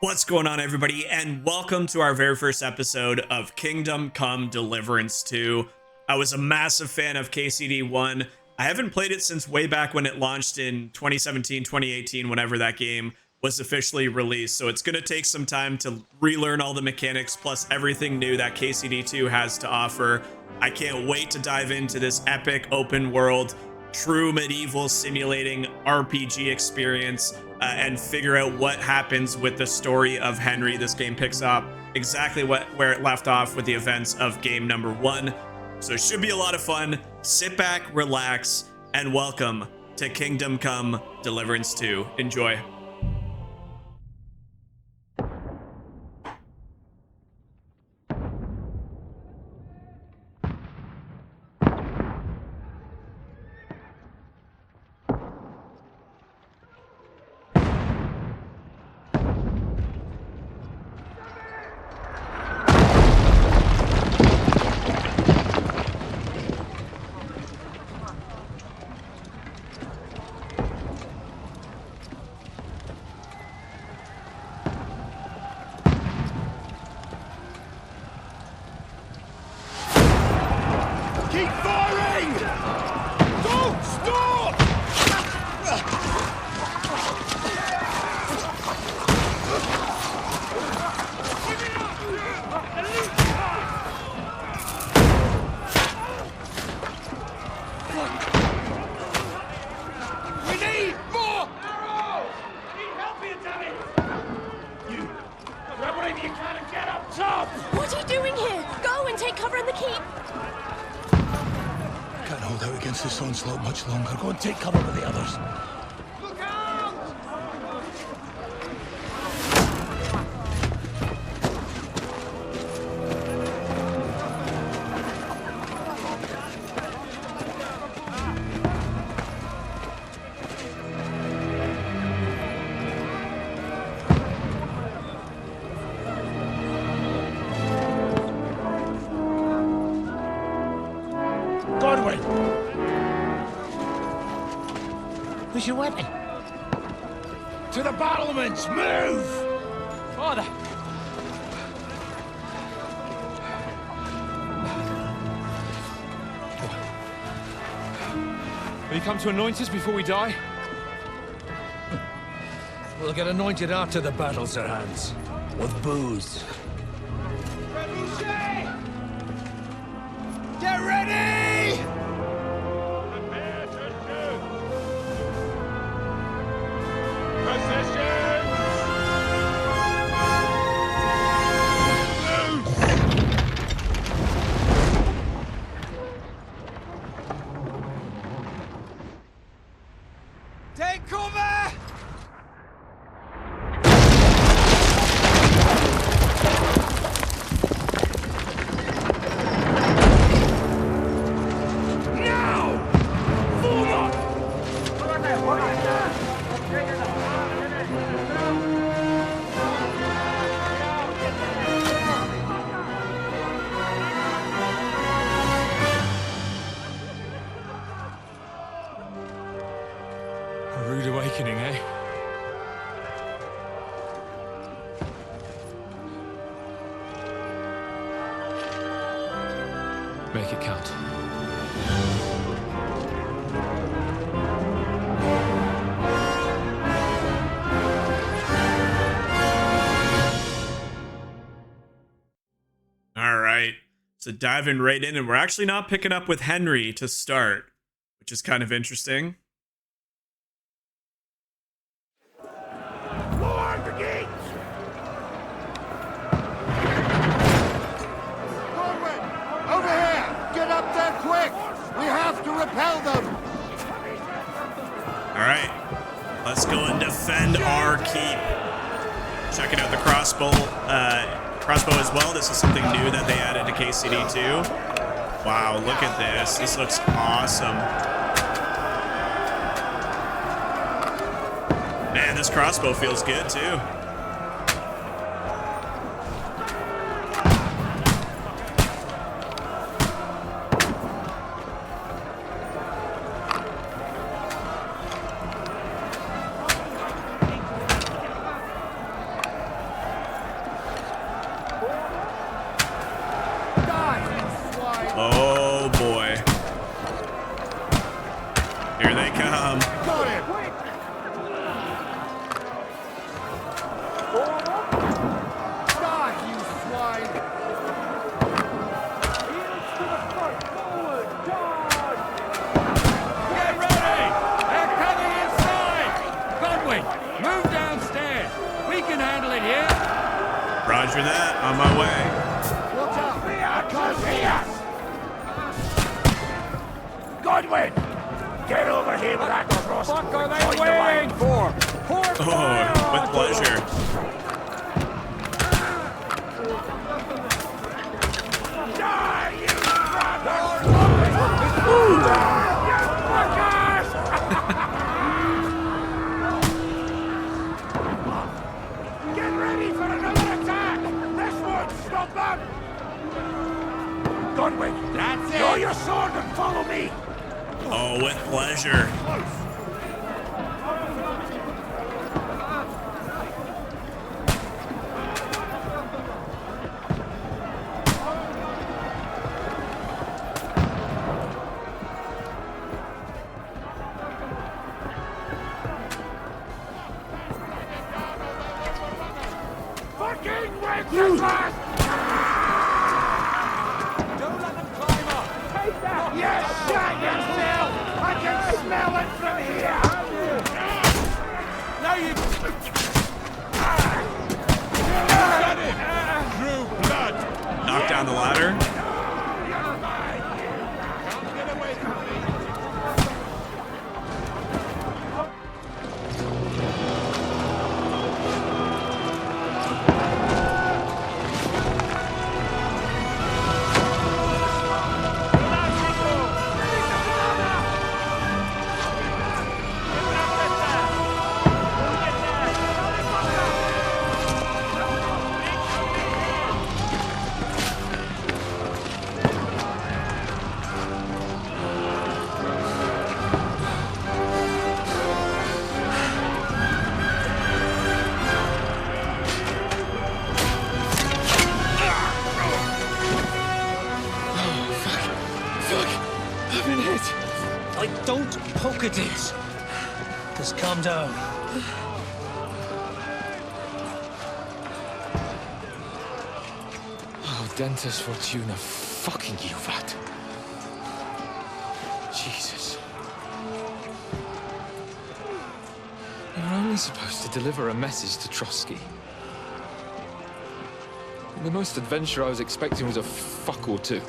What's going on, everybody, and welcome to our very first episode of Kingdom Come Deliverance 2. I was a massive fan of KCD 1. I haven't played it since way back when it launched in 2017, 2018, whenever that game was officially released. So it's going to take some time to relearn all the mechanics plus everything new that KCD 2 has to offer. I can't wait to dive into this epic open world, true medieval simulating RPG experience and figure out what happens with the story of Henry. This game picks up exactly where it left off with the events of game number 1. So it should be a lot of fun. Sit back, relax, and welcome to Kingdom Come Deliverance 2. Enjoy. What are you doing here? Go and take cover in the keep! Can't hold out against this onslaught much longer. Go and take cover with the others. Look out! Where's your weapon? To the battlements! Move! Father! Will you come to anoint us before we die? We'll get anointed after the battles are hands. With booze. Get ready! Prepare to shoot! Take cover! Now! Form up! A rude awakening, eh? Make it count. All right. So diving right in, and we're actually not picking up with Henry to start, which is kind of interesting. Lord, the gates! Forward! Over here! Get up there quick! We have to repel them! All right. Let's go and defend our keep. Checking out the crossbow as well. This is something new that they added to KCD 2. Wow, look at this. This looks awesome. Man, this crossbow feels good too. Here they come. Got him! Die, you swine! Get ready! They're coming inside! Godwin, move downstairs. We can handle it here. Roger that. On my way. Watch out! I can't see us! Godwin! Get over here with that cross. What are they waiting for? Oh, with pleasure. Die, you fuckers! Get ready for another attack! This won't stop them! Godwin, that's it! Draw your sword and follow me! Oh, with pleasure. Fucking Wenceslas! Don't let them climb up! Take that! Yes, shut yourself! I can smell it from here! Now you... Got it! Drew blood! Knock down the ladder. You're mine! Can't get away from me! Don't poke at it. Just calm down. AUDENTES, FORTUNA, fucking IUVAT. Jesus. We were only supposed to deliver a message to Trotsky. And the most adventure I was expecting was a fuck or two.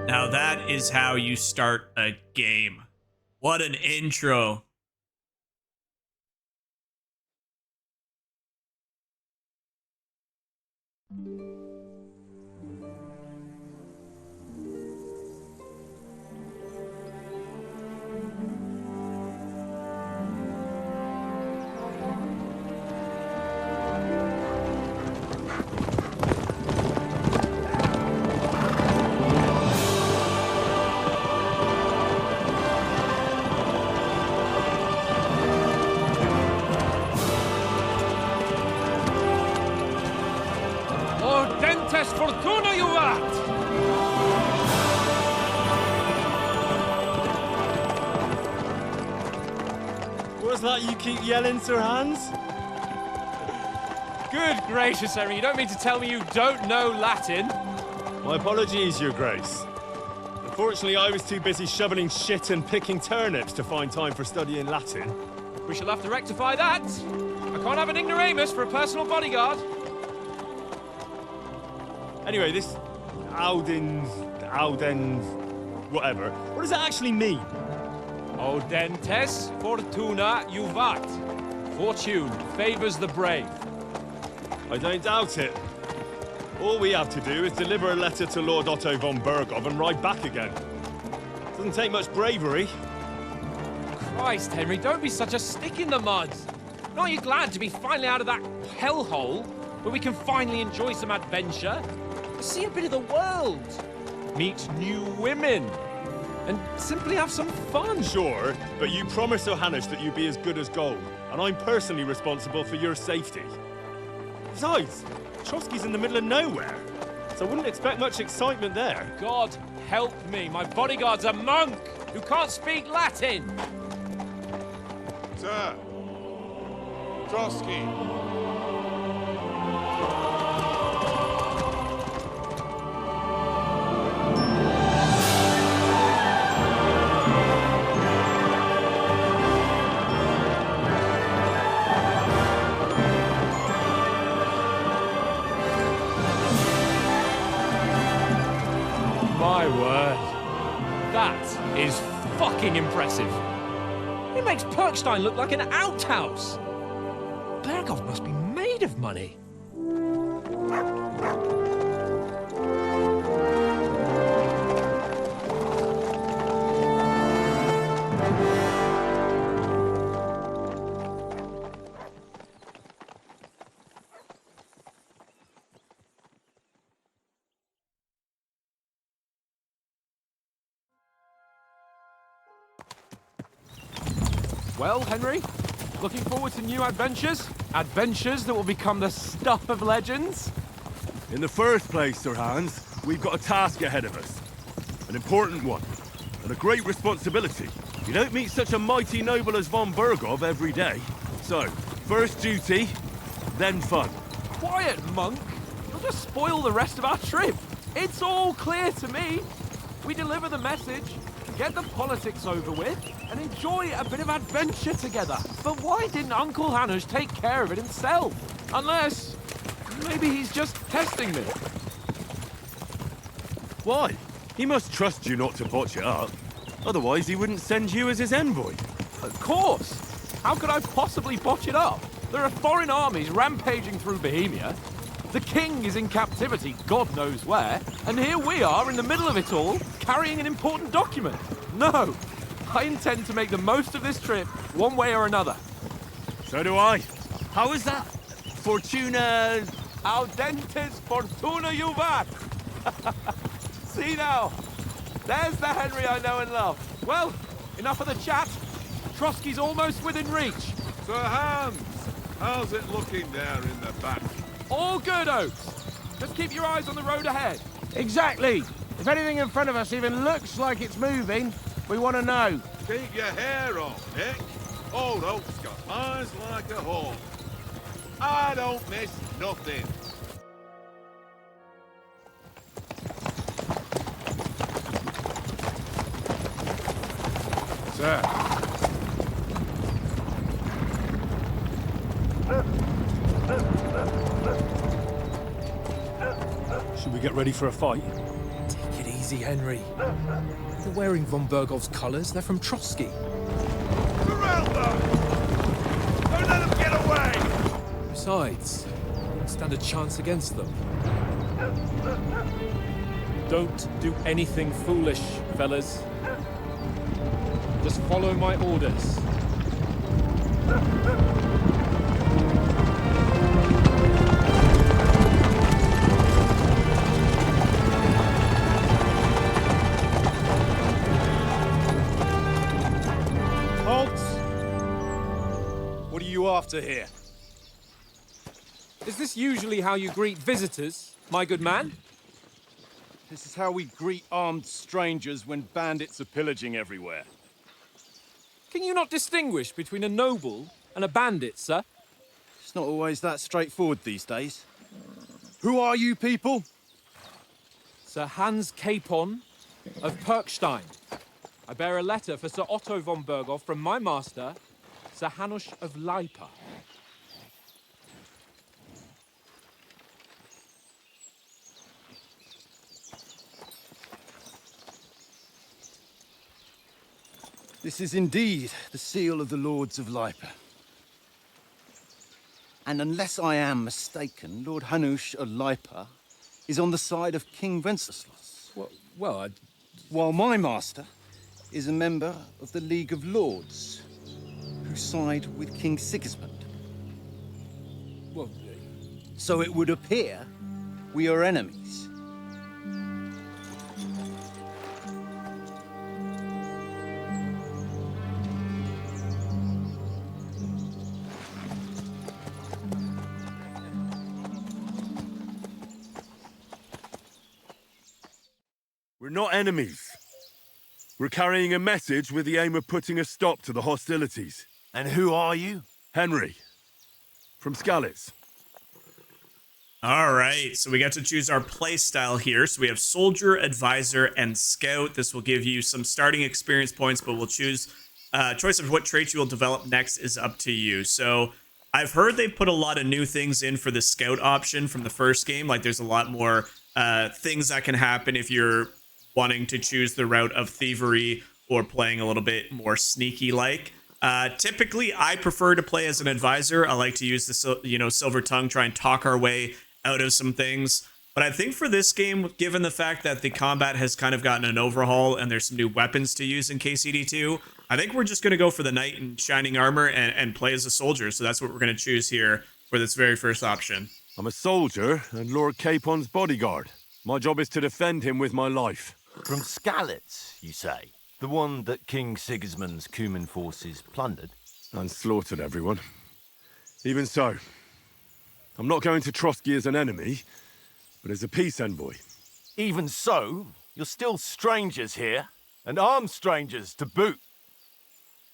Now that is how you start a game. What an intro. AUDENTES, FORTUNA, IUVAT! What's that you keep yelling, Sir Hans? Good gracious, Henry, you don't mean to tell me you don't know Latin? My apologies, Your Grace. Unfortunately, I was too busy shoveling shit and picking turnips to find time for studying Latin. We shall have to rectify that. I can't have an ignoramus for a personal bodyguard. Anyway, this Audens... whatever. What does it actually mean? AUDENTES, FORTUNA, IUVAT. Fortune favors the brave. I don't doubt it. All we have to do is deliver a letter to Lord Otto von Bergov and ride back again. Doesn't take much bravery. Christ, Henry, don't be such a stick in the mud. Aren't you glad to be finally out of that hellhole where we can finally enjoy some adventure? See a bit of the world, meet new women, and simply have some fun. Sure, but you promised Johannes that you'd be as good as gold, and I'm personally responsible for your safety. Besides, Trotsky's in the middle of nowhere, so I wouldn't expect much excitement there. God help me, my bodyguard's a monk who can't speak Latin. Sir. Trotsky. My word. That is fucking impressive. It makes Perkstein look like an outhouse. Bergov must be made of money. Well, Henry, looking forward to new adventures? Adventures that will become the stuff of legends? In the first place, Sir Hans, we've got a task ahead of us. An important one, and a great responsibility. You don't meet such a mighty noble as von Bergov every day. So, first duty, then fun. Quiet, monk! You'll just spoil the rest of our trip. It's all clear to me. We deliver the message, get the politics over with, and enjoy a bit of adventure together. But why didn't Uncle Hanush take care of it himself? Unless, maybe he's just testing me. Why? He must trust you not to botch it up. Otherwise, he wouldn't send you as his envoy. Of course! How could I possibly botch it up? There are foreign armies rampaging through Bohemia. The king is in captivity, God knows where. And here we are in the middle of it all, carrying an important document. No! I intend to make the most of this trip, one way or another. So do I. How is that? Fortuna... Audentes Fortuna IUVAT! See now, there's the Henry I know and love. Well, enough of the chat. Trotsky's almost within reach. Sir Hans, how's it looking there in the back? All good, Oaks. Just keep your eyes on the road ahead. Exactly. If anything in front of us even looks like it's moving, we want to know. Keep your hair on, Nick. Old Oak's got eyes like a hawk. I don't miss nothing. Sir. Should we get ready for a fight? Take it easy, Henry. They're wearing von Bergov's colours. They're from Trotsky. Surround them! Don't let them get away! Besides, we don't stand a chance against them. Don't do anything foolish, fellas. Just follow my orders. What are you after here? Is this usually how you greet visitors, my good man? This is how we greet armed strangers when bandits are pillaging everywhere. Can you not distinguish between a noble and a bandit, sir? It's not always that straightforward these days. Who are you people? Sir Hans Capon of Perkstein. I bear a letter for Sir Otto von Bergov from my master, Sir Hanush of Lipa. This is indeed the seal of the Lords of Lipa. And unless I am mistaken, Lord Hanush of Lipa is on the side of King Wenceslas. While my master is a member of the League of Lords, who side with King Sigismund. So it would appear we are enemies. We're not enemies. We're carrying a message with the aim of putting a stop to the hostilities. And who are you? Henry. From Skalitz. All right, so we get to choose our play style here. So we have Soldier, Advisor, and Scout. This will give you some starting experience points, but we'll choose choice of what traits you will develop next is up to you. So I've heard they've put a lot of new things in for the Scout option from the first game. Like there's a lot more things that can happen if you're wanting to choose the route of thievery or playing a little bit more sneaky like. Typically, I prefer to play as an advisor. I like to use the silver tongue, try and talk our way out of some things. But I think for this game, given the fact that the combat has kind of gotten an overhaul and there's some new weapons to use in KCD2, I think we're just going to go for the knight in shining armor and play as a soldier. So that's what we're going to choose here for this very first option. I'm a soldier and Lord Capon's bodyguard. My job is to defend him with my life. From Skalitz, you say? The one that King Sigismund's Cuman forces plundered? And slaughtered everyone. Even so, I'm not going to Trotsky as an enemy, but as a peace envoy. Even so, you're still strangers here, and armed strangers to boot.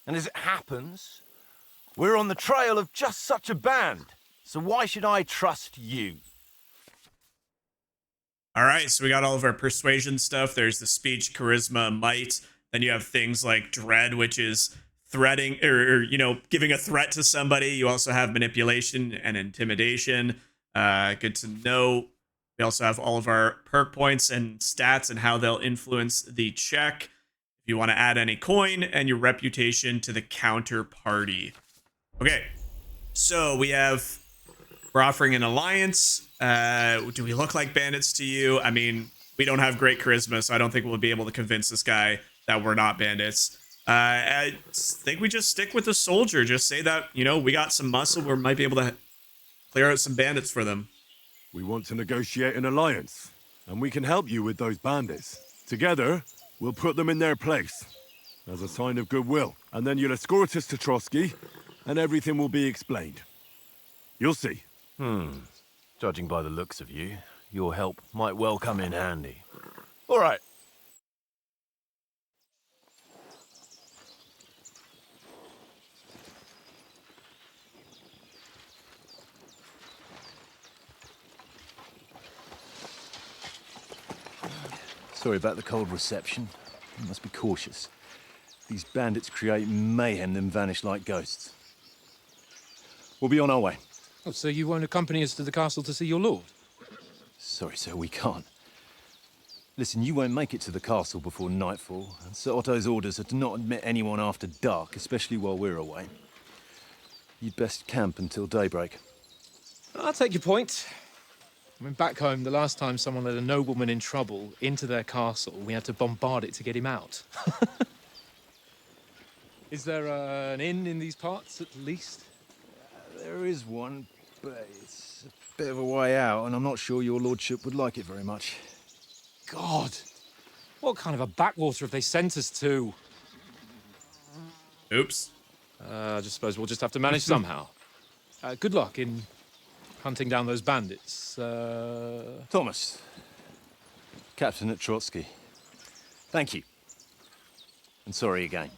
And as it happens, we're on the trail of just such a band, so why should I trust you? All right, so we got all of our persuasion stuff. There's the speech, charisma, might. Then you have things like dread, which is threatening or giving a threat to somebody. You also have manipulation and intimidation. Good to know. We also have all of our perk points and stats and how they'll influence the check. If you want to add any coin and your reputation to the counterparty. Okay, so we're offering an alliance. Do we look like bandits to you? I mean, we don't have great charisma, so I don't think we'll be able to convince this guy that we're not bandits. I think we just stick with the soldier. Just say that, we got some muscle. We might be able to clear out some bandits for them. We want to negotiate an alliance, and we can help you with those bandits. Together, we'll put them in their place as a sign of goodwill. And then you'll escort us to Trotsky, and everything will be explained. You'll see. Judging by the looks of you, your help might well come in handy. All right. Sorry about the cold reception. You must be cautious. These bandits create mayhem, then vanish like ghosts. We'll be on our way. Oh, so you won't accompany us to the castle to see your lord? Sorry, sir, we can't. Listen, you won't make it to the castle before nightfall, and Sir Otto's orders are to not admit anyone after dark, especially while we're away. You'd best camp until daybreak. I'll take your point. I mean, back home, the last time someone let a nobleman in trouble into their castle, we had to bombard it to get him out. Is there an inn in these parts, at least? There is one, but it's a bit of a way out, and I'm not sure your lordship would like it very much. God! What kind of a backwater have they sent us to? Oops. I just suppose we'll just have to manage somehow. Good luck in hunting down those bandits. Thomas, Captain at Trotsky. Thank you. And sorry again.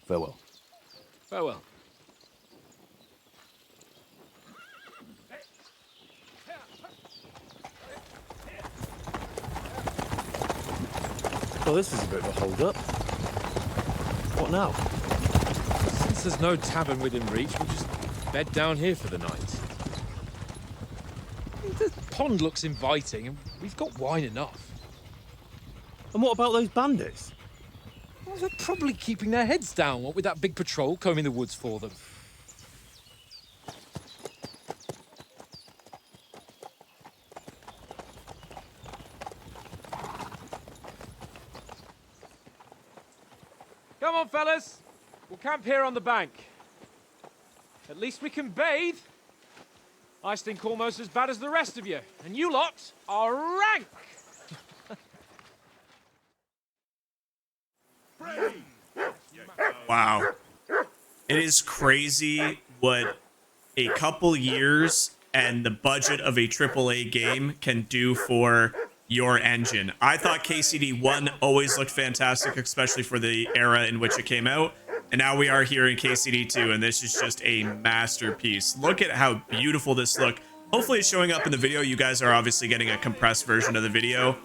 Farewell. Farewell. Well, this is a bit of a hold-up. What now? Since there's no tavern within reach, we'll just bed down here for the night. The pond looks inviting, and we've got wine enough. And what about those bandits? Well, they're probably keeping their heads down, what with that big patrol combing the woods for them. Come on, fellas. We'll camp here on the bank. At least we can bathe. I stink almost as bad as the rest of you, and you lot are rank. Wow. It is crazy what a couple years and the budget of a AAA game can do for your engine. I thought KCD 1 always looked fantastic, especially for the era in which it came out. And now we are here in KCD 2, and this is just a masterpiece. Look at how beautiful this look. Hopefully it's showing up in the video. You guys are obviously getting a compressed version of the video.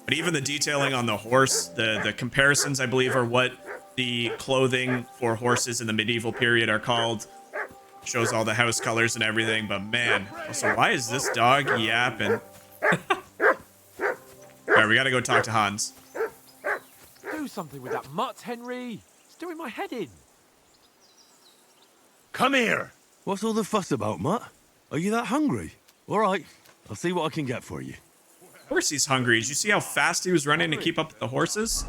But even the detailing on the horse, the comparisons, I believe, are what the clothing for horses in the medieval period are called. Shows all the house colors and everything, but man. Also, why is this dog yapping? Alright, we gotta go talk to Hans. Do something with that mutt, Henry. It's doing my head in. Come here! What's all the fuss about, Mutt? Are you that hungry? All right, I'll see what I can get for you. Of course he's hungry. Did you see how fast he was running to keep up with the horses?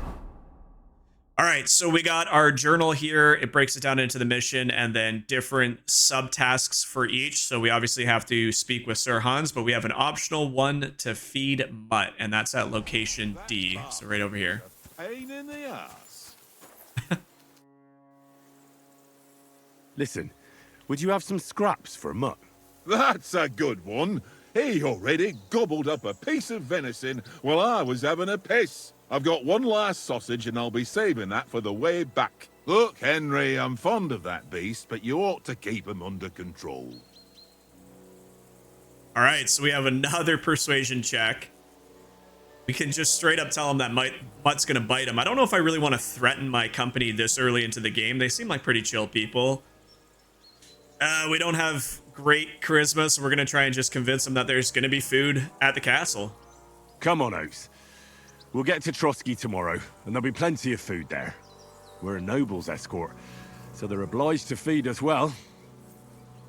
Alright, so we got our journal here. It breaks it down into the mission and then different subtasks for each. So we obviously have to speak with Sir Hans, but we have an optional one to feed Mutt, and that's at location D. So right over here. Pain in the ass. Listen, would you have some scraps for Mutt? That's a good one. He already gobbled up a piece of venison while I was having a piss. I've got one last sausage and I'll be saving that for the way back. Look, Henry, I'm fond of that beast, but you ought to keep him under control. All right, so we have another persuasion check. We can just straight up tell him that Mutt's gonna bite him. I don't know if I really want to threaten my company this early into the game. They seem like pretty chill people. We don't have great charisma, so we're gonna try and just convince them that there's gonna be food at the castle. Come on, Oates. We'll get to Trotsky tomorrow, and there'll be plenty of food there. We're a noble's escort, so they're obliged to feed us well.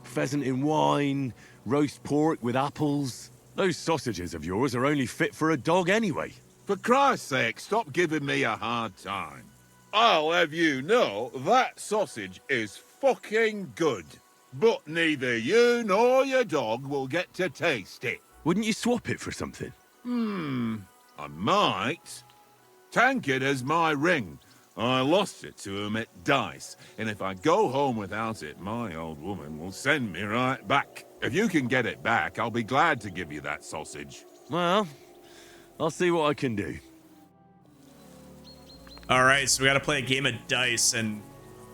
Pheasant in wine, roast pork with apples. Those sausages of yours are only fit for a dog anyway. For Christ's sake, stop giving me a hard time. I'll have you know that sausage is fucking good. But neither you nor your dog will get to taste it. Wouldn't you swap it for something? I might. Tankard has my ring. I lost it to him at dice, and if I go home without it, my old woman will send me right back. If you can get it back, I'll be glad to give you that sausage. Well, I'll see what I can do. All right, so we got to play a game of dice, and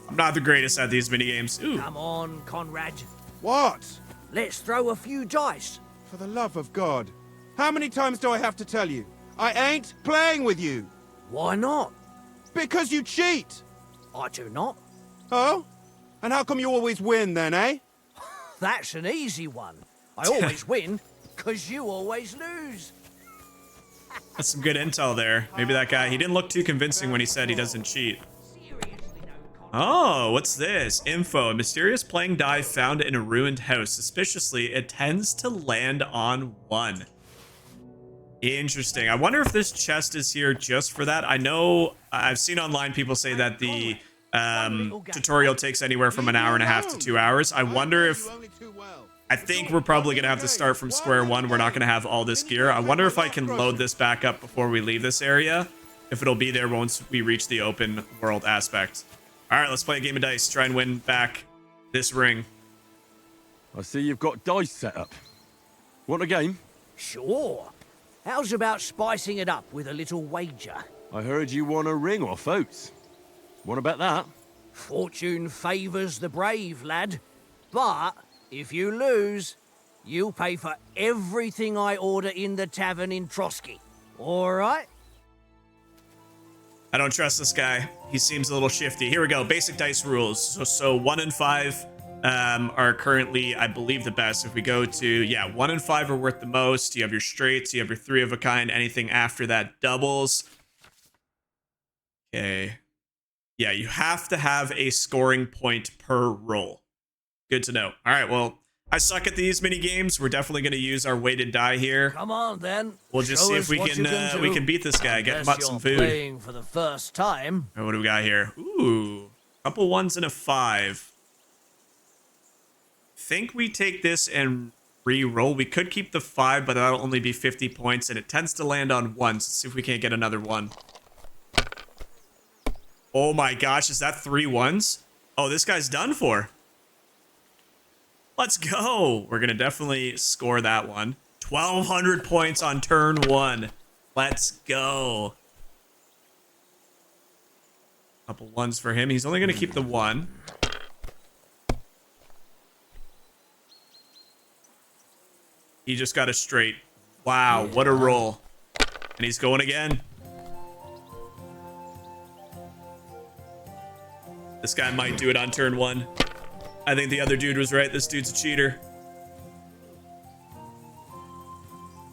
I'm not the greatest at these minigames. Ooh. Come on, Conrad. What? Let's throw a few dice. For the love of God. How many times do I have to tell you? I ain't playing with you. Why not? Because you cheat. I do not. Oh? And how come you always win then, eh? That's an easy one. I always win, because you always lose. That's some good intel there. Maybe that guy, he didn't look too convincing when he said he doesn't cheat. Oh, what's this? Info. A mysterious playing die found in a ruined house. Suspiciously, it tends to land on 1. Interesting. I wonder if this chest is here just for that. I know I've seen online people say that the tutorial takes anywhere from an hour and a half to 2 hours. I wonder if... I think we're probably going to have to start from square one. We're not going to have all this gear. I wonder if I can load this back up before we leave this area. If it'll be there once we reach the open world aspect. All right, let's play a game of dice. Try and win back this ring. I see you've got dice set up. Want a game? Sure. How's about spicing it up with a little wager? I heard you won a ring off Oates. Want to bet that? Fortune favours the brave, lad. But if you lose, you'll pay for everything I order in the tavern in Trotsky. All right? I don't trust this guy. He seems a little shifty. Here we go. Basic dice rules. So 1 and 5 are currently, I believe, the best. If we go to, yeah, 1 and 5 are worth the most. You have your straights. You have your 3 of a kind. Anything after that doubles. Okay. Yeah, you have to have a scoring point per roll. Good to know. All right, well, I suck at these mini games. We're definitely going to use our weighted die here. Come on, then. We'll just see if we can beat this guy. Get Mutt some food. Playing for the first time. All right, what do we got here? Ooh, couple ones and a 5. Think we take this and re-roll. We could keep the 5, but that'll only be 50 points, and it tends to land on 1s. Let's see if we can't get another 1. Oh my gosh, is that 3 1s? Oh, this guy's done for. Let's go. We're going to definitely score that one. 1,200 points on turn 1. Let's go. Couple 1s for him. He's only going to keep the 1. He just got a straight. Wow, what a roll. And he's going again. This guy might do it on turn 1. I think the other dude was right. This dude's a cheater.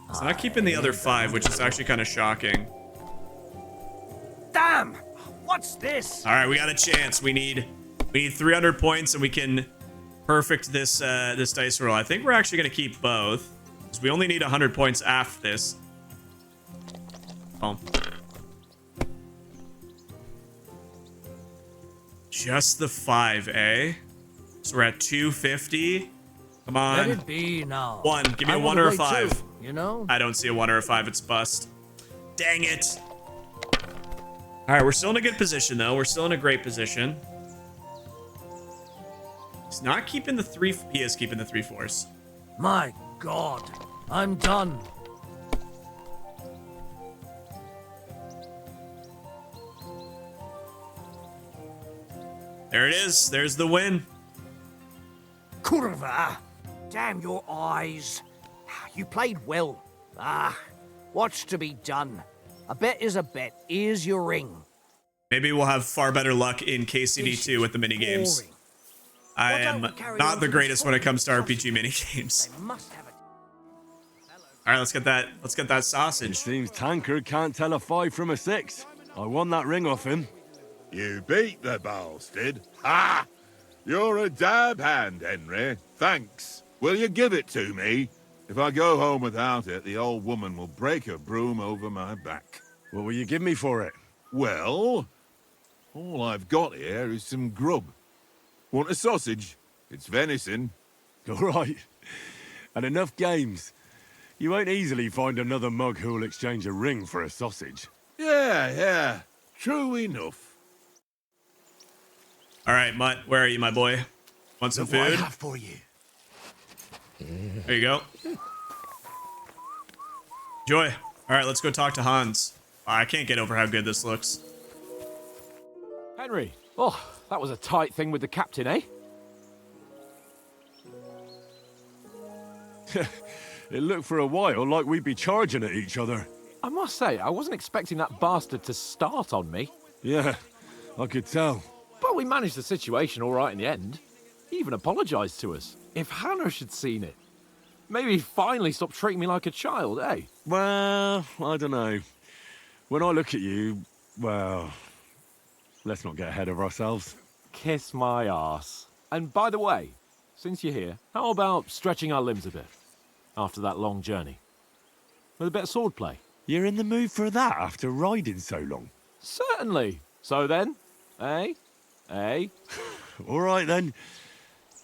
He's not keeping the other 5, which is actually kind of shocking. Damn! What's this? All right, we got a chance. We need 300 points, and we can perfect this this dice roll. I think we're actually going to keep both, because we only need 100 points after this. Oh. Just the 5, eh? So we're at 250. Come on. Let it be now. 1. Give me a 1 or a 5. Too, you know? I don't see a 1 or a 5. It's bust. Dang it. All right, we're still in a good position, though. We're still in a great position. He's not keeping the 3. He is keeping the 3/4. My God. I'm done. There it is. There's the win. Kurva! Damn your eyes. You played well. What's to be done? A bet is a bet. Here's your ring. Maybe we'll have far better luck in KCD2 with the minigames. I am not the greatest when it comes to RPG minigames. All right, let's get that sausage. It seems Tankard can't tell a 5 from a 6. I won that ring off him. You beat the bastard. Ha! You're a dab hand, Henry. Thanks. Will you give it to me? If I go home without it, the old woman will break her broom over my back. What will you give me for it? Well, all I've got here is some grub. Want a sausage? It's venison. All right. And enough games. You won't easily find another mug who'll exchange a ring for a sausage. Yeah. True enough. All right, Mutt, where are you, my boy? Want some Look what food? I have for you. There you go. Joy. All right, let's go talk to Hans. I can't get over how good this looks. Henry. Oh, that was a tight thing with the captain, eh? It looked for a while like we'd be charging at each other. I must say, I wasn't expecting that bastard to start on me. Yeah, I could tell. But we managed the situation all right in the end. He even apologized to us. If Hanush had seen it, maybe he'd finally stop treating me like a child, eh? Well, I don't know. When I look at you, well, let's not get ahead of ourselves. Kiss my arse. And by the way, since you're here, how about stretching our limbs a bit after that long journey? With a bit of swordplay. You're in the mood for that after riding so long? Certainly. So then, eh? All right then.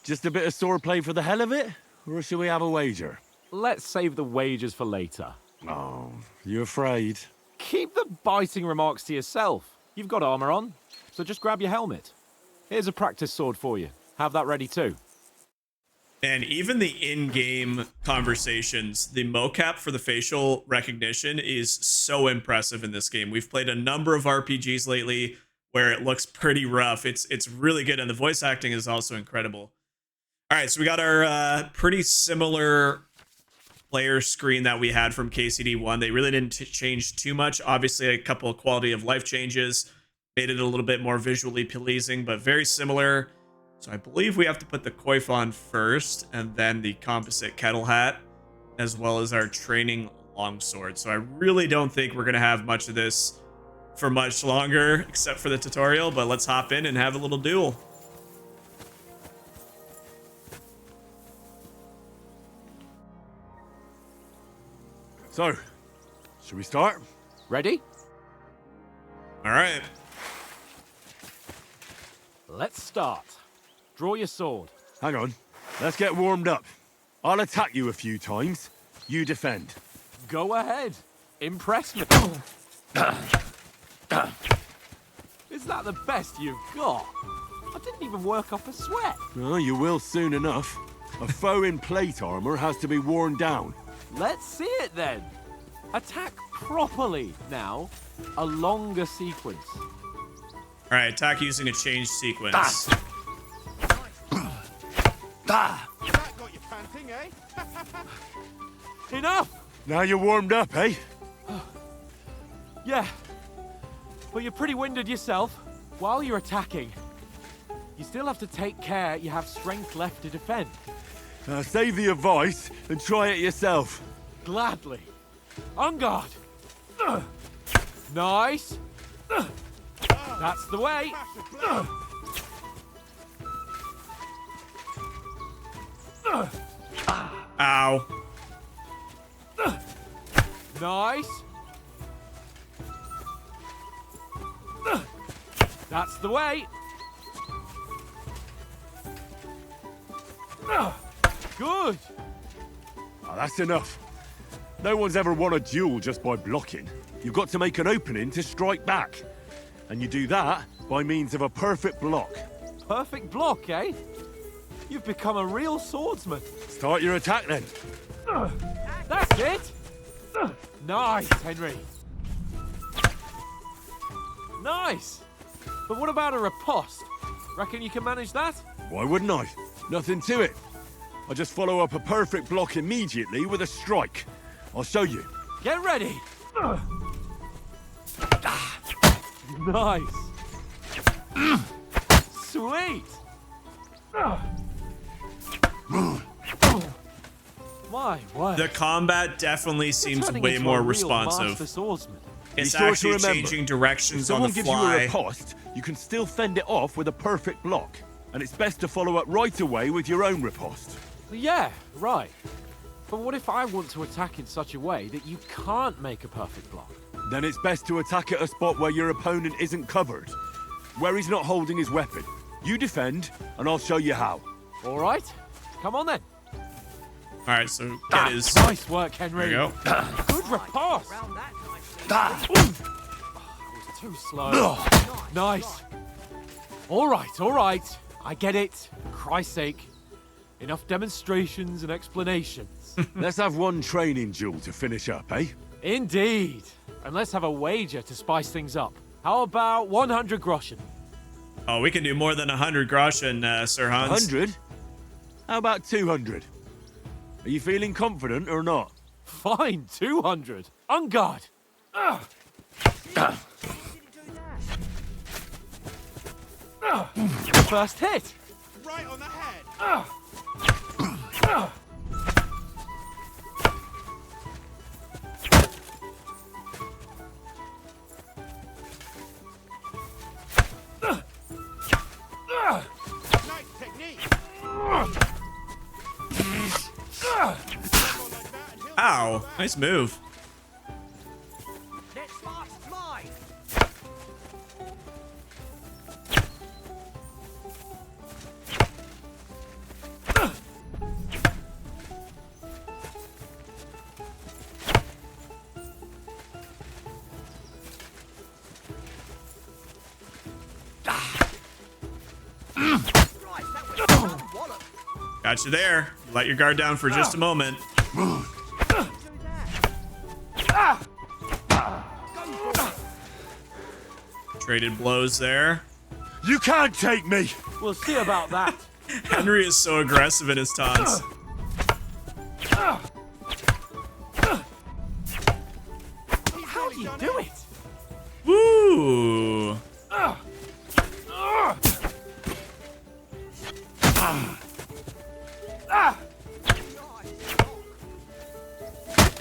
Just a bit of swordplay for the hell of it? Or shall we have a wager? Let's save the wagers for later. Oh, you afraid? Keep the biting remarks to yourself. You've got armor on, so just grab your helmet. Here's a practice sword for you. Have that ready too. And even the in-game conversations, the mocap for the facial recognition is so impressive in this game. We've played a number of RPGs lately where it looks pretty rough. It's really good, and the voice acting is also incredible. All right, so we got our pretty similar player screen that we had from KCD1. They really didn't change too much. Obviously, a couple of quality of life changes made it a little bit more visually pleasing, but very similar. So I believe we have to put the coif on first, and then the composite kettle hat, as well as our training longsword. So I really don't think we're going to have much of this for much longer, except for the tutorial, but let's hop in and have a little duel. So, should we start? Ready? All right. Let's start. Draw your sword. Hang on. Let's get warmed up. I'll attack you a few times. You defend. Go ahead. Impress me. Is that the best you've got? I didn't even work up a sweat. Oh, you will soon enough. A foe in plate armor has to be worn down. Let's see it then. Attack properly now. A longer sequence. All right, attack using a change sequence. That got you panting, eh? Enough! Now you're warmed up, eh? Yeah. But you're pretty winded yourself. While you're attacking, you still have to take care you have strength left to defend. Save the advice and try it yourself. Gladly. On guard. Nice. That's the way. Ow. Nice. That's the way. Good. Oh, that's enough. No one's ever won a duel just by blocking. You've got to make an opening to strike back. And you do that by means of a perfect block. Perfect block, eh? You've become a real swordsman. Start your attack then. That's it. Nice, Henry. Nice. But what about a riposte? Reckon you can manage that? Why wouldn't I? Nothing to it. I just follow up a perfect block immediately with a strike. I'll show you. Get ready. Nice. Sweet. My word. The combat definitely seems Turning way into more a real responsive. master swordsman. It's Be sure to actually remember, changing If directions on the someone gives you a fly. riposte, you can still fend it off with a perfect block. And it's best to follow up right away with your own riposte. Yeah, right. But what if I want to attack in such a way that you can't make a perfect block? Then it's best to attack at a spot where your opponent isn't covered. Where he's not holding his weapon. You defend, and I'll show you how. All right. Come on then. All right, so get his. Nice work, Henry. There you go. Good riposte. I was too slow. Nice. All right, all right. I get it. For Christ's sake. Enough demonstrations and explanations. Let's have one training duel to finish up, eh? Indeed. And let's have a wager to spice things up. How about 100 groschen? Oh, we can do more than 100 groschen, Sir Hans. 100? How about 200? Are you feeling confident or not? Fine, 200. On guard. First hit. Right on the head. Nice technique. Ow, nice move. Let's fast fly. Got you there. Let your guard down for just a moment. Traded blows there. You can't take me! We'll see about that. Henry is so aggressive in his taunts. How do you do it? Woo!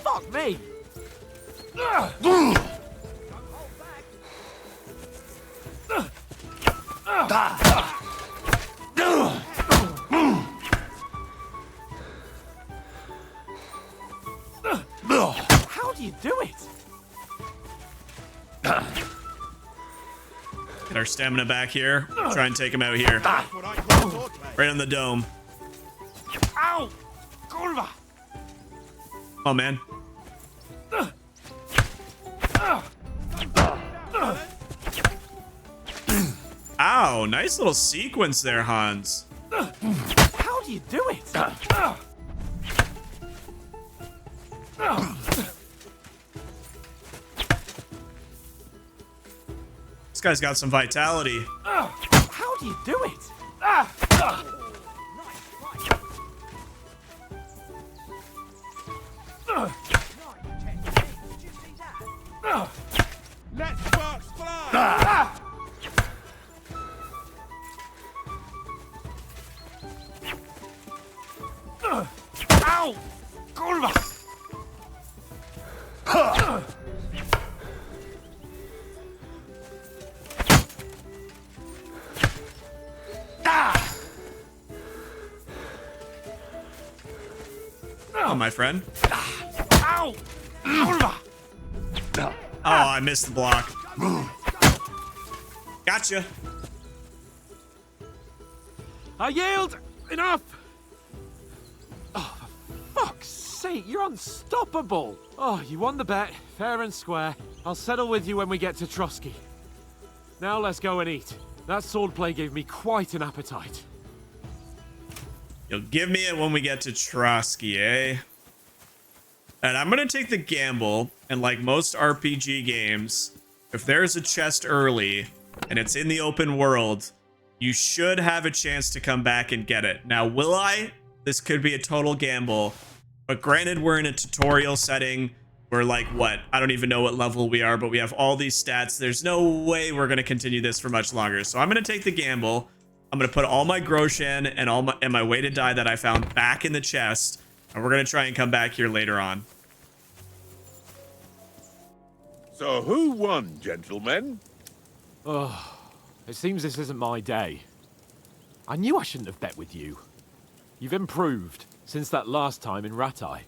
Fuck me. How do you do it? Get our stamina back here. Try and take him out here. Right on the dome. Ow! Kurva! Oh, man. Ow, nice little sequence there, Hans. How do you do it? This guy's got some vitality. How do you do it? Let sparks fly! Ow! Kurva! Oh, my friend. Ow! Kurva! Oh, I missed the block. Gotcha. I yield! Enough! Oh, for fuck's sake, you're unstoppable! Oh, you won the bet, fair and square. I'll settle with you when we get to Trotsky. Now let's go and eat. That swordplay gave me quite an appetite. You'll give me it when we get to Trotsky, eh? And I'm gonna take the gamble, and like most RPG games, if there's a chest early and it's in the open world, you should have a chance to come back and get it. Now, will I? This could be a total gamble, but granted, we're in a tutorial setting. We're like, what? I don't even know what level we are, but we have all these stats. There's no way we're gonna continue this for much longer. So I'm gonna take the gamble. I'm gonna put all my Groshan and my weighted die that I found back in the chest, and we're gonna try and come back here later on. So who won, gentlemen? Oh, it seems this isn't my day. I knew I shouldn't have bet with you. You've improved since that last time in Ratai.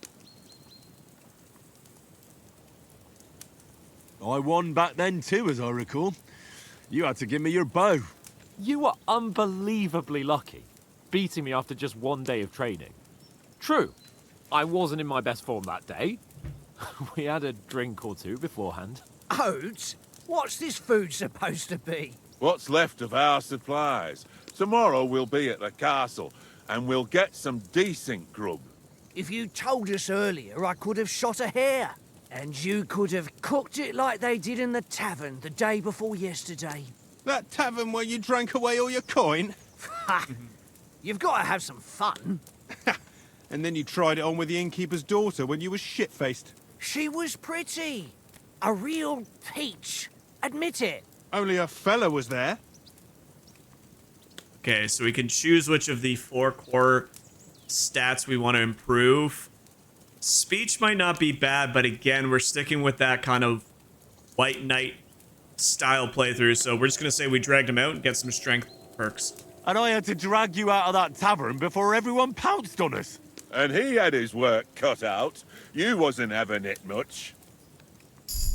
I won back then too, as I recall. You had to give me your bow. You were unbelievably lucky, beating me after just one day of training. True, I wasn't in my best form that day. We had a drink or two beforehand. Oats? What's this food supposed to be? What's left of our supplies. Tomorrow we'll be at the castle, and we'll get some decent grub. If you told us earlier, I could have shot a hare. And you could have cooked it like they did in the tavern the day before yesterday. That tavern where you drank away all your coin? Ha! You've got to have some fun. And then you tried it on with the innkeeper's daughter when you were shit-faced. She was pretty. A real peach. Admit it. Only a fella was there. Okay, so we can choose which of the 4 core stats we want to improve. Speech might not be bad, but again, we're sticking with that kind of White Knight style playthrough, so we're just going to say we dragged him out and get some strength perks. And I had to drag you out of that tavern before everyone pounced on us. And he had his work cut out. You wasn't having it much.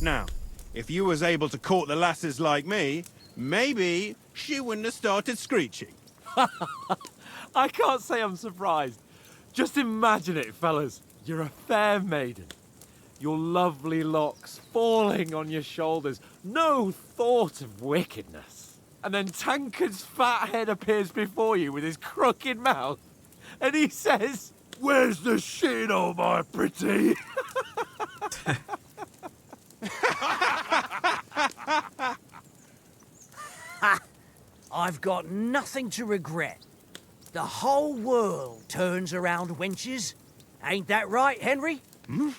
Now, if you was able to court the lasses like me, maybe she wouldn't have started screeching. I can't say I'm surprised. Just imagine it, fellas. You're a fair maiden. Your lovely locks falling on your shoulders. No thought of wickedness. And then Tankard's fat head appears before you with his crooked mouth. And he says, "Where's the shit, oh my pretty?" I've got nothing to regret. The whole world turns around wenches. Ain't that right, Henry? Hmm?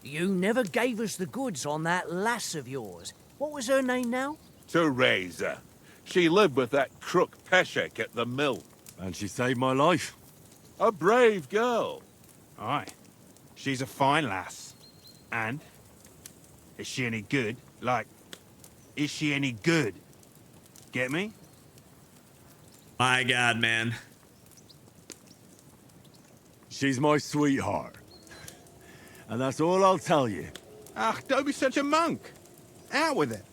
You never gave us the goods on that lass of yours. What was her name now? Teresa. She lived with that crook Peshek at the mill. And she saved my life. A brave girl. Aye. She's a fine lass. And? Is she any good? Like, is she any good? Get me? My God, man. She's my sweetheart. And that's all I'll tell you. Ah, don't be such a monk. Out with it.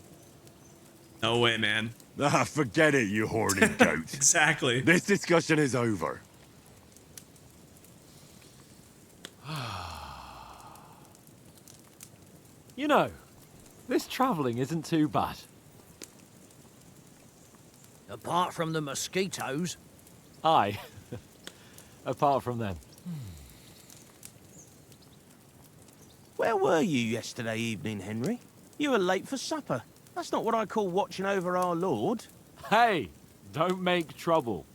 No way, man. Ah, forget it, you horny goat. Exactly. This discussion is over. You know, this travelling isn't too bad. Apart from the mosquitoes. Aye. Apart from them. Where were you yesterday evening, Henry? You were late for supper. That's not what I call watching over our Lord. Hey, don't make trouble.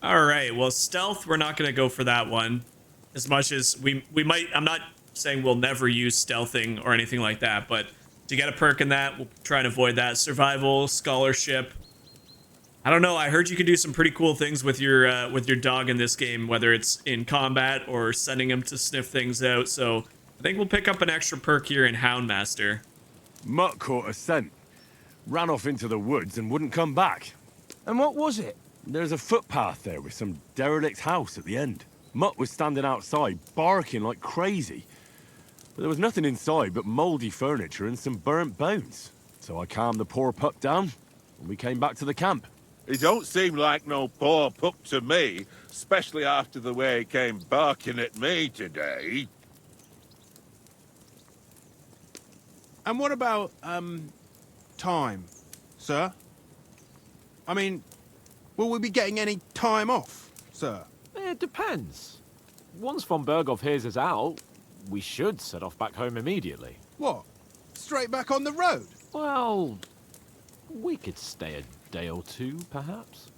All right, well, stealth, we're not going to go for that one. As much as we might, I'm not saying we'll never use stealthing or anything like that, but to get a perk in that, we'll try and avoid that. Survival, scholarship. I don't know, I heard you could do some pretty cool things with your dog in this game, whether it's in combat or sending him to sniff things out, so I think we'll pick up an extra perk here in Houndmaster. Mutt caught a scent, ran off into the woods and wouldn't come back. And what was it? There's a footpath there with some derelict house at the end. Mutt was standing outside, barking like crazy. But there was nothing inside but mouldy furniture and some burnt bones. So I calmed the poor pup down, and we came back to the camp. He don't seem like no poor pup to me, especially after the way he came barking at me today. And what about, time, sir? I mean, will we be getting any time off, sir? It depends. Once von Berghoff hears us out, we should set off back home immediately. What? Straight back on the road? Well, we could stay a day or two, perhaps.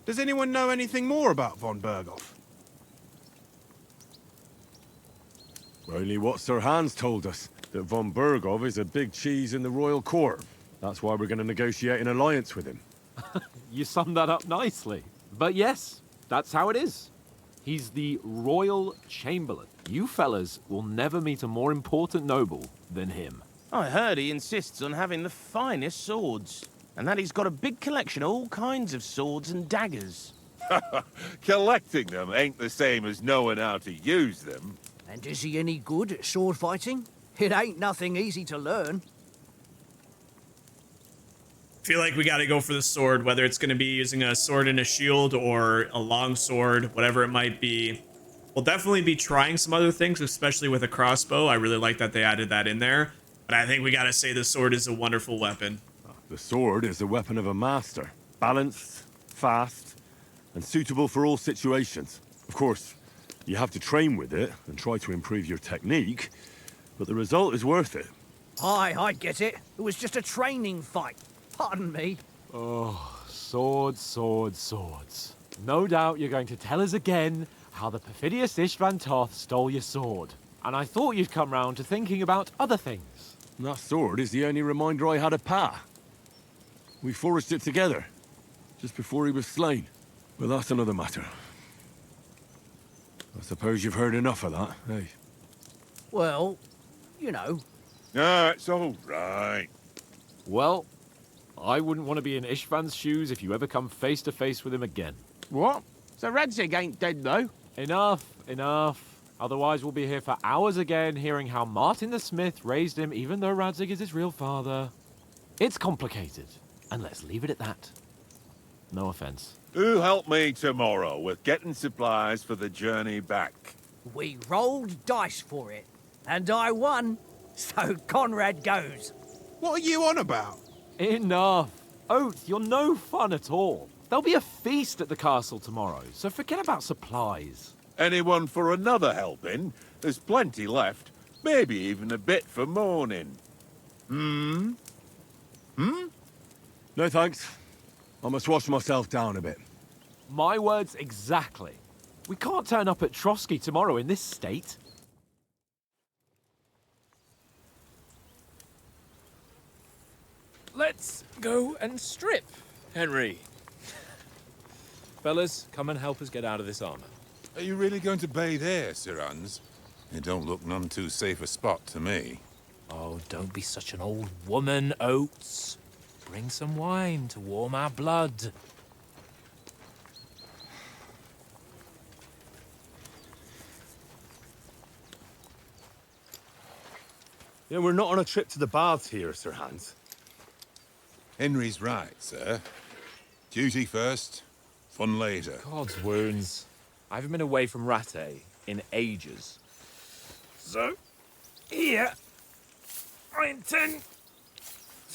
Does anyone know anything more about von Berghoff? Only what Sir Hans told us, that von Berghoff is a big cheese in the royal court. That's why we're going to negotiate an alliance with him. You summed that up nicely. But yes, that's how it is. He's the Royal Chamberlain. You fellas will never meet a more important noble than him. I heard he insists on having the finest swords, and that he's got a big collection of all kinds of swords and daggers. Collecting them ain't the same as knowing how to use them. And is he any good at sword fighting? It ain't nothing easy to learn. Feel like we got to go for the sword, whether it's going to be using a sword and a shield or a long sword, whatever it might be. We'll definitely be trying some other things, especially with a crossbow. I really like that they added that in there. But I think we got to say the sword is a wonderful weapon. The sword is the weapon of a master. Balanced, fast, and suitable for all situations. Of course, you have to train with it and try to improve your technique, but the result is worth it. Aye, I get it. It was just a training fight. Pardon me. Oh, swords, swords, swords. No doubt you're going to tell us again how the perfidious Istvan Toth stole your sword. And I thought you'd come round to thinking about other things. And that sword is the only reminder I had of Pa. We forged it together, just before he was slain. But that's another matter. I suppose you've heard enough of that, eh? Well, you know. No, it's all right. Well, I wouldn't want to be in Istvan's shoes if you ever come face to face with him again. What? So Radzig ain't dead, though? Enough, enough. Otherwise we'll be here for hours again hearing how Martin the Smith raised him even though Radzig is his real father. It's complicated, and let's leave it at that. No offense. Who help me tomorrow with getting supplies for the journey back? We rolled dice for it, and I won. So Conrad goes. What are you on about? Enough. Oath, you're no fun at all. There'll be a feast at the castle tomorrow, so forget about supplies. Anyone for another helping? There's plenty left. Maybe even a bit for morning. Hmm? No thanks. I must wash myself down a bit. My words exactly. We can't turn up at Trotsky tomorrow in this state. Let's go and strip, Henry. Fellas, come and help us get out of this armor. Are you really going to bathe here, Sir Hans? It don't look none too safe a spot to me. Oh, don't be such an old woman, Oates. Bring some wine to warm our blood. Yeah, we're not on a trip to the baths here, Sir Hans. Henry's right, sir. Duty first, fun later. God's wounds. I haven't been away from Rattay in ages. So, here, I intend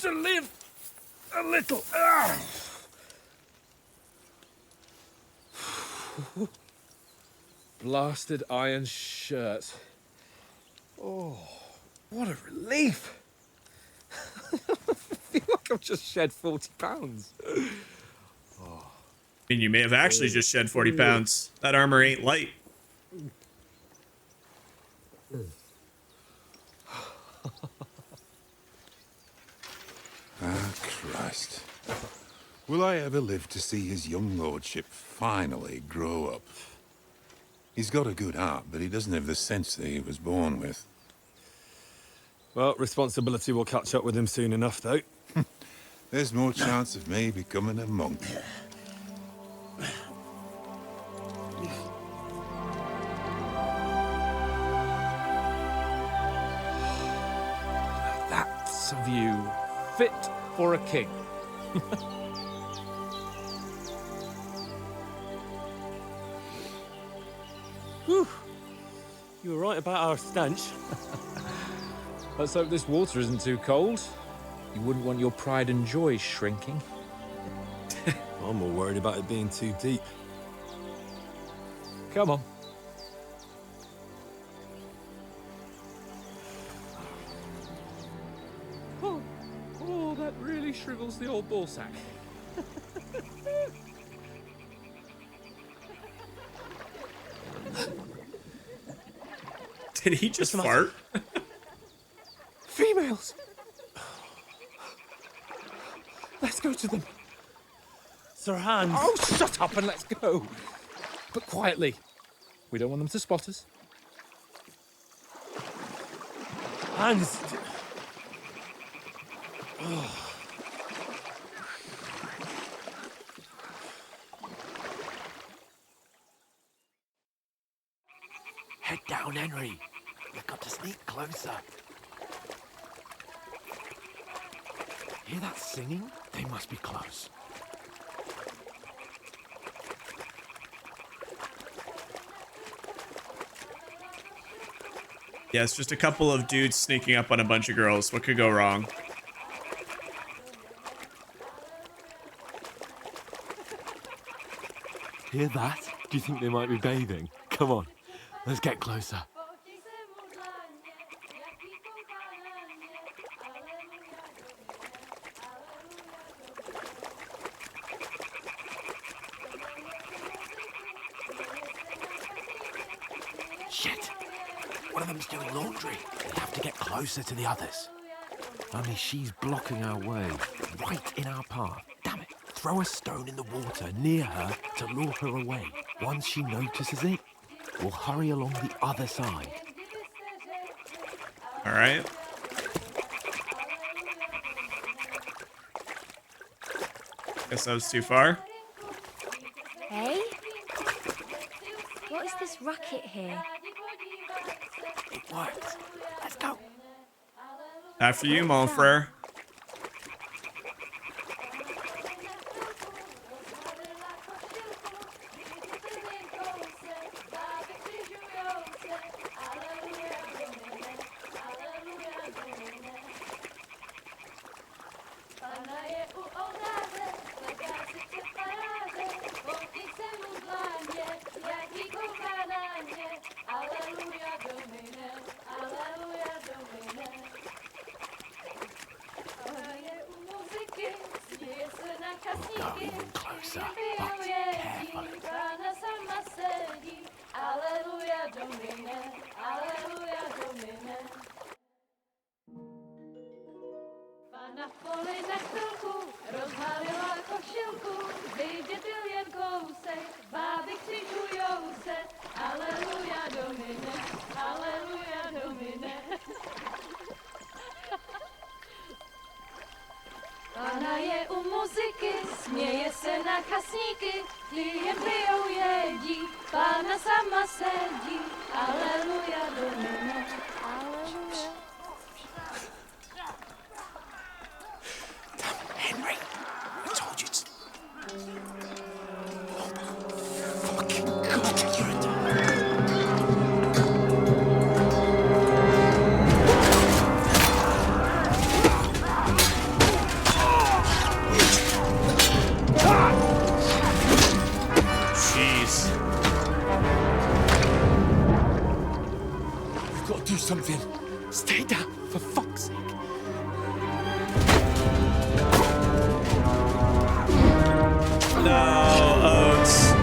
to live a little. Blasted iron shirt. Oh, what a relief. I feel like I've just shed 40 pounds. I mean, you may have actually just shed 40 pounds. That armor ain't light. Ah, Christ. Will I ever live to see his young lordship finally grow up? He's got a good heart, but he doesn't have the sense that he was born with. Well, responsibility will catch up with him soon enough, though. There's more chance of me becoming a monk. That's a view fit for a king. Whew. You were right about our stench. Let's hope this water isn't too cold. You wouldn't want your pride and joy shrinking. I'm more worried about it being too deep. Come on. Oh, that really shrivels the old ball sack. Did he just fart? Females! Let's go to them. Sir Hans! Oh, shut up and let's go. But quietly. We don't want them to spot us. Hans! Head down, Henry. We've got to sneak closer. Hear that singing? They must be close. Yeah, it's just a couple of dudes sneaking up on a bunch of girls. What could go wrong? Hear that? Do you think they might be bathing? Come on, let's get closer. Shit! One of them's doing laundry. We have to get closer to the others. Only she's blocking our way, right in our path. Damn it! Throw a stone in the water near her to lure her away. Once she notices it, we'll hurry along the other side. All right. Guess that was too far. Hey? What is this racket here? It worked. Let's go. After you, mon frere. We'll go even closer, but carefully. Pana je Kasníky, klient pijou jedí, Pána sama sedí, aleluja, Domine, aleluja. Henry, I told you to... Oh, fucking God, you're a Jeez. We've got to do something. Stay down, for fuck's sake. No, Oates.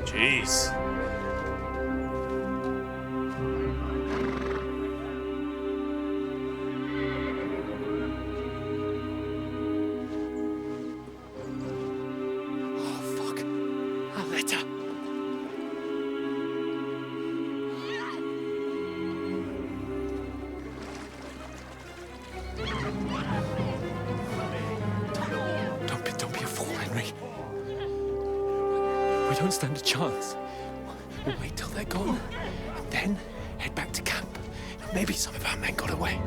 Jeez. Oh, fuck. A letter. Don't be a fool, Henry. We don't stand a chance. We'll wait till they're gone, and then head back to camp. Maybe some of our men got away.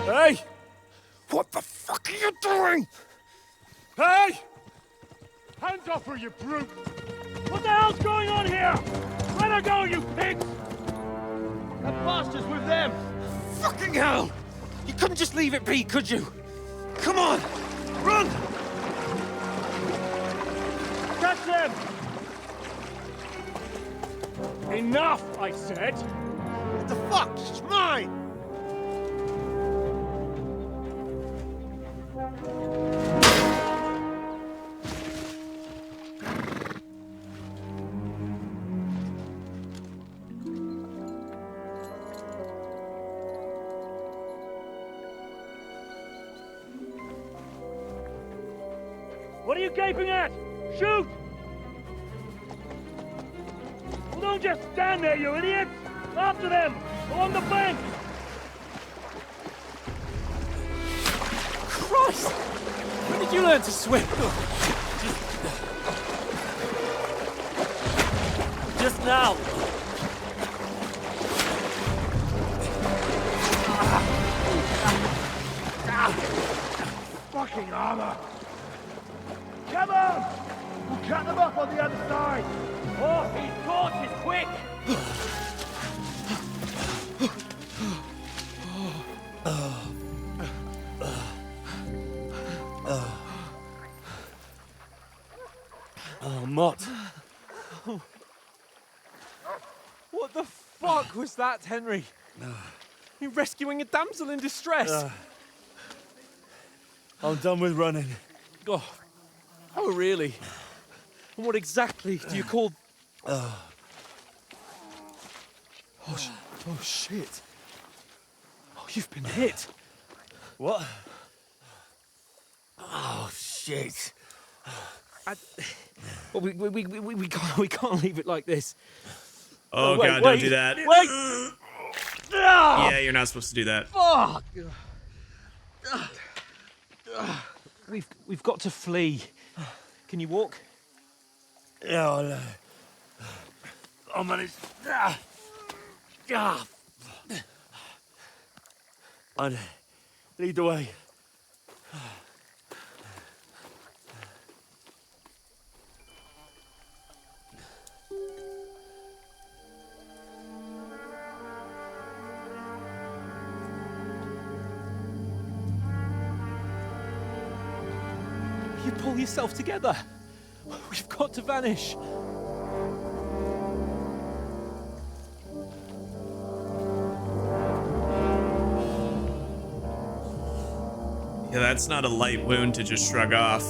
Hey! What the fuck are you doing? Hey! Hands off her, you brute! What the hell's going on here? Let her go, you pigs! That bastard's with them! Fucking hell! You couldn't just leave it be, could you? Come on! Run! Catch them! Enough, I said! What the fuck? It's mine! What are you gaping at? Shoot! Well, don't just stand there, you idiots! After them! Along the bank! Christ! When did you learn to swim? Just now! Fucking armor! Come on! We'll cut them up on the other side! Oh, these torches, quick! Oh, Mott. What the fuck was that, Henry? You're rescuing a damsel in distress. I'm done with running. Oh, really? And what exactly do you call... Oh, shit. Oh, you've been hit. What? Oh, shit. Well, we can't leave it like this. Oh, wait, God, wait, don't do that. Wait! Yeah, you're not supposed to do that. Fuck! We've got to flee. Can you walk? Yeah, I'll manage. I'd lead the way. You pull yourself together. We've got to vanish. Yeah, that's not a light wound to just shrug off.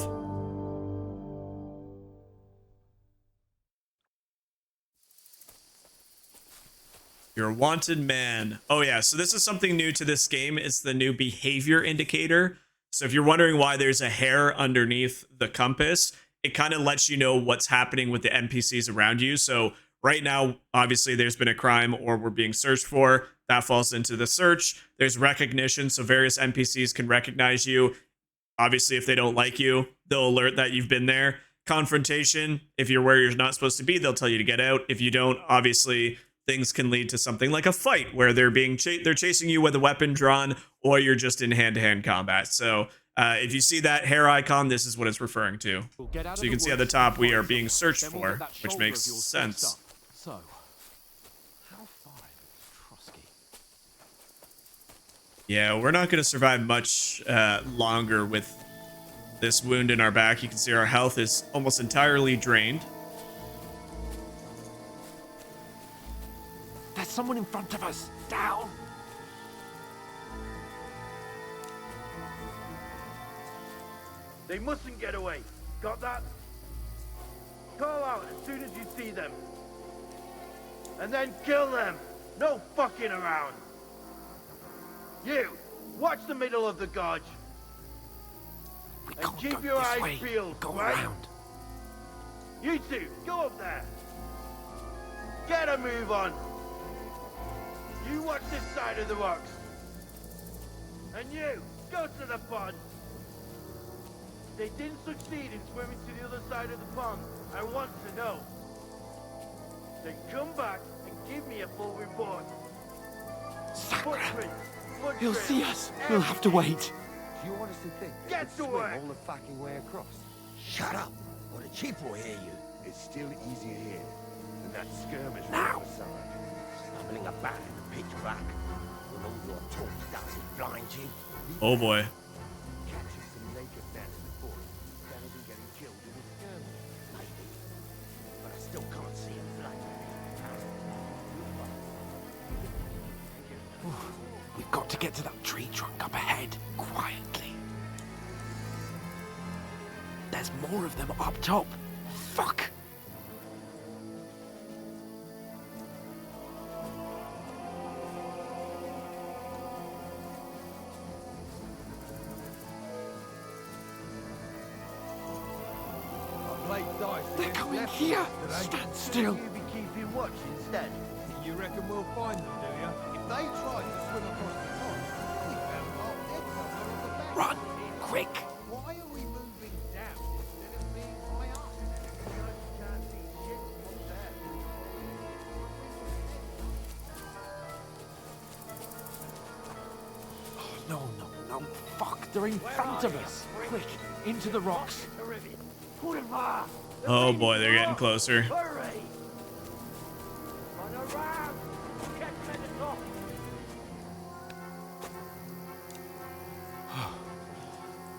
You're a wanted man. Oh yeah, so this is something new to this game. It's the new behavior indicator. So if you're wondering why there's a hair underneath the compass, it kind of lets you know what's happening with the NPCs around you. So Right now, obviously, there's been a crime or we're being searched for. That falls into the search. There's recognition, so various NPCs can recognize you. Obviously, if they don't like you, they'll alert that you've been there. Confrontation, if you're where you're not supposed to be, they'll tell you to get out. If you don't, obviously, things can lead to something like a fight where they're chasing you with a weapon drawn, or you're just in hand-to-hand combat. So if you see that hair icon, this is what it's referring to. So you can see at the top we are being searched for, which makes sense. So, how far is Trotsky? Yeah, we're not going to survive much longer with this wound in our back. You can see our health is almost entirely drained. There's someone in front of us. Down. They mustn't get away. Got that? Call out as soon as you see them. And then kill them. No fucking around. You, watch the middle of the gorge. And keep your eyes peeled, right? Around. You two, go up there. Get a move on. You watch this side of the rocks. And you, go to the pond. They didn't succeed in swimming to the other side of the pond. I want to know. Then come back and give me a full report. Footprints, He'll see us. We'll have to wait. Do you honestly think they Get could to swim work. all the fucking way across? Shut up, or the chief will hear you. It's still easier here than that skirmish now. Stumbling about in the pitch black, when all your talk doesn't blind you. Oh boy. Catching some naked men in the forest, better than getting killed in a skirmish. Maybe, but I still can't see a flag. We've got to get to that tree trunk up ahead, quietly. There's more of them up top. Fuck! They're coming here! Stand still! You be keeping watch instead. You reckon we'll find them, do you? If they try to swim across the pond, we found Mark dead somewhere on the bank. Run! Quick! Why are we moving down instead of being high up? Because you can't see shit from there. No, no, no. Fuck, they're in front of us. Quick, into the rocks. Oh boy, they're getting closer. Hurry! Run around! Catch them at the top!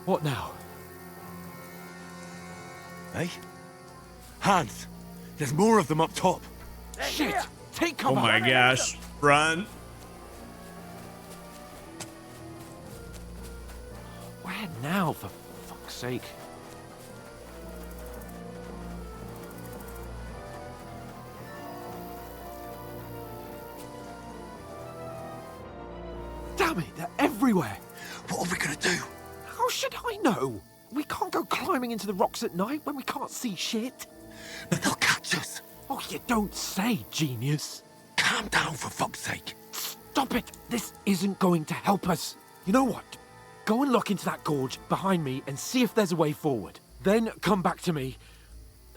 What now? Hey? Hans! There's more of them up top. Shit! Take Oh cover! my gosh. Run. Where now, for fuck's sake? Damn it, they're everywhere! What are we gonna do? How should I know? We can't go climbing into the rocks at night when we can't see shit. But they'll catch us. Oh, you don't say, genius. Calm down, for fuck's sake. Stop it! This isn't going to help us. You know what? Go and look into that gorge behind me and see if there's a way forward. Then come back to me.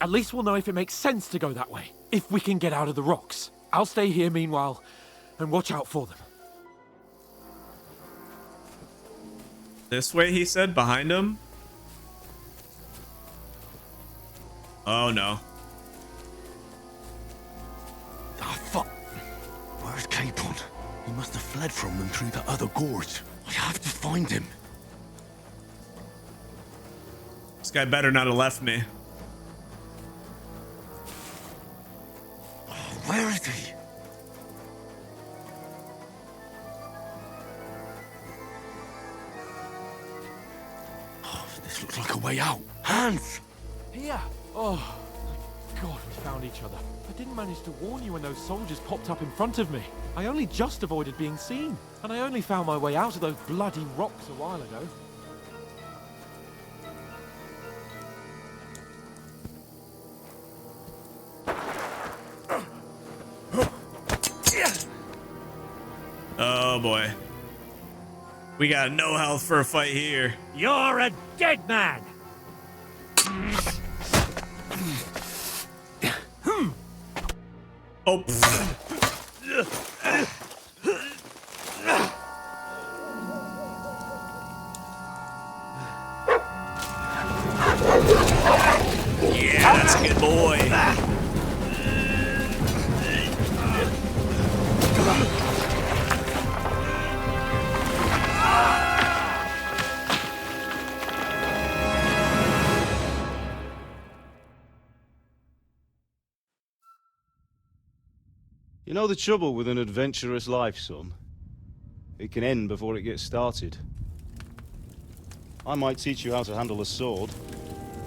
At least we'll know if it makes sense to go that way. If we can get out of the rocks. I'll stay here meanwhile and watch out for them. This way, he said, behind him. Oh no. Ah, fuck. Where's Capon? He must have fled from them through the other gorge. I have to find him. This guy better not have left me. Where is he? Oh, this looks like a way out. Hans! Here! Oh, thank God we found each other. I didn't manage to warn you when those soldiers popped up in front of me. I only just avoided being seen. And I only found my way out of those bloody rocks a while ago. Oh boy. We got no health for a fight here. You're a dead man! Oh. Yeah, that's a good boy. You know the trouble with an adventurous life, son? It can end before it gets started. I might teach you how to handle a sword,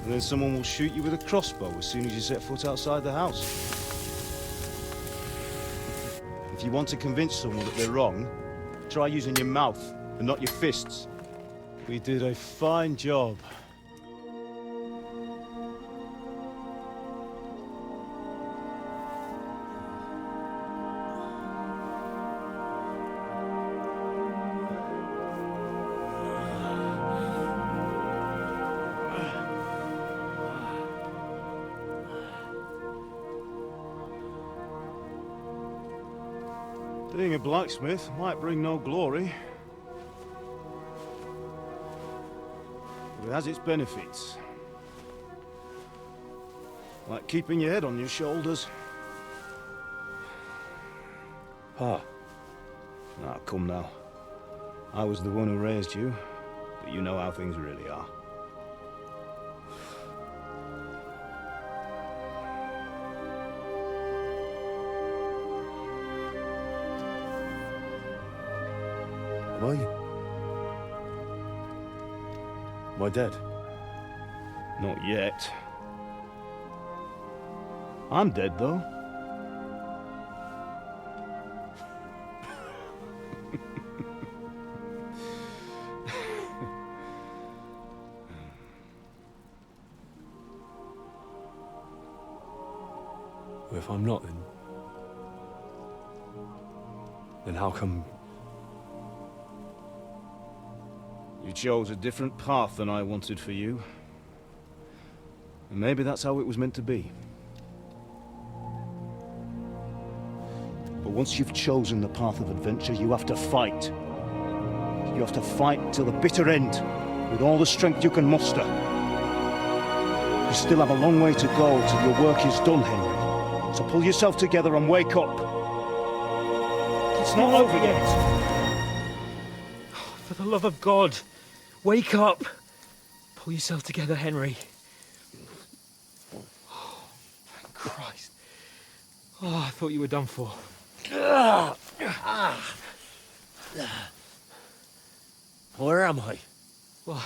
and then someone will shoot you with a crossbow as soon as you set foot outside the house. If you want to convince someone that they're wrong, try using your mouth and not your fists. We did a fine job. Being a blacksmith might bring no glory, but it has its benefits. Like keeping your head on your shoulders. Pa. Ah, come now. I was the one who raised you, but you know how things really are. Am I dead? Not yet. I'm dead, though. Well, if I'm not, then how come... You chose a different path than I wanted for you. And maybe that's how it was meant to be. But once you've chosen the path of adventure, you have to fight. You have to fight till the bitter end, with all the strength you can muster. You still have a long way to go till your work is done, Henry. So pull yourself together and wake up. It's not over yet. For the love of God, wake up. Pull yourself together, Henry. Oh, thank Christ. Oh, I thought you were done for. Where am I? Well,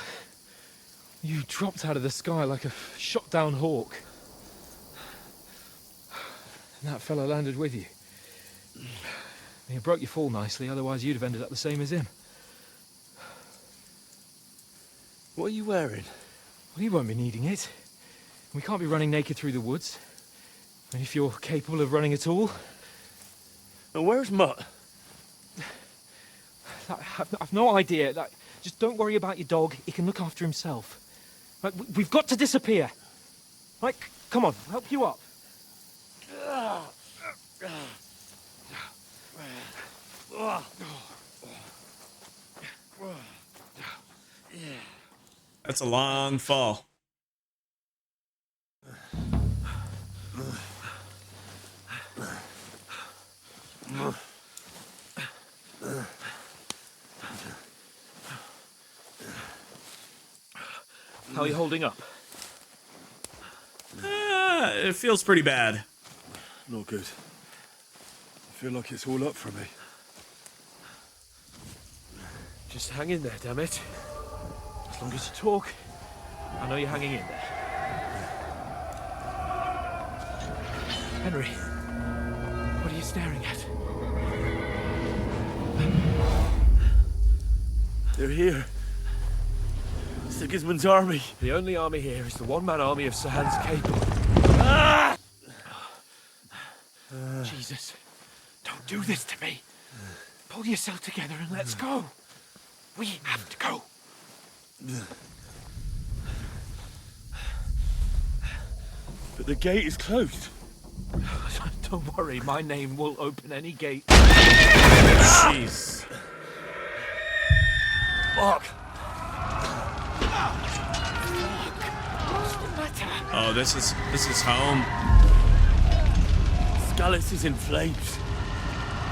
you dropped out of the sky like a shot-down hawk. And that fella landed with you. You broke your fall nicely, otherwise you'd have ended up the same as him. What are you wearing? Well, you won't be needing it. We can't be running naked through the woods. And if you're capable of running at all... And where's Mutt? I've no idea. Just don't worry about your dog. He can look after himself. We've got to disappear. Come on, I'll help you up. That's a long fall. How are you holding up? It feels pretty bad. Not good. I feel like it's all up for me. Just hang in there, damn it. As long as you talk, I know you're hanging in there. Henry, what are you staring at? They're here. Sigismund's army. The only army here is the one-man army of Sahan's Cable. Jesus, don't do this to me. Pull yourself together and let's go. We have to go. But the gate is closed. Don't worry, my name will open any gate. Jeez. Fuck. Oh, this is home. Scallis is in flames.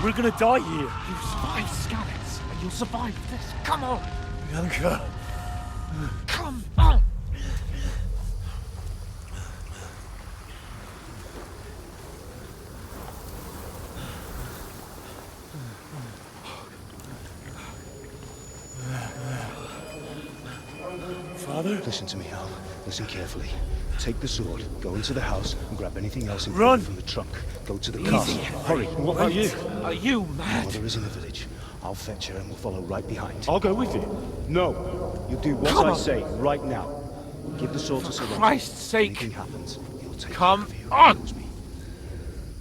We're gonna die here. You survived Scallis, and you'll survive this. Come on. Bianca. Come on. Father? Listen to me, Al. Listen carefully. Take the sword, go into the house, and grab anything else Run! important from the trunk. Go to the Easy. castle. Hurry. What about you? Are you mad? Mother is in the village. I'll fetch her and we'll follow right behind. I'll go with you. No. You do what Come I on. say right now. Give the sword to Sir Christ's sake. Anything happens, he'll take Come care of you. on. He knows me.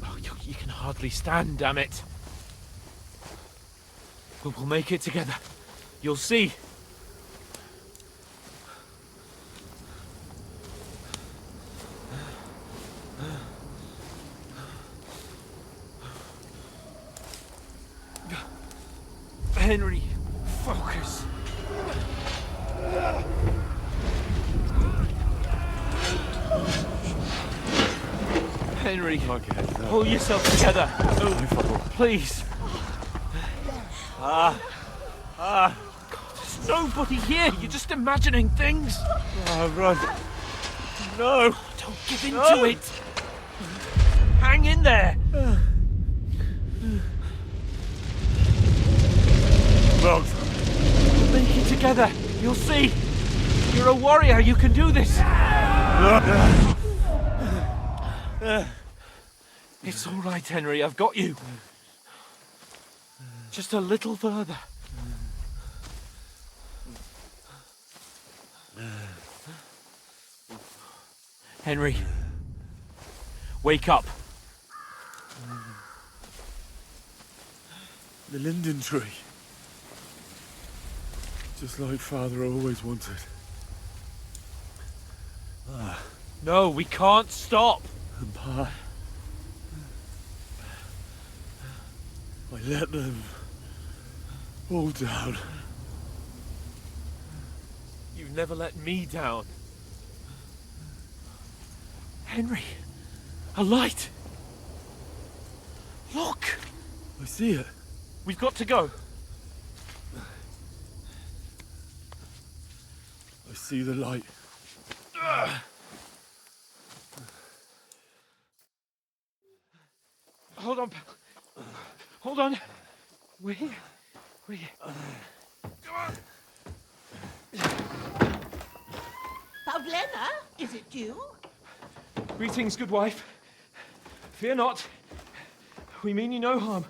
Oh, you can hardly stand, damn it. We'll make it together. You'll see. Henry, focus. Henry, pull yourself together. Please. God, there's nobody here. You're just imagining things. Run. No. Don't give in to it. Hang in there. Run. We'll make it together. You'll see. You're a warrior. You can do this. It's all right, Henry. I've got you. Just a little further. Henry, wake up. The linden tree. Just like Father always wanted. No, we can't stop. And Pa, I let them all down. You've never let me down. Henry, a light. Look. I see it. We've got to go. I see the light. Hold on. Hold on. We're here. We're here. Come on. Pavlena, is it you? Greetings, good wife. Fear not. We mean you no harm.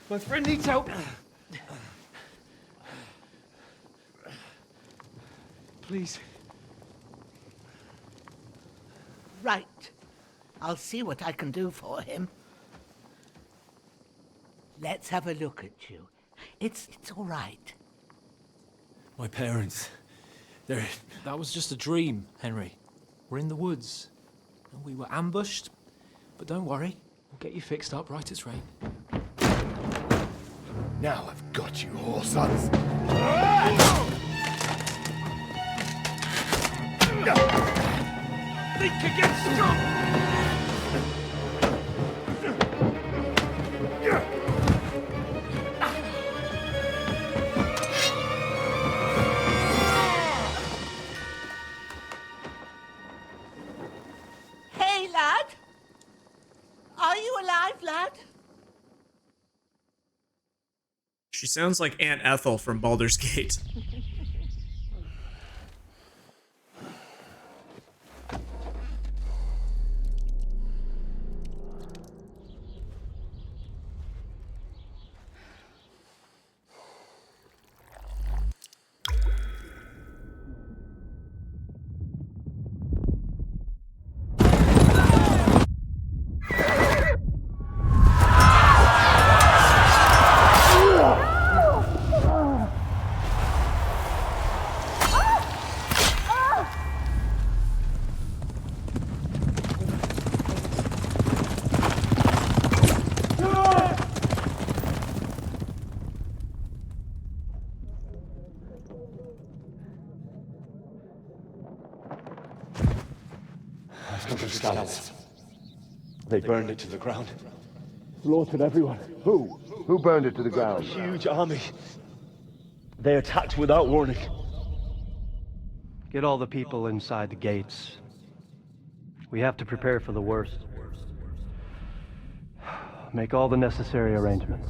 My friend needs help. Please. Right. I'll see what I can do for him. Let's have a look at you. It's all right. My parents, they're... That was just a dream, Henry. We're in the woods. And we were ambushed. But don't worry, we'll get you fixed up right as rain. Now I've got you, whoresons. Think again, strong! Hey, lad. Are you alive, lad? She sounds like Aunt Ethel from Baldur's Gate. of scallops. They burned it to the ground. Slaughtered everyone. Who? Who burned it to the ground? Huge army. They attacked without warning. Get all the people inside the gates. We have to prepare for the worst. Make all the necessary arrangements.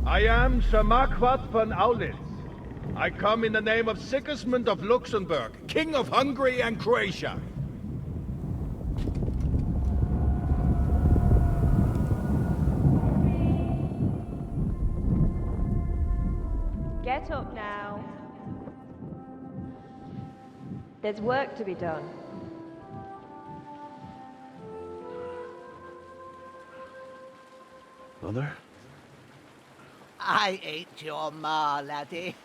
I am Sir Marquardt von Aulitz. I come in the name of Sigismund of Luxembourg, King of Hungary and Croatia. Get up now. There's work to be done. Mother? I ain't your ma, laddie.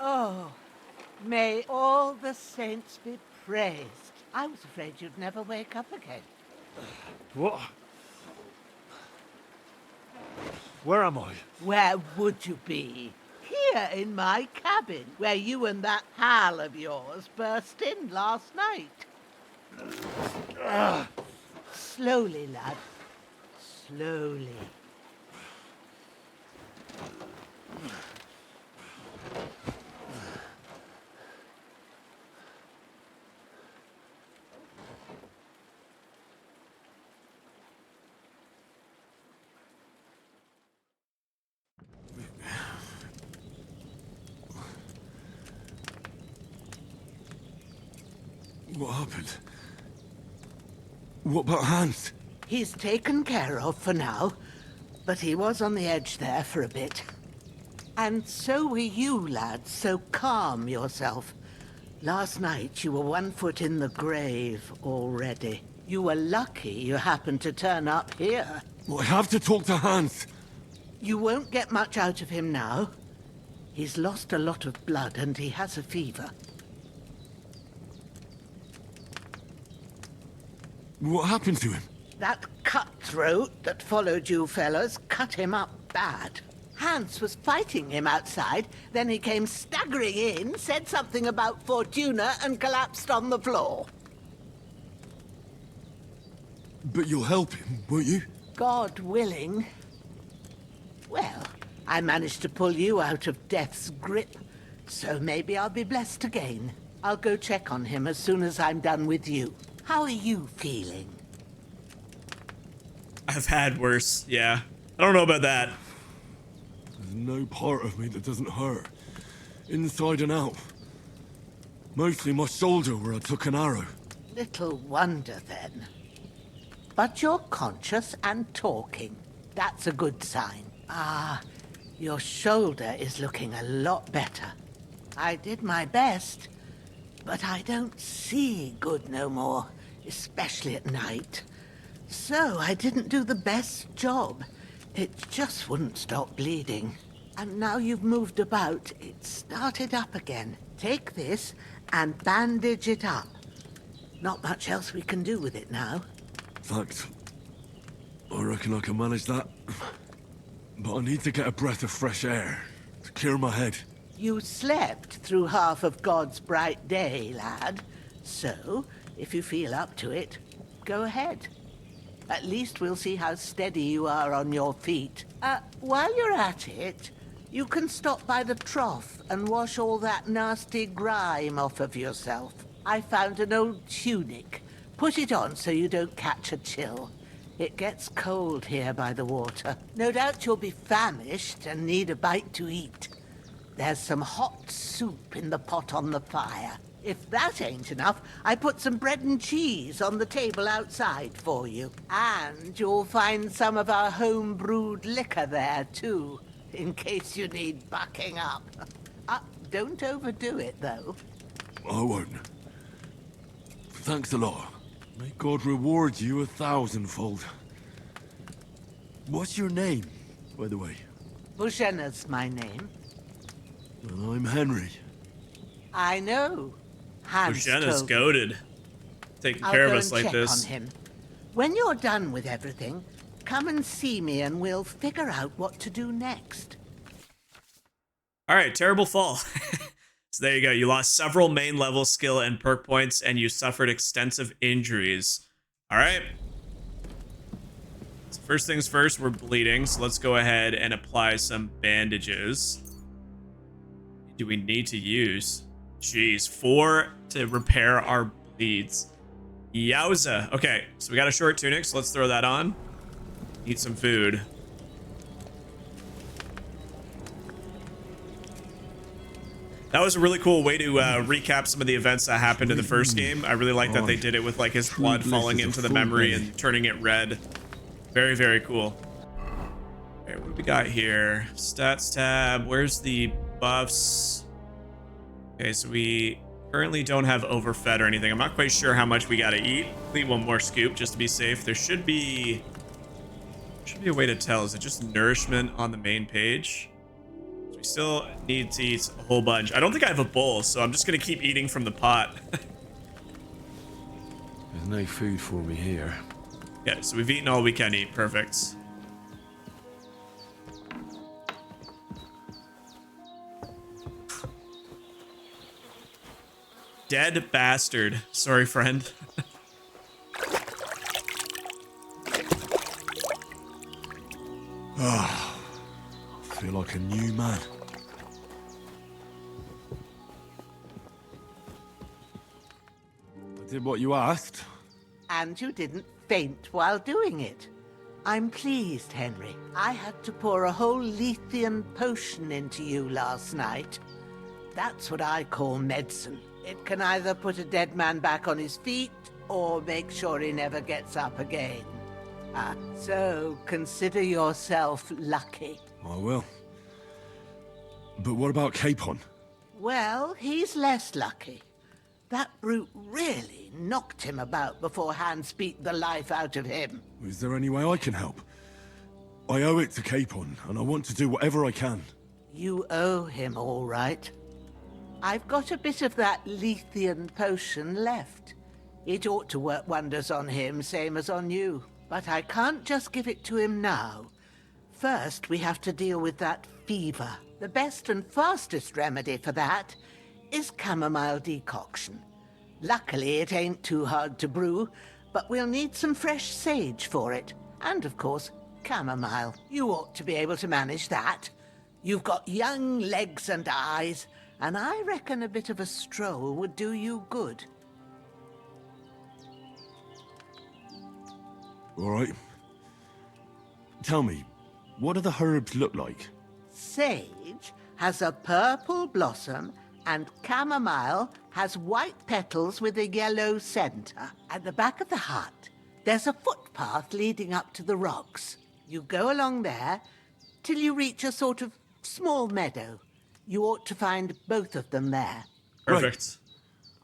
Oh, may all the saints be praised. I was afraid you'd never wake up again. What? Where am I? Where would you be? Here in my cabin, where you and that pal of yours burst in last night. Slowly, lad. Slowly. What happened? What about Hans? He's taken care of for now, but he was on the edge there for a bit. And so were you, lad, so calm yourself. Last night you were 1 foot in the grave already. You were lucky you happened to turn up here. Well, I have to talk to Hans. You won't get much out of him now. He's lost a lot of blood and he has a fever. What happened to him? That cutthroat that followed you fellas cut him up bad. Hans was fighting him outside, then he came staggering in, said something about Fortuna, and collapsed on the floor. But you'll help him, won't you? God willing. Well, I managed to pull you out of death's grip, so maybe I'll be blessed again. I'll go check on him as soon as I'm done with you. How are you feeling? I've had worse, yeah. I don't know about that. There's no part of me that doesn't hurt. Inside and out. Mostly my shoulder where I took an arrow. Little wonder then. But you're conscious and talking. That's a good sign. Ah, your shoulder is looking a lot better. I did my best, but I don't see good no more, especially at night. So I didn't do the best job. It just wouldn't stop bleeding. And now you've moved about, it started up again. Take this and bandage it up. Not much else we can do with it now. Thanks. I reckon I can manage that. But I need to get a breath of fresh air to clear my head. You slept through half of God's bright day, lad. So, if you feel up to it, go ahead. At least we'll see how steady you are on your feet. While you're at it, you can stop by the trough and wash all that nasty grime off of yourself. I found an old tunic. Put it on so you don't catch a chill. It gets cold here by the water. No doubt you'll be famished and need a bite to eat. There's some hot soup in the pot on the fire. If that ain't enough, I put some bread and cheese on the table outside for you. And you'll find some of our home-brewed liquor there, too, in case you need bucking up. Don't overdo it, though. I won't. Thanks a lot. May God reward you 1,000-fold. What's your name, by the way? Bushenna's my name. And I'm Henry. I know. Hans Bushenna's told me. goated. Taking I'll care of go us and like check this. on him. When you're done with everything, come and see me and we'll figure out what to do next. All right, terrible fall. So there you go. You lost several main level skill and perk points, and you suffered extensive injuries. All right. So first things first, we're bleeding, so let's go ahead and apply some bandages. Do we need to use? Jeez, 4 to repair our bleeds. Yowza. Okay, so we got a short tunic, so let's throw that on. Eat some food. That was a really cool way to recap some of the events that happened in the first game. I really like that they did it with like his blood falling into the memory and turning it red. Very, very cool. All right, what do we got here? Stats tab. Where's the buffs? Okay, so we currently don't have overfed or anything. I'm not quite sure how much we got to eat. Eat one more scoop just to be safe. There should be a way to tell. Is it just nourishment on the main page? We still need to eat a whole bunch. I don't think I have a bowl, so I'm just gonna keep eating from the pot. There's no food for me here. Yeah, so we've eaten all we can eat. Perfect. Dead bastard. Sorry, friend. Ah, I feel like a new man. I did what you asked. And you didn't faint while doing it. I'm pleased, Henry. I had to pour a whole Lethean potion into you last night. That's what I call medicine. It can either put a dead man back on his feet or make sure he never gets up again. So consider yourself lucky. I will. But what about Capon? Well, he's less lucky. That brute really knocked him about before Hans beat the life out of him. Is there any way I can help? I owe it to Capon, and I want to do whatever I can. You owe him, all right. I've got a bit of that Lethean potion left. It ought to work wonders on him, same as on you. But I can't just give it to him now. First, we have to deal with that fever. The best and fastest remedy for that is chamomile decoction. Luckily, it ain't too hard to brew, but we'll need some fresh sage for it. And, of course, chamomile. You ought to be able to manage that. You've got young legs and eyes, and I reckon a bit of a stroll would do you good. All right. Tell me, what do the herbs look like? Sage has a purple blossom, and chamomile has white petals with a yellow center. At the back of the hut, there's a footpath leading up to the rocks. You go along there till you reach a sort of small meadow. You ought to find both of them there. Perfect. Right.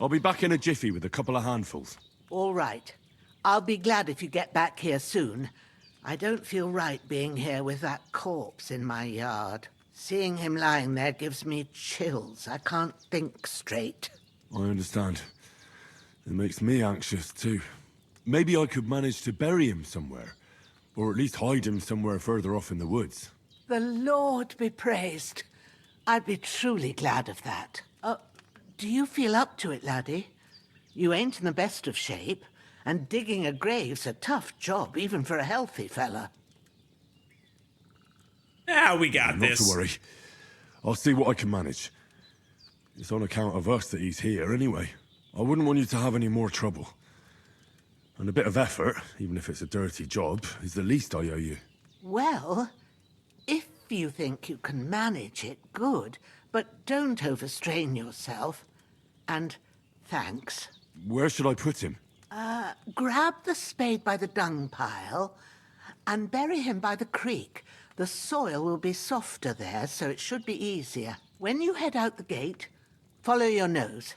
I'll be back in a jiffy with a couple of handfuls. All right. I'll be glad if you get back here soon. I don't feel right being here with that corpse in my yard. Seeing him lying there gives me chills. I can't think straight. I understand. It makes me anxious, too. Maybe I could manage to bury him somewhere. Or at least hide him somewhere further off in the woods. The Lord be praised. I'd be truly glad of that. Do you feel up to it, laddie? You ain't in the best of shape, and digging a grave's a tough job, even for a healthy fella. Yeah, we got this. Not to worry. I'll see what I can manage. It's on account of us that he's here, anyway. I wouldn't want you to have any more trouble. And a bit of effort, even if it's a dirty job, is the least I owe you. Well, if you think you can manage it, good. But don't overstrain yourself. And thanks. Where should I put him? Grab the spade by the dung pile and bury him by the creek. The soil will be softer there, so it should be easier. When you head out the gate, follow your nose.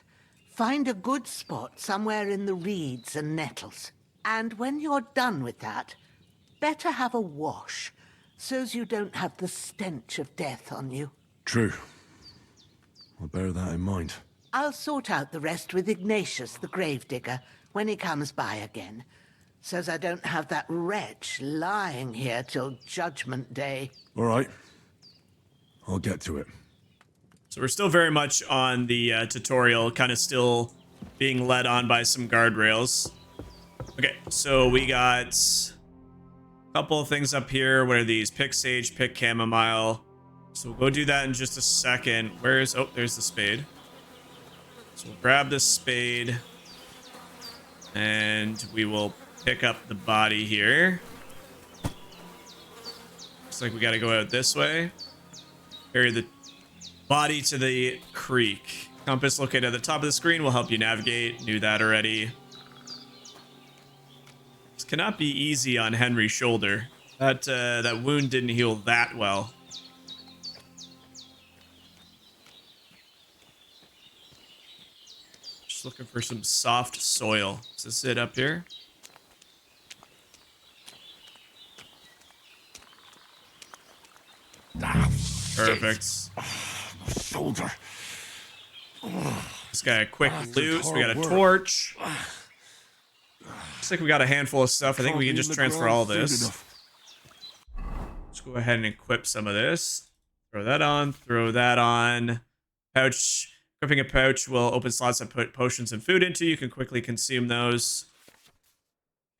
Find a good spot somewhere in the reeds and nettles. And when you're done with that, better have a wash, so's you don't have the stench of death on you. True. I'll bear that in mind. I'll sort out the rest with Ignatius, the gravedigger, when he comes by again. So's I don't have that wretch lying here till Judgment Day. All right. I'll get to it. So we're still very much on the tutorial, kind of still being led on by some guardrails. Okay, so we got a couple of things up here. What are these? Pick sage, pick chamomile. So we'll go do that in just a second. Where's... Oh, there's the spade. So we'll grab this spade. And we will pick up the body here. Looks like we got to go out this way. Carry the body to the creek. Compass located at the top of the screen will help you navigate. Knew that already. This cannot be easy on Henry's shoulder. That wound didn't heal that well. Just looking for some soft soil. Is this it up here? Perfect. My shoulder. Just got a quick loot. So we got a torch. Looks like we got a handful of stuff. I think we can just transfer all this. Let's go ahead and equip some of this. Throw that on. Throw that on. Pouch. Equipping a pouch will open slots that put potions and food into. You can quickly consume those.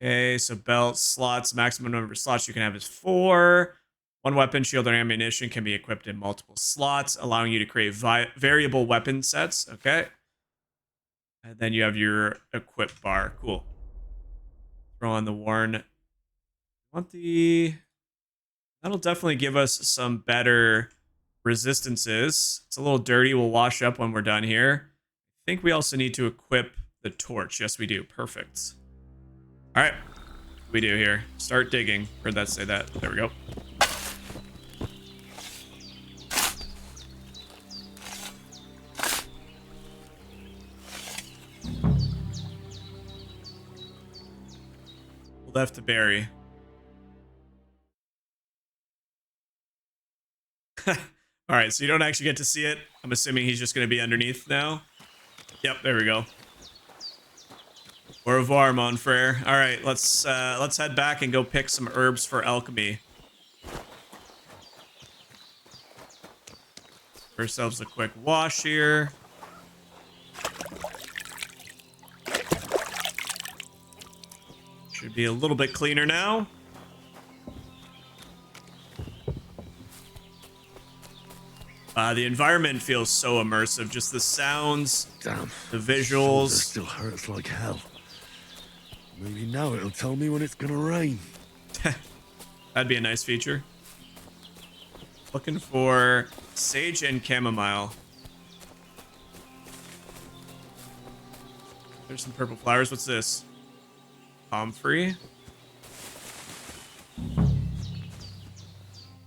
Okay, so belt slots. Maximum number of slots you can have is 4. One weapon, shield, or ammunition can be equipped in multiple slots, allowing you to create variable weapon sets. Okay. And then you have your equip bar. Cool. Throw on the worn. Want the... That'll definitely give us some better resistances. It's a little dirty. We'll wash up when we're done here. I think we also need to equip the torch. Yes, we do. Perfect. All right. What do we do here? Start digging. Heard that say that. There we go. Left to bury. All right, so you don't actually get to see it. I'm assuming he's just going to be underneath now. Yep, there we go. Au revoir, mon frere. All right, let's head back and go pick some herbs for alchemy. For ourselves a quick wash here. Should be a little bit cleaner now. The environment feels so immersive. Just the sounds, damn, the visuals. Still hurts like hell. Maybe now it'll tell me when it's gonna rain. That'd be a nice feature. Looking for sage and chamomile. There's some purple flowers. What's this? Comfrey.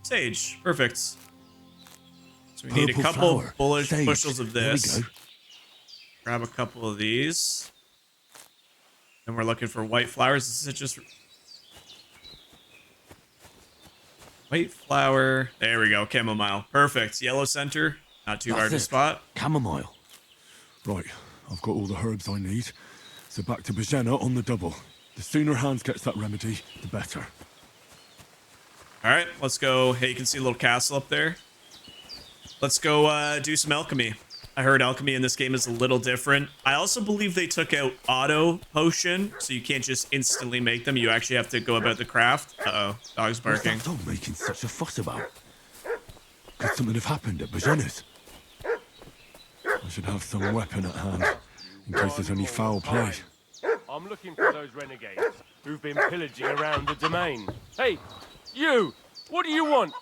Sage. Perfect. So we need a couple bushels of this. Grab a couple of these. And we're looking for white flowers. Is it just... White flower. There we go. Chamomile. Perfect. Yellow center. Not too hard to spot. Chamomile. Right. I've got all the herbs I need. So back to Bajena on the double. The sooner Hans gets that remedy, the better. All right, let's go. Hey, you can see a little castle up there. Let's go do some alchemy. I heard alchemy in this game is a little different. I also believe they took out auto potion, so you can't just instantly make them. You actually have to go about the craft. Uh-oh, dog's barking. What's that dog making such a fuss about? Could something have happened at Bajena's? I should have some weapon at hand, in case there's any foul play. I'm looking for those renegades who've been pillaging around the domain. Hey, you! What do you want?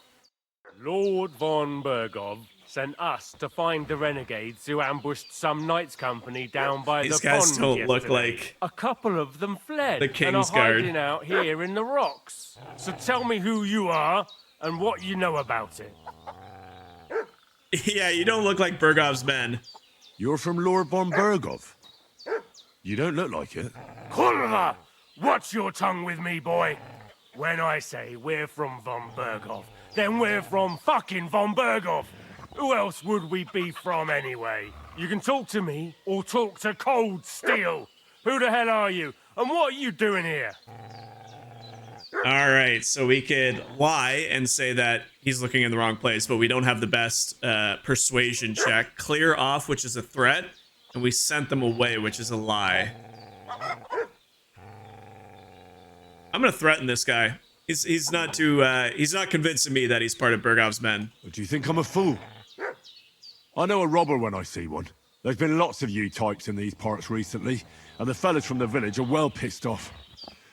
Lord von Bergov sent us to find the renegades who ambushed some knights company down by the pond. These guys don't yesterday. look like a couple of them fled the and King's are Guard. hiding out here in the rocks. So tell me who you are and what you know about it. Yeah, you don't look like Bergov's men. You're from Lord von Bergov. You don't look like it. Kurva! Watch your tongue with me, boy. When I say we're from von Bergov, then we're from fucking von Bergov. Who else would we be from anyway? You can talk to me or talk to cold steel. Who the hell are you? And what are you doing here? All right, so we could lie and say that he's looking in the wrong place, but we don't have the best persuasion check. Clear off, which is a threat, and we sent them away, which is a lie. I'm gonna threaten this guy. He's not convincing me that he's part of Bergov's men. Do you think I'm a fool? I know a robber when I see one. There's been lots of you types in these parts recently, and the fellas from the village are well pissed off.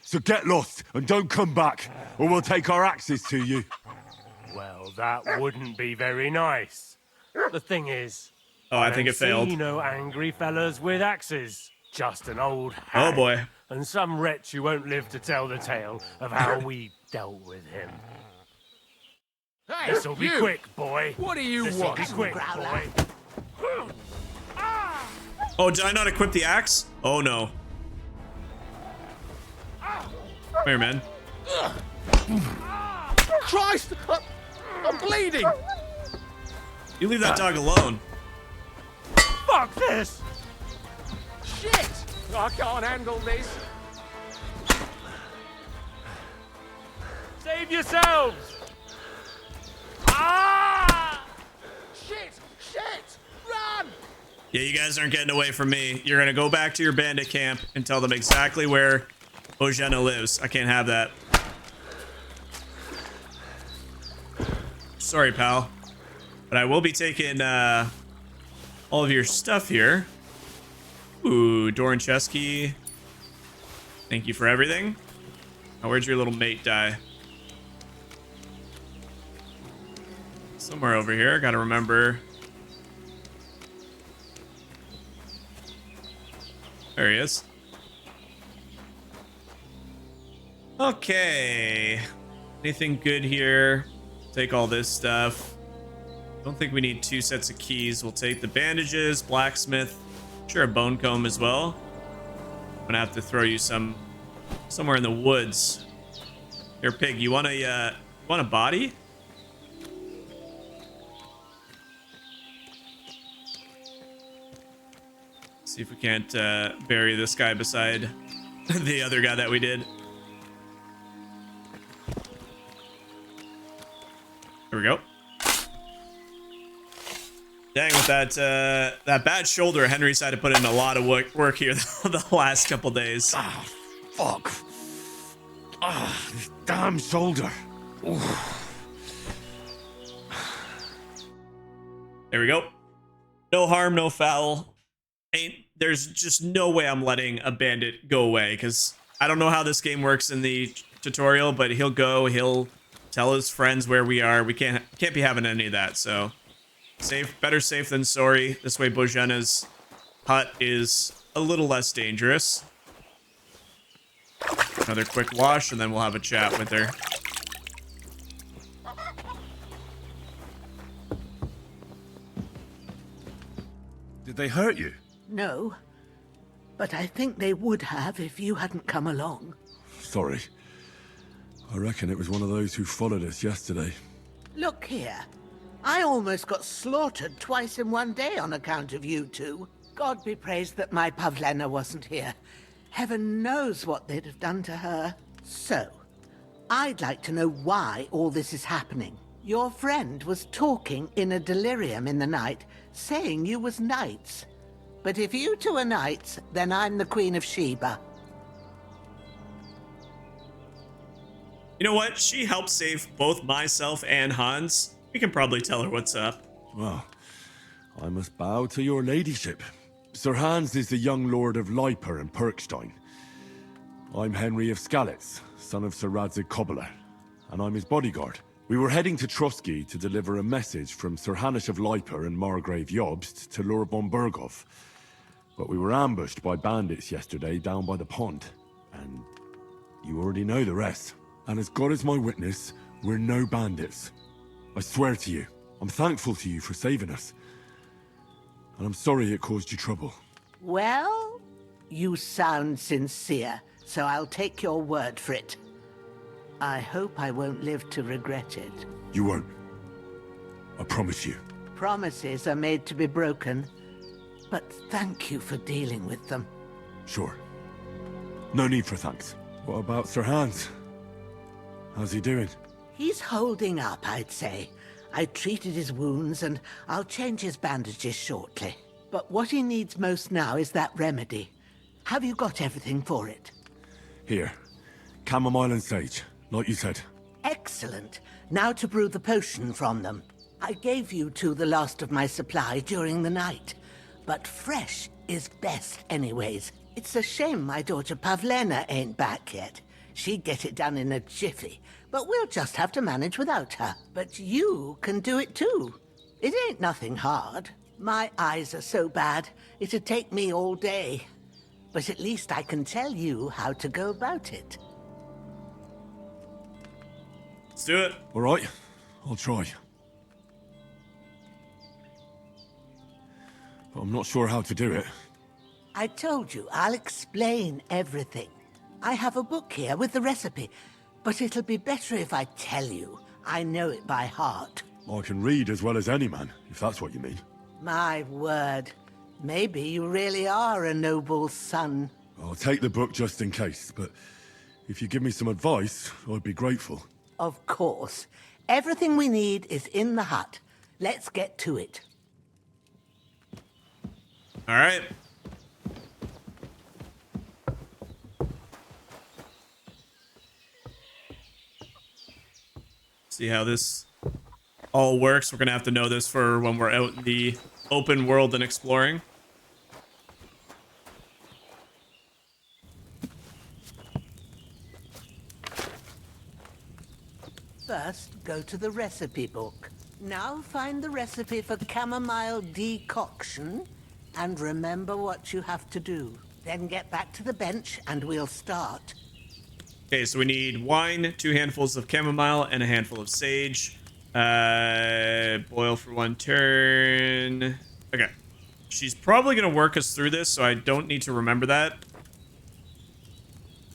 So get lost and don't come back, or we'll take our axes to you. Well, that wouldn't be very nice. The thing is, Oh, I think it failed. See no angry fellas with axes. Just an old hag. Oh boy. And some wretch who won't live to tell the tale of how we dealt with him. Hey, This'll be you! quick, boy. What do you This'll want? be quick, boy. Oh, did I not equip the axe? Oh no. Come here, man. Christ! I'm bleeding! You leave that dog alone. Fuck this! Shit! I can't handle this. Save yourselves! Ah! Shit! Shit! Run! Yeah, you guys aren't getting away from me. You're gonna go back to your bandit camp and tell them exactly where Bojena lives. I can't have that. Sorry, pal. But I will be taking all of your stuff here. Ooh, door and chest key. Thank you for everything. Now, where'd your little mate die? Somewhere over here. Gotta remember. There he is. Okay. Anything good here? Take all this stuff. Don't think we need 2 sets of keys. We'll take the bandages, blacksmith, sure, a bone comb as well. I'm gonna have to throw you somewhere in the woods. Here, pig, you want a body? See if we can't bury this guy beside the other guy that we did. Here we go. Dang, with that bad shoulder, Henry's had to put in a lot of work here the last couple days. Ah, fuck. Ah, this damn shoulder. Ooh. There we go. No harm, no foul. There's just no way I'm letting a bandit go away, because I don't know how this game works in the tutorial, but he'll tell his friends where we are. We can't be having any of that, so better safe than sorry. This way Bojena's hut is a little less dangerous. Another quick wash, and then we'll have a chat with her. Did they hurt you? No, but I think they would have if you hadn't come along. Sorry. I reckon it was one of those who followed us yesterday. Look here. I almost got slaughtered twice in one day on account of you two. God be praised that my Pavlena wasn't here. Heaven knows what they'd have done to her. So, I'd like to know why all this is happening. Your friend was talking in a delirium in the night, saying you was knights. But if you two are knights, then I'm the Queen of Sheba. You know what? She helped save both myself and Hans. We can probably tell her what's up. Well, I must bow to your ladyship. Sir Hans is the young lord of Leiper and Perkstein. I'm Henry of Skalitz, son of Sir Radzig Kobyla, and I'm his bodyguard. We were heading to Trotsky to deliver a message from Sir Hanush of Leiper and Margrave Jobst to Lord von Berghoff. But we were ambushed by bandits yesterday down by the pond, and you already know the rest. And as God is my witness, we're no bandits. I swear to you, I'm thankful to you for saving us. And I'm sorry it caused you trouble. Well, you sound sincere, so I'll take your word for it. I hope I won't live to regret it. You won't. I promise you. Promises are made to be broken, but thank you for dealing with them. Sure. No need for thanks. What about Sir Hans? How's he doing? He's holding up, I'd say. I treated his wounds and I'll change his bandages shortly. But what he needs most now is that remedy. Have you got everything for it? Here. Chamomile and sage, like you said. Excellent. Now to brew the potion from them. I gave you two the last of my supply during the night. But fresh is best anyways. It's a shame my daughter Pavlena ain't back yet. She'd get it done in a jiffy. But we'll just have to manage without her. But you can do it too. It ain't nothing hard. My eyes are so bad, it'd take me all day. But at least I can tell you how to go about it. Let's do it. All right, I'll try. But I'm not sure how to do it. I told you, I'll explain everything. I have a book here with the recipe, but it'll be better if I tell you. I know it by heart. I can read as well as any man, if that's what you mean. My word. Maybe you really are a noble son. I'll take the book just in case, but if you give me some advice, I'd be grateful. Of course. Everything we need is in the hut. Let's get to it. All right. See how this all works. We're gonna have to know this for when we're out in the open world and exploring. First, go to the recipe book. Now find the recipe for chamomile decoction and remember what you have to do. Then get back to the bench and we'll start. Okay, so we need wine, 2 handfuls of chamomile, and a handful of sage. Boil for 1 turn. Okay. She's probably going to work us through this, so I don't need to remember that.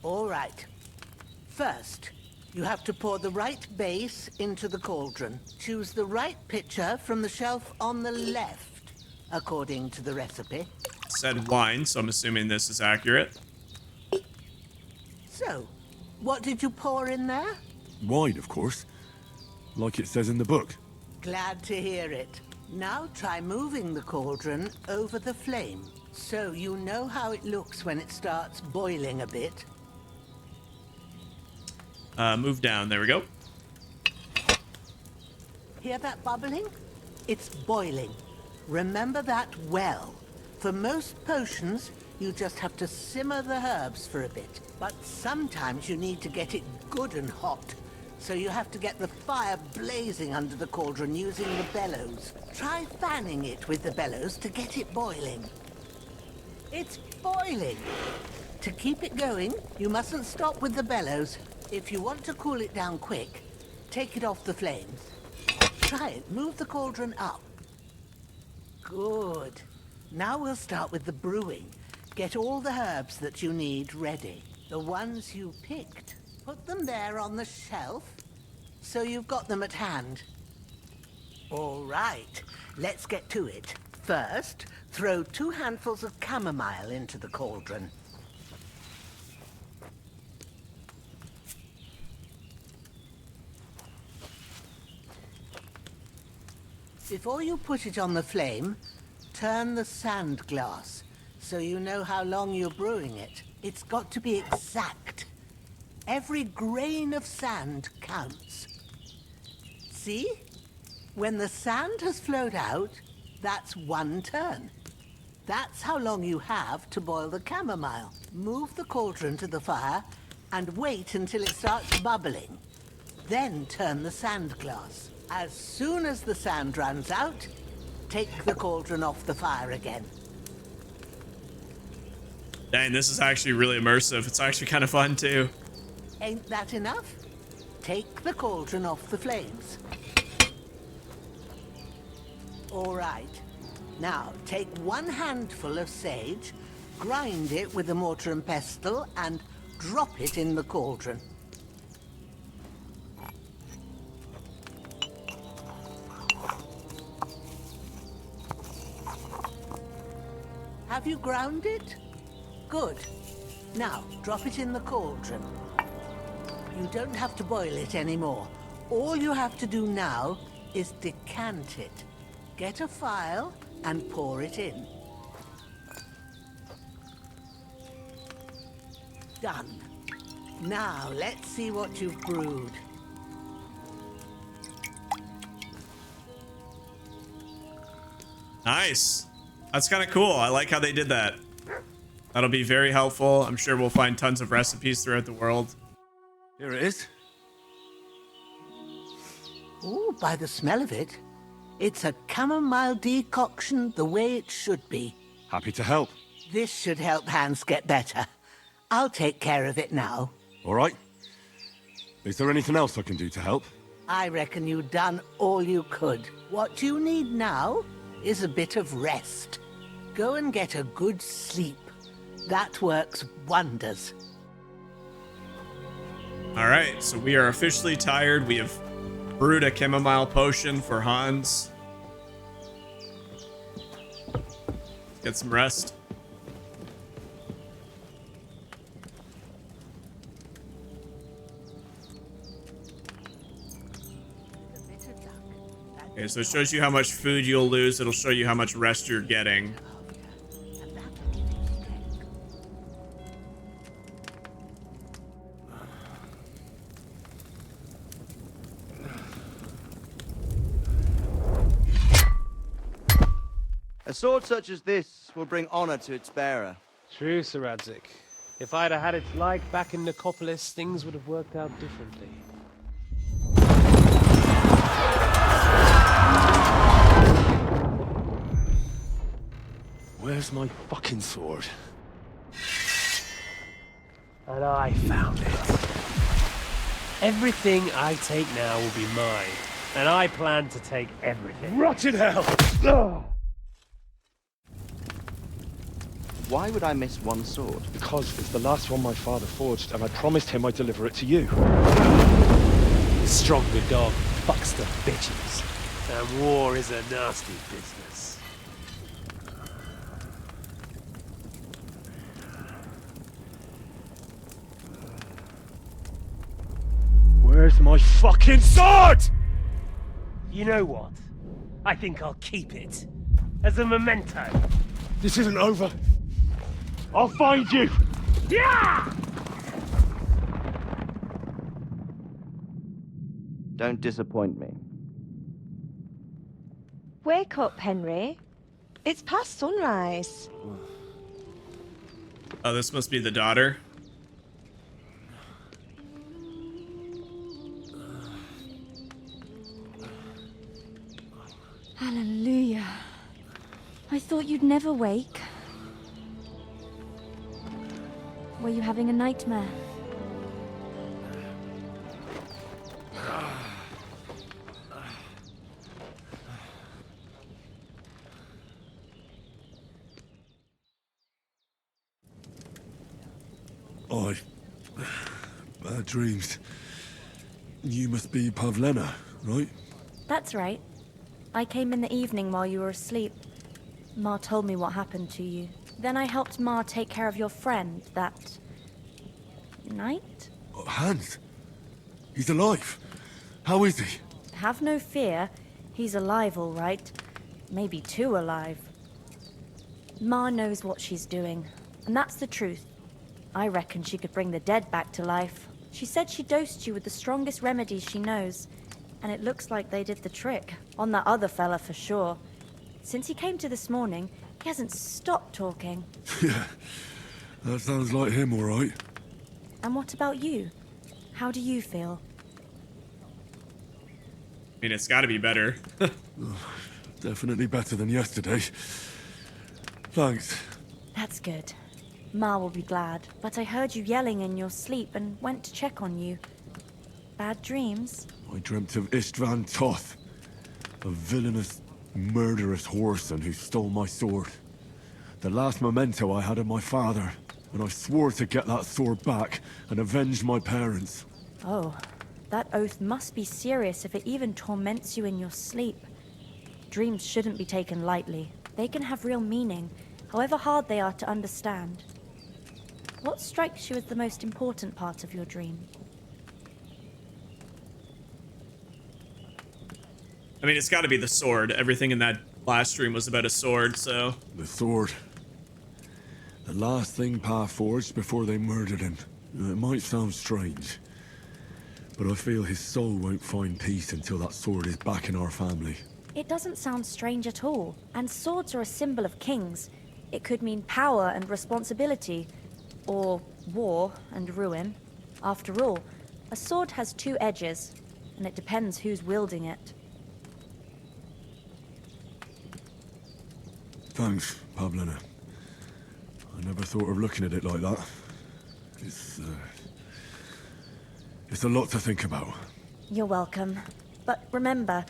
All right. First, you have to pour the right base into the cauldron. Choose the right pitcher from the shelf on the left, according to the recipe. It said wine, so I'm assuming this is accurate. So, what did you pour in there? Wine, of course. Like it says in the book. Glad to hear it. Now try moving the cauldron over the flame, so you know how it looks when it starts boiling a bit. Move down. There we go. Hear that bubbling? It's boiling. Remember that well. For most potions, you just have to simmer the herbs for a bit. But sometimes you need to get it good and hot. So you have to get the fire blazing under the cauldron using the bellows. Try fanning it with the bellows to get it boiling. It's boiling! To keep it going, you mustn't stop with the bellows. If you want to cool it down quick, take it off the flames. Try it. Move the cauldron up. Good. Now we'll start with the brewing. Get all the herbs that you need ready. The ones you picked. Put them there on the shelf, so you've got them at hand. All right, let's get to it. First, throw 2 handfuls of chamomile into the cauldron. Before you put it on the flame, turn the sand glass, so you know how long you're brewing it. It's got to be exact. Every grain of sand counts. See? When the sand has flowed out, that's 1 turn. That's how long you have to boil the chamomile. Move the cauldron to the fire and wait until it starts bubbling. Then turn the sand glass. As soon as the sand runs out, take the cauldron off the fire again. Dang, this is actually really immersive. It's actually kind of fun too. Ain't that enough? Take the cauldron off the flames. All right. Now, take 1 handful of sage, grind it with a mortar and pestle, and drop it in the cauldron. Have you ground it? Good. Now, drop it in the cauldron. You don't have to boil it anymore. All you have to do now is decant it. Get a phial and pour it in. Done. Now, let's see what you've brewed. Nice. That's kind of cool. I like how they did that. That'll be very helpful. I'm sure we'll find tons of recipes throughout the world. Here it is. Oh, by the smell of it, it's a chamomile decoction the way it should be. Happy to help. This should help Hans get better. I'll take care of it now. All right. Is there anything else I can do to help? I reckon you've done all you could. What you need now is a bit of rest. Go and get a good sleep. That works wonders. All right, so we are officially tired. We have brewed a chamomile potion for Hans. Let's get some rest. Okay, so it shows you how much food you'll lose. It'll show you how much rest you're getting. A sword such as this will bring honor to its bearer. True, Sir Radzik. If I'd have had its like back in Nicopolis, things would have worked out differently. Where's my fucking sword? And I found it. Everything I take now will be mine, and I plan to take everything. Rotted hell! Ugh. Why would I miss one sword? Because it's the last one my father forged, and I promised him I'd deliver it to you. Stronger dog fucks the bitches, and war is a nasty business. Where's my fucking sword? You know what? I think I'll keep it. As a memento. This isn't over. I'll find you! Yeah! Don't disappoint me. Wake up, Henry. It's past sunrise. Oh, this must be the daughter. Hallelujah. I thought you'd never wake. Were you having a nightmare? Bad dreams. You must be Pavlena, right? That's right. I came in the evening while you were asleep. Ma told me what happened to you. Then I helped Ma take care of your friend that night? Hans? He's alive. How is he? Have no fear. He's alive, all right. Maybe too alive. Ma knows what she's doing, and that's the truth. I reckon she could bring the dead back to life. She said she dosed you with the strongest remedies she knows, and it looks like they did the trick. On that other fella for sure. Since he came to this morning, he hasn't stopped talking. Yeah, that sounds like him, all right. And what about you? How do you feel? I mean, it's got to be better. Definitely better than yesterday. Thanks. That's good. Ma will be glad, but I heard you yelling in your sleep and went to check on you. Bad dreams? I dreamt of Istvan Toth, a villainous, murderous whoreson who stole my sword. The last memento I had of my father, and I swore to get that sword back and avenge my parents. Oh, that oath must be serious if it even torments you in your sleep. Dreams shouldn't be taken lightly. They can have real meaning, however hard they are to understand. What strikes you as the most important part of your dream? I mean, it's got to be the sword. Everything in that last dream was about a sword, so... The sword. The last thing Pa forged before they murdered him. It might sound strange, but I feel his soul won't find peace until that sword is back in our family. It doesn't sound strange at all. And swords are a symbol of kings. It could mean power and responsibility, or war and ruin. After all, a sword has two edges, and it depends who's wielding it. Thanks, Pavlina. I never thought of looking at it like that. It's a lot to think about. You're welcome. But remember,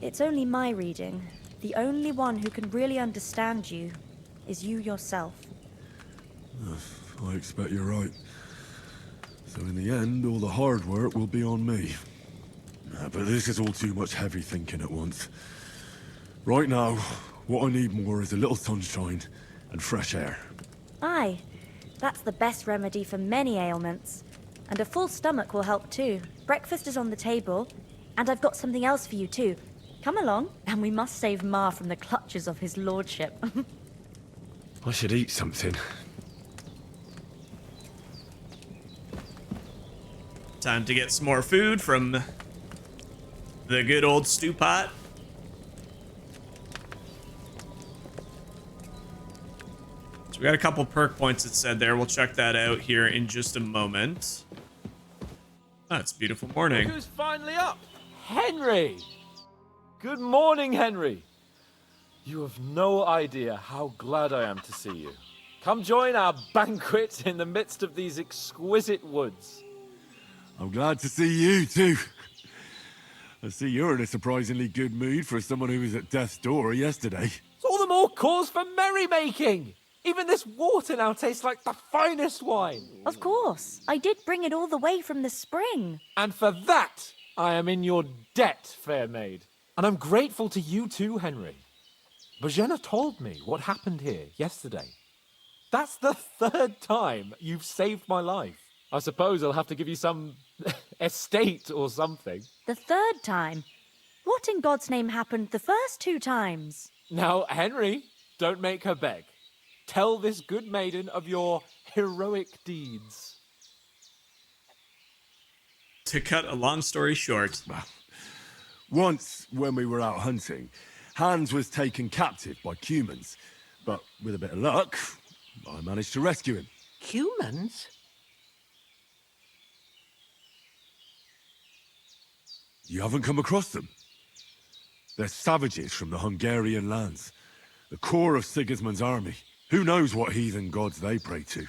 it's only my reading. The only one who can really understand you is you yourself. I expect you're right. So in the end, all the hard work will be on me. But this is all too much heavy thinking at once. Right now, what I need more is a little sunshine and fresh air. Aye, that's the best remedy for many ailments. And a full stomach will help too. Breakfast is on the table, and I've got something else for you too. Come along, and we must save Ma from the clutches of his lordship. I should eat something. Time to get some more food from the good old stew pot. So we got a couple perk points it said there. We'll check that out here in just a moment. Oh, it's a beautiful morning. Look who's finally up? Henry! Good morning, Henry. You have no idea how glad I am to see you. Come join our banquet in the midst of these exquisite woods. I'm glad to see you too. I see you're in a surprisingly good mood for someone who was at death's door yesterday. It's all the more cause for merrymaking. Even this water now tastes like the finest wine. Of course. I did bring it all the way from the spring. And for that, I am in your debt, fair maid. And I'm grateful to you too, Henry. Bojena told me what happened here yesterday. That's the third time you've saved my life. I suppose I'll have to give you some estate or something. The third time? What in God's name happened the first two times? Now, Henry, don't make her beg. Tell this good maiden of your heroic deeds. To cut a long story short. Once, when we were out hunting, Hans was taken captive by humans. But with a bit of luck, I managed to rescue him. Humans? You haven't come across them? They're savages from the Hungarian lands. The core of Sigismund's army. Who knows what heathen gods they pray to?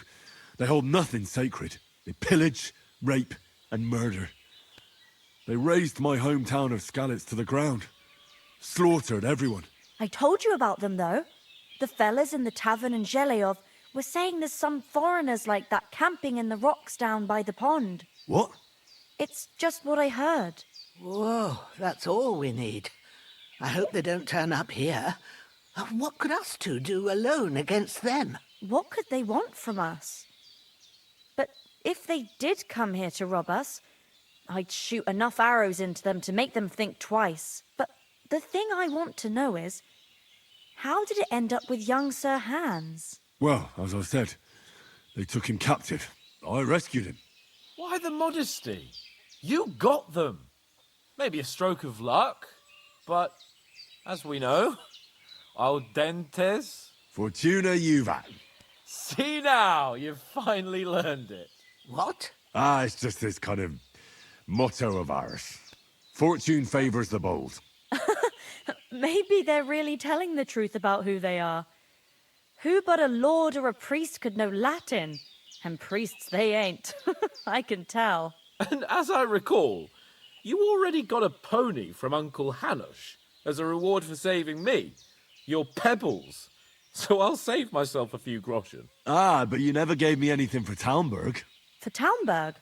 They hold nothing sacred. They pillage, rape, and murder. They razed my hometown of Skalitz to the ground. Slaughtered everyone. I told you about them, though. The fellas in the tavern in Zheleyov were saying there's some foreigners like that camping in the rocks down by the pond. What? It's just what I heard. Whoa, that's all we need. I hope they don't turn up here. What could us two do alone against them? What could they want from us? But if they did come here to rob us, I'd shoot enough arrows into them to make them think twice. But the thing I want to know is, how did it end up with young Sir Hans? Well, as I said, they took him captive. I rescued him. Why the modesty? You got them. Maybe a stroke of luck, but as we know, AUDENTES. FORTUNA IUVAT. See now, you've finally learned it. What? It's just this kind of motto of ours. Fortune favors the bold. Maybe they're really telling the truth about who they are. Who but a lord or a priest could know Latin? And priests they ain't. I can tell. And as I recall, you already got a pony from Uncle Hanush as a reward for saving me. Your pebbles. So I'll save myself a few groschen. But you never gave me anything for Talmberg. For Talmberg?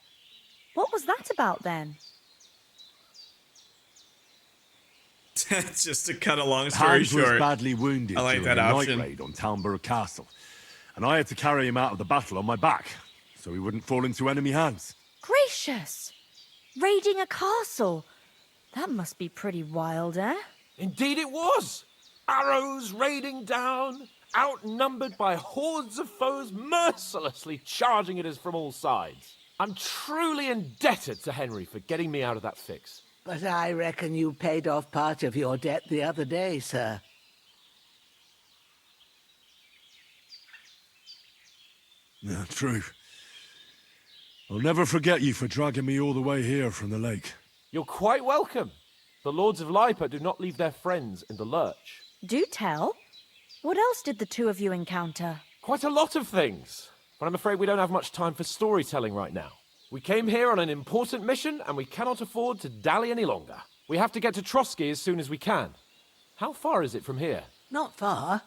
What was that about then? Just to cut a long story Hans short. was badly wounded I like during that a option. night raid on Talmberg Castle. And I had to carry him out of the battle on my back. so he wouldn't fall into enemy hands. Gracious! Raiding a castle. That must be pretty wild, eh? Indeed it was! Arrows raining down, outnumbered by hordes of foes mercilessly charging at us from all sides. I'm truly indebted to Henry for getting me out of that fix. But I reckon you paid off part of your debt the other day, sir. Yeah, true. I'll never forget you for dragging me all the way here from the lake. You're quite welcome. The Lords of Lipa do not leave their friends in the lurch. Do tell. What else did the two of you encounter? Quite a lot of things, but I'm afraid we don't have much time for storytelling right now. We came here on an important mission, and we cannot afford to dally any longer. We have to get to Trotsky as soon as we can. How far is it from here? Not far.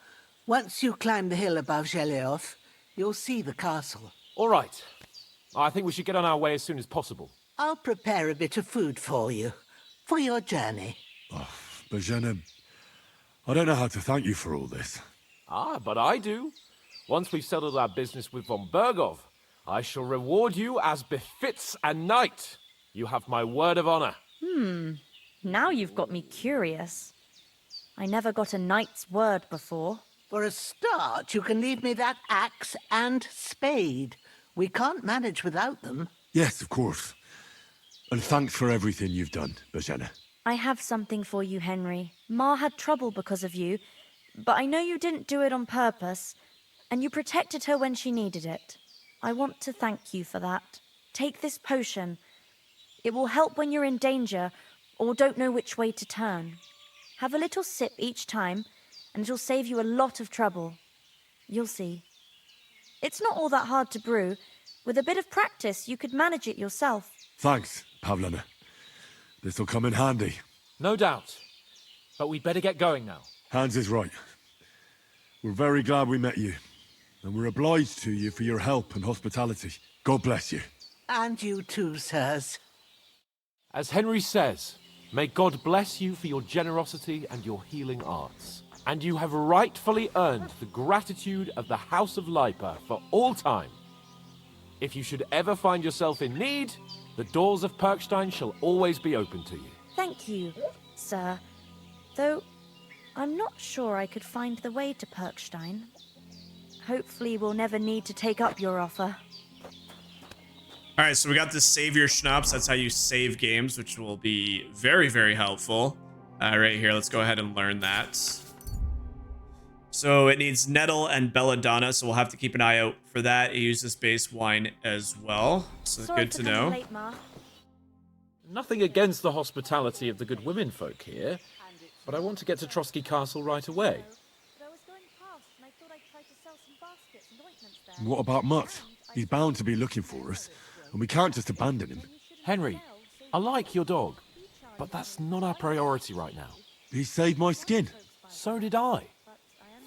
Once you climb the hill above Zheleoth, you'll see the castle. All right. I think we should get on our way as soon as possible. I'll prepare a bit of food for you, for your journey. Oh, Bozhena, I don't know how to thank you for all this. Ah, but I do. Once we've settled our business with von Bergov, I shall reward you as befits a knight. You have my word of honor. Now you've got me curious. I never got a knight's word before. For a start, you can leave me that axe and spade. We can't manage without them. Yes, of course. And thanks for everything you've done, Bozhena. I have something for you, Henry. Ma had trouble because of you, but I know you didn't do it on purpose, and you protected her when she needed it. I want to thank you for that. Take this potion. It will help when you're in danger or don't know which way to turn. Have a little sip each time, and it'll save you a lot of trouble. You'll see. It's not all that hard to brew. With a bit of practice, you could manage it yourself. Thanks, Pavlena. This'll come in handy. No doubt. But we'd better get going now. Hans is right. We're very glad we met you. And we're obliged to you for your help and hospitality. God bless you. And you too, sirs. As Henry says, may God bless you for your generosity and your healing arts. And you have rightfully earned the gratitude of the House of Lipa for all time. If you should ever find yourself in need, the doors of Perkstein shall always be open to you. Thank you, sir. Though I'm not sure I could find the way to Perkstein. Hopefully we'll never need to take up your offer. All right, so we got the Savior Schnapps. That's how you save games, which will be very, very helpful. Right here, let's go ahead and learn that. So it needs Nettle and Belladonna, so we'll have to keep an eye out for that. It uses base wine as well, so it's good to know. Late, Ma. Nothing against the hospitality of the good women folk here, but I want to get to Trotsky Castle right away. What about Mutt? He's bound to be looking for us, and we can't just abandon him. Henry, I like your dog, but that's not our priority right now. He saved my skin. So did I.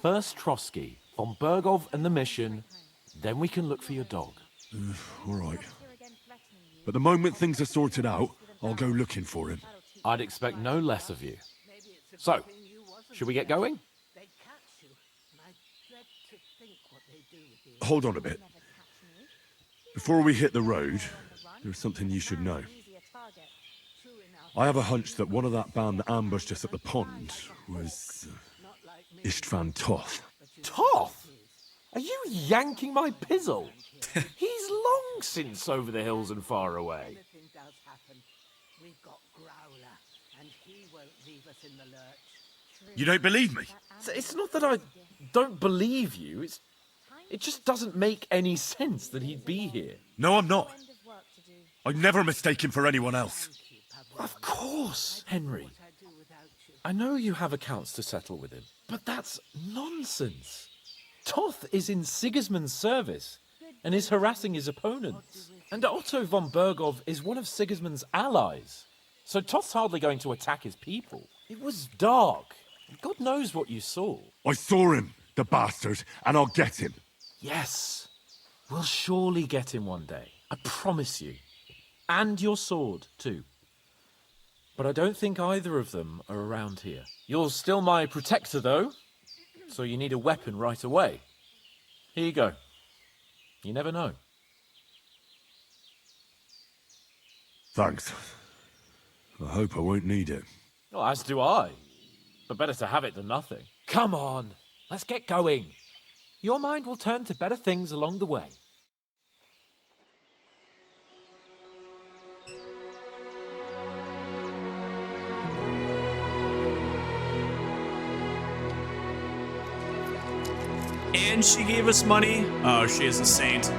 First Trotsky, von Bergov and the mission, then we can look for your dog. All right. But the moment things are sorted out, I'll go looking for him. I'd expect no less of you. So, should we get going? Hold on a bit. Before we hit the road, there's something you should know. I have a hunch that one of that band that ambushed us at the pond was Istvan Toth. Toth? Are you yanking my pizzle? He's long since over the hills and far away. You don't believe me? It's not that I don't believe you. It just doesn't make any sense that he'd be here. No, I'm not. I'd never mistake him for anyone else. Of course, Henry. I know you have accounts to settle with him, but that's nonsense. Toth is in Sigismund's service and is harassing his opponents. And Otto von Bergov is one of Sigismund's allies. So Toth's hardly going to attack his people. It was dark. God knows what you saw. I saw him, the bastard, and I'll get him. Yes. We'll surely get him one day. I promise you. And your sword, too. But I don't think either of them are around here. You're still my protector, though, so you need a weapon right away. Here you go. You never know. Thanks. I hope I won't need it. Well, as do I. But better to have it than nothing. Come on, let's get going. Your mind will turn to better things along the way. And she gave us money. Oh, she is a saint.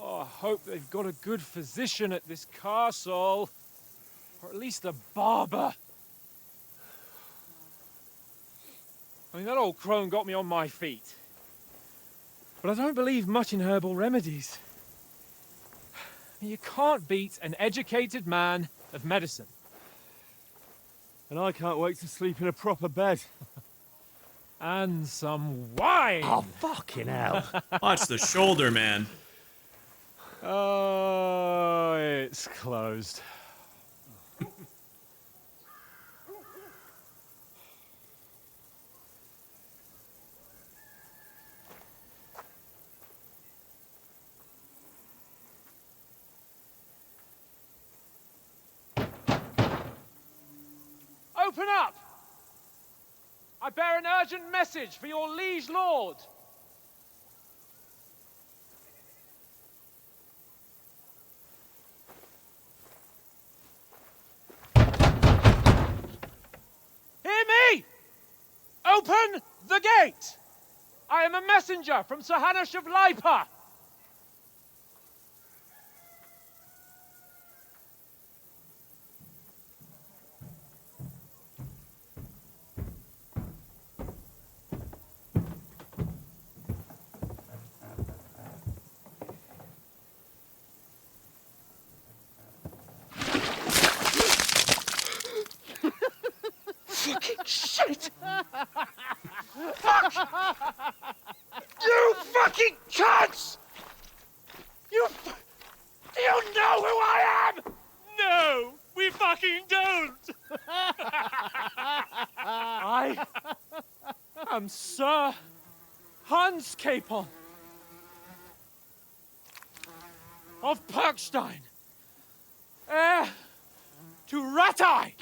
Oh, I hope they've got a good physician at this castle. Or at least a barber. I mean, that old crone got me on my feet. But I don't believe much in herbal remedies. You can't beat an educated man of medicine. And I can't wait to sleep in a proper bed. And some wine! Oh, fucking hell. Watch the shoulder, man. Oh, it's closed. Open up! I bear an urgent message for your liege lord. Hear me! Open the gate! I am a messenger from Sir Hanush of Lipa. Fucking shit! Fuck! You fucking cunts! Do you know who I am? fucking don't! I am Sir Hans Capon of Perkstein, heir to Ratai!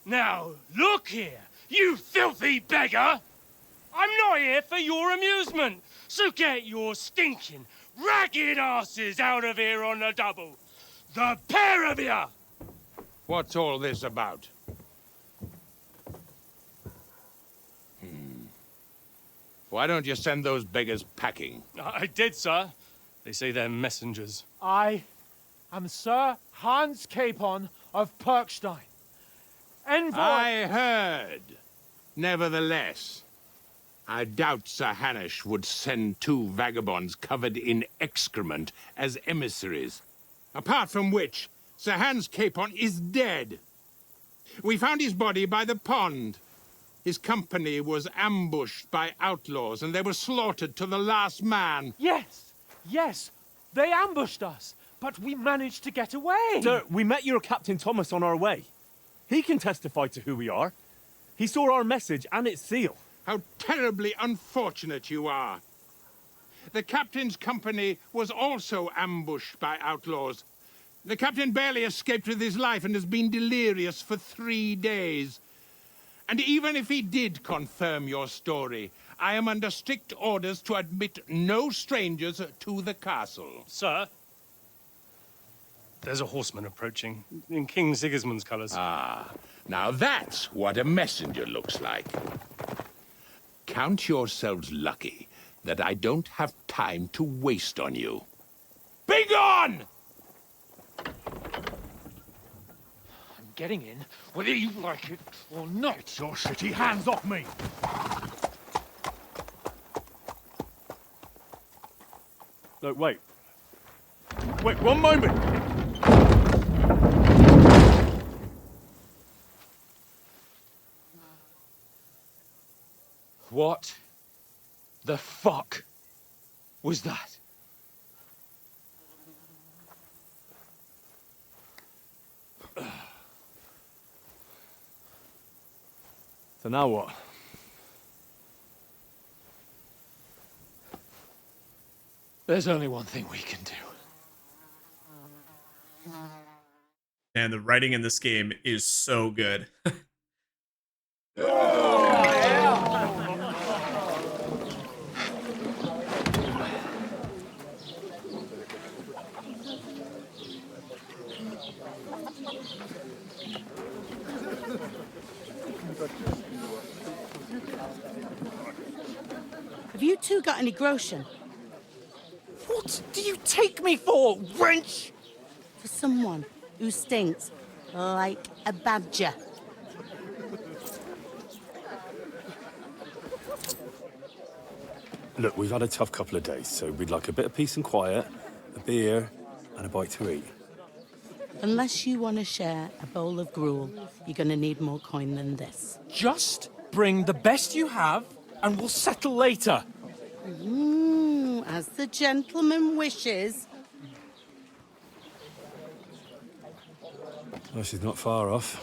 Now, look here, you filthy beggar! I'm not here for your amusement, so get your stinking, ragged asses out of here on the double. The pair of you! What's all this about? Why don't you send those beggars packing? I did, sir. They say they're messengers. I am Sir Hans Capon of Perkstein. Envoy... I heard. Nevertheless, I doubt Sir Hanush would send two vagabonds covered in excrement as emissaries. Apart from which, Sir Hans Capon is dead. We found his body by the pond. His company was ambushed by outlaws, and they were slaughtered to the last man. Yes, yes, they ambushed us, but we managed to get away. Sir, we met your Captain Thomas on our way. He can testify to who we are. He saw our message and its seal. How terribly unfortunate you are. The captain's company was also ambushed by outlaws. The captain barely escaped with his life and has been delirious for 3 days. And even if he did confirm your story, I am under strict orders to admit no strangers to the castle. Sir, there's a horseman approaching in King Sigismund's colours. Ah, now that's what a messenger looks like. Count yourselves lucky that I don't have time to waste on you. Be gone! I'm getting in, whether you like it or not. Get your shitty hands off me! Look, wait. Wait, one moment! What the fuck was that? So now what? There's only one thing we can do. And the writing in this game is so good. Have you two got any groschen? What do you take me for, wench? For someone who stinks like a badger. Look, we've had a tough couple of days, so we'd like a bit of peace and quiet, a beer, and a bite to eat. Unless you want to share a bowl of gruel, you're going to need more coin than this. Just bring the best you have, and we'll settle later. As the gentleman wishes. Well, she's not far off.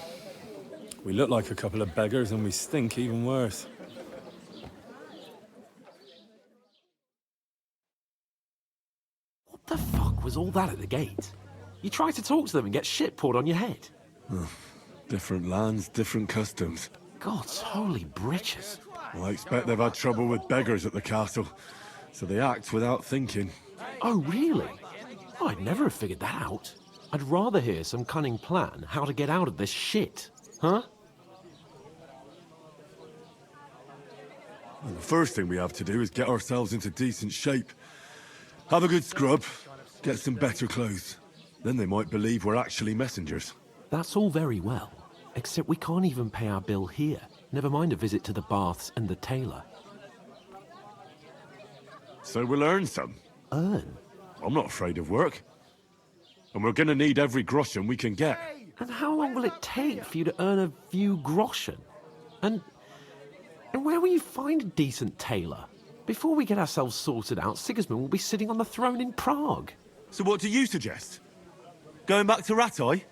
We look like a couple of beggars, and we stink even worse. What the fuck was all that at the gate? You try to talk to them and get shit poured on your head. Different lands, different customs. God's holy britches. Well, I expect they've had trouble with beggars at the castle, so they act without thinking. Oh, really? Oh, I'd never have figured that out. I'd rather hear some cunning plan how to get out of this shit. Huh? Well, the first thing we have to do is get ourselves into decent shape. Have a good scrub, get some better clothes. Then they might believe we're actually messengers. That's all very well, except we can't even pay our bill here. Never mind a visit to the baths and the tailor. So we'll earn some. Earn? I'm not afraid of work. And we're gonna need every groschen we can get. And how long will it take for you to earn a few groschen? And where will you find a decent tailor? Before we get ourselves sorted out, Sigismund will be sitting on the throne in Prague. So what do you suggest? Going back to Rattay?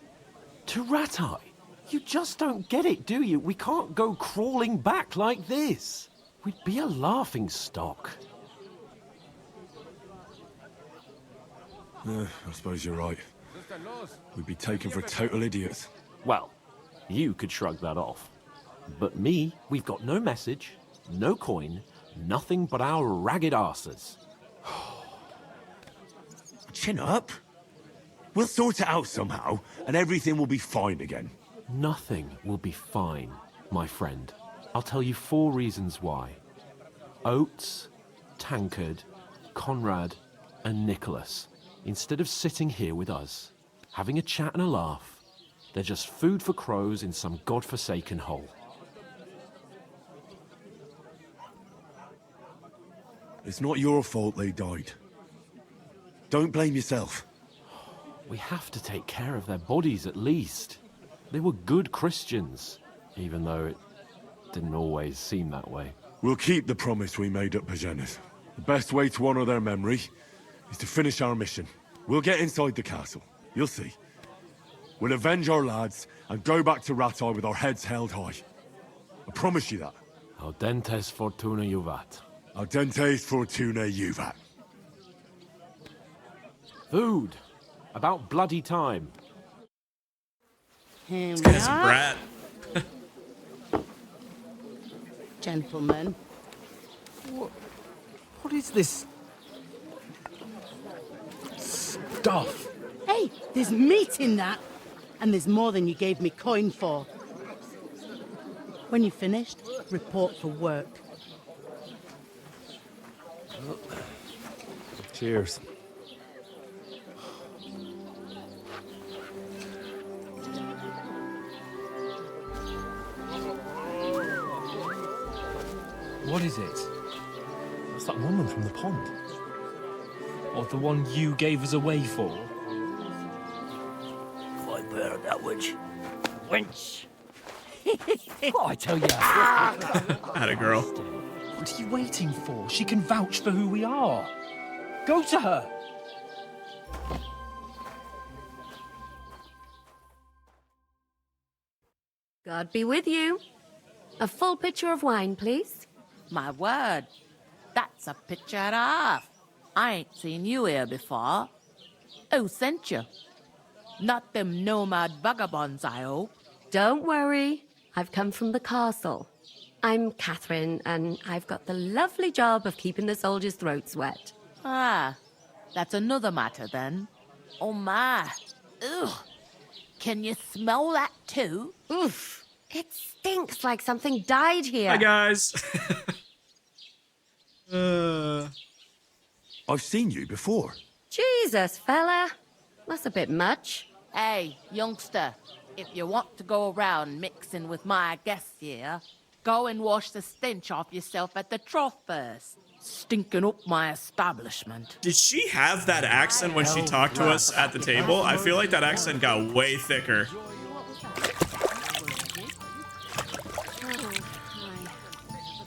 To Rattay? You just don't get it, do you? We can't go crawling back like this. We'd be a laughing stock. I suppose you're right. We'd be taken for total idiots. Well, you could shrug that off. But me, we've got no message, no coin, nothing but our ragged arses. Chin up. We'll sort it out somehow, and everything will be fine again. Nothing will be fine, my friend. I'll tell you 4 reasons why. Oates, Tankard, Conrad, and Nicholas, instead of sitting here with us, having a chat and a laugh, they're just food for crows in some godforsaken hole. It's not your fault they died. Don't blame yourself. We have to take care of their bodies at least. They were good Christians, even though it didn't always seem that way. We'll keep the promise we made at Pagenes. The best way to honor their memory is to finish our mission. We'll get inside the castle. You'll see. We'll avenge our lads and go back to Rattay with our heads held high. I promise you that. Audentes Fortuna IUVAT. Audentes Fortuna IUVAT. Food. About bloody time. This guy's a brat. Gentlemen. What is this stuff? Hey, there's meat in that. And there's more than you gave me coin for. When you're finished, report for work. Cheers. What is it? It's that woman from the pond. Or the one you gave us away for? I bear that witch. Wench. What I tell you? Had a girl. What are you waiting for? She can vouch for who we are. Go to her. God be with you. A full pitcher of wine, please. My word, that's a picture and a half. I ain't seen you here before. Who sent you? Not them nomad vagabonds, I hope. Don't worry. I've come from the castle. I'm Catherine, and I've got the lovely job of keeping the soldiers' throats wet. Ah, that's another matter then. Oh my. Ugh. Can you smell that too? Oof. It stinks like something died here. Hi, guys. I've seen you before. Jesus, fella. That's a bit much. Hey, youngster, if you want to go around mixing with my guests here, go and wash the stench off yourself at the trough first. Stinking up my establishment. Did she have that accent when she talked to us at the table? I feel like that accent got way thicker.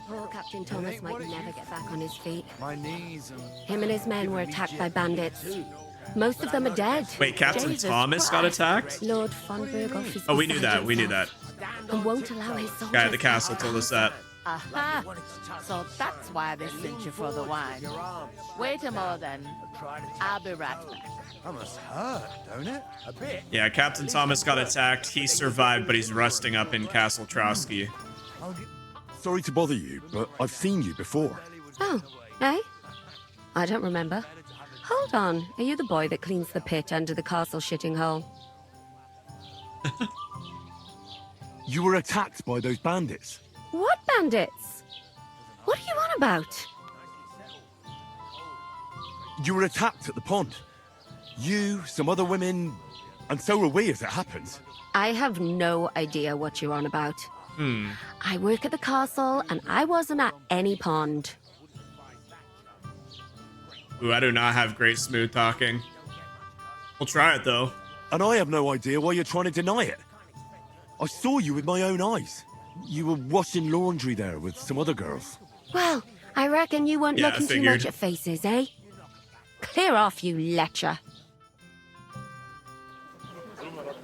Poor Captain Thomas might never get back on his feet. My knees and... Him and his men were attacked by bandits. Most of them are dead. Wait, Captain Thomas got attacked? Lord von Berghoff is Oh, we knew that. We knew that. and won't allow his soldiers. Guy at the castle told us that. Aha! So that's why they sent you for the wine. Wait a moment then. I'll be right back. That must hurt, don't it? A bit. Yeah, Captain Thomas got attacked. He survived, but he's rusting up in Castle Trotsky. Sorry to bother you, but I've seen you before. Oh, eh? I don't remember. Hold on. Are you the boy that cleans the pit under the castle shitting hole? You were attacked by those bandits. What bandits? What are you on about? You were attacked at the pond. You, some other women, and so were we as it happens. I have no idea what you're on about. I work at the castle, and I wasn't at any pond. Ooh, I do not have great smooth talking. We'll try it, though. And I have no idea why you're trying to deny it. I saw you with my own eyes. You were washing laundry there with some other girls. Well, I reckon you weren't Yeah, I looking too figured. much at faces, eh? Clear off, you lecher.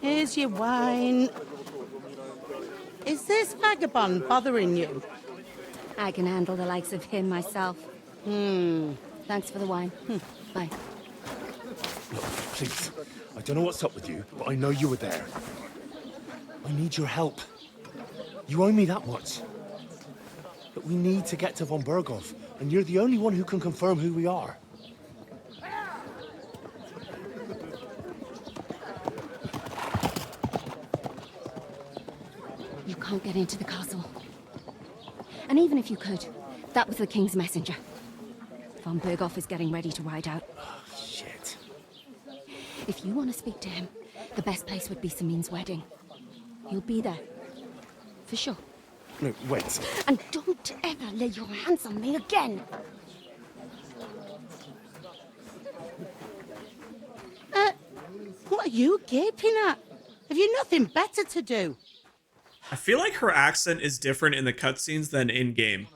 Here's your wine. Is this vagabond bothering you? I can handle the likes of him myself. Thanks for the wine. Bye. Look, please. I don't know what's up with you, but I know you were there. I need your help. You owe me that much. But we need to get to von Berghoff, and you're the only one who can confirm who we are. You can't get into the castle. And even if you could, that was the King's messenger. Von Berghoff is getting ready to ride out. Shit. If you want to speak to him, the best place would be Samin's wedding. He'll be there. For sure. No, wait. And don't ever lay your hands on me again! What are you gaping at? Have you nothing better to do? I feel like her accent is different in the cutscenes than in-game.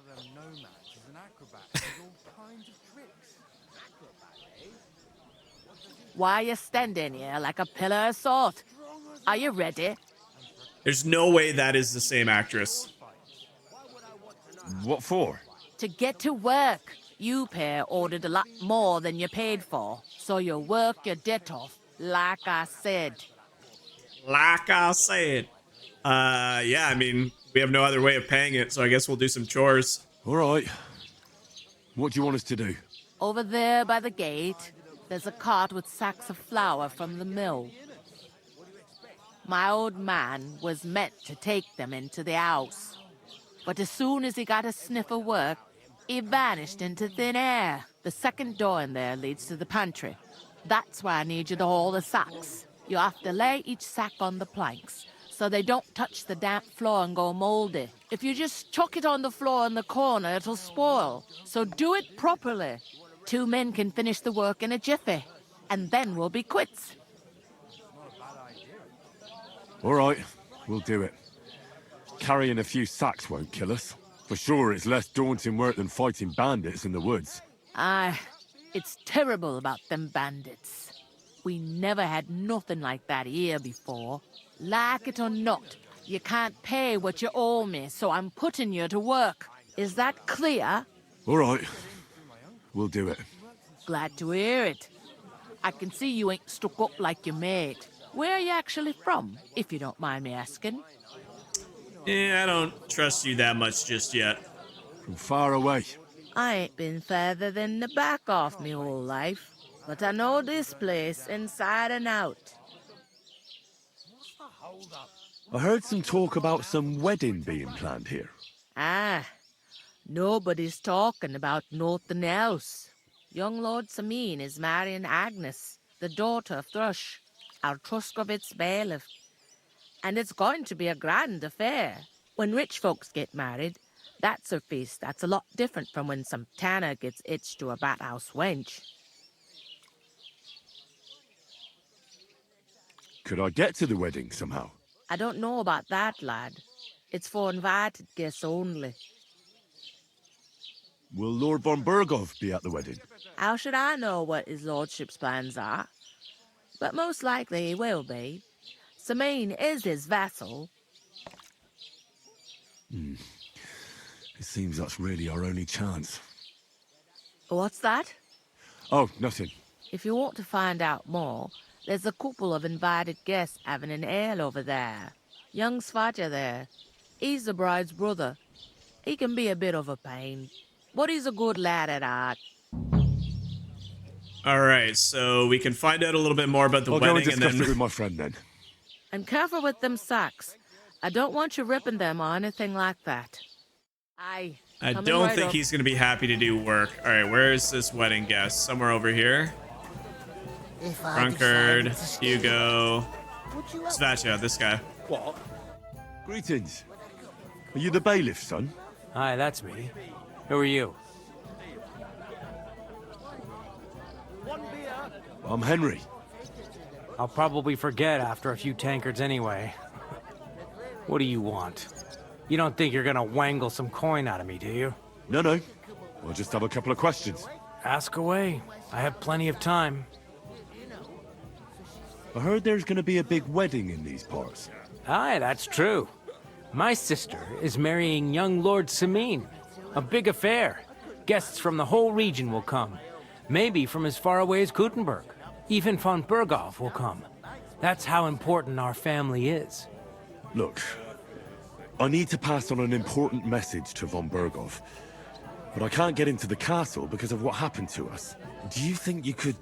Why are you standing here like a pillar of salt? Are you ready? There's no way that is the same actress. What for? To get to work. You pair ordered a lot more than you paid for, so you work your debt off, like I said. Like I said. Yeah, I mean, we have no other way of paying it, so I guess we'll do some chores. All right. What do you want us to do? Over there by the gate, there's a cart with sacks of flour from the mill. My old man was meant to take them into the house. But as soon as he got a sniff of work, he vanished into thin air. The second door in there leads to the pantry. That's why I need you to haul the sacks. You have to lay each sack on the planks, so they don't touch the damp floor and go moldy. If you just chuck it on the floor in the corner, it'll spoil. So do it properly. 2 men can finish the work in a jiffy, and then we'll be quits. All right, we'll do it. Carrying a few sacks won't kill us. For sure, it's less daunting work than fighting bandits in the woods. Aye, it's terrible about them bandits. We never had nothing like that here before. Like it or not, you can't pay what you owe me, so I'm putting you to work. Is that clear? All right, we'll do it. Glad to hear it. I can see you ain't stuck up like your mate. Where are you actually from, if you don't mind me asking? Yeah, I don't trust you that much just yet. From far away. I ain't been further than the back off me whole life, but I know this place inside and out. I heard some talk about some wedding being planned here. Ah, nobody's talking about nothing else. Young Lord Samin is marrying Agnes, the daughter of Thrush, our Truscovitz bailiff. And it's going to be a grand affair. When rich folks get married, that's a feast that's a lot different from when some tanner gets hitched to a bathouse wench. Could I get to the wedding somehow? I don't know about that, lad. It's for invited guests only. Will Lord von Berghoff be at the wedding? How should I know what his lordship's plans are? But most likely he will be. Samin is his vassal. It seems that's really our only chance. What's that? Oh, nothing. If you want to find out more, there's a couple of invited guests having an ale over there. Young Svatja there. He's the bride's brother. He can be a bit of a pain, but he's a good lad at heart. All right, so we can find out a little bit more about the I'll wedding, go and discuss and then it with my friend then. And careful with them sacks. I don't want you ripping them or anything like that. Aye. I coming don't right think up. he's going to be happy to do work. All right, where is this wedding guest? Somewhere over here. If I Drunkard, decided to stay, Hugo, would you help? Svatja, this guy. What? Greetings. Are you the bailiff, son? Hi, that's me. Who are you? I'm Henry. I'll probably forget after a few tankards anyway. What do you want? You don't think you're gonna wangle some coin out of me, do you? No. I'll just have a couple of questions. Ask away. I have plenty of time. I heard there's gonna be a big wedding in these parts. Aye, that's true. My sister is marrying young Lord Samin. A big affair. Guests from the whole region will come. Maybe from as far away as Gutenberg. Even von Berghoff will come. That's how important our family is. Look, I need to pass on an important message to von Berghoff. But I can't get into the castle because of what happened to us. Do you think you could...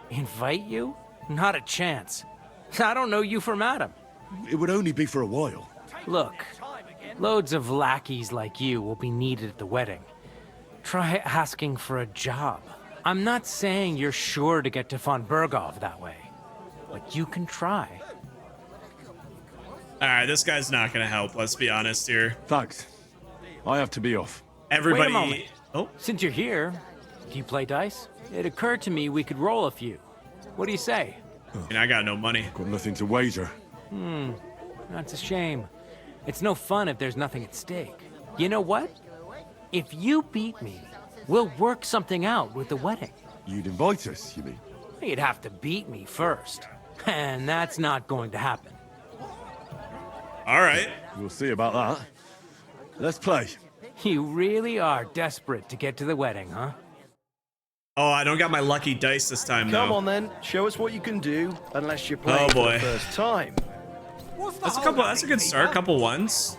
Invite you? Not a chance. I don't know you from Adam. It would only be for a while. Look, loads of lackeys like you will be needed at the wedding. Try asking for a job. I'm not saying you're sure to get to von Berghoff that way, but you can try. Alright, this guy's not gonna help, let's be honest here. Thanks. I have to be off. Everybody... Wait a moment. Oh? Since you're here, do you play dice? It occurred to me we could roll a few. What do you say? I got no money. Got nothing to wager. That's a shame. It's no fun if there's nothing at stake. You know what? If you beat me, we'll work something out with the wedding. You'd invite us, you mean? You'd have to beat me first. And that's not going to happen. Alright. We'll see about that. Let's play. You really are desperate to get to the wedding, huh? Oh, I don't got my lucky dice this time, though. Come on then, show us what you can do, unless you're playing Oh, boy. for the first time. That's a good start. Couple ones.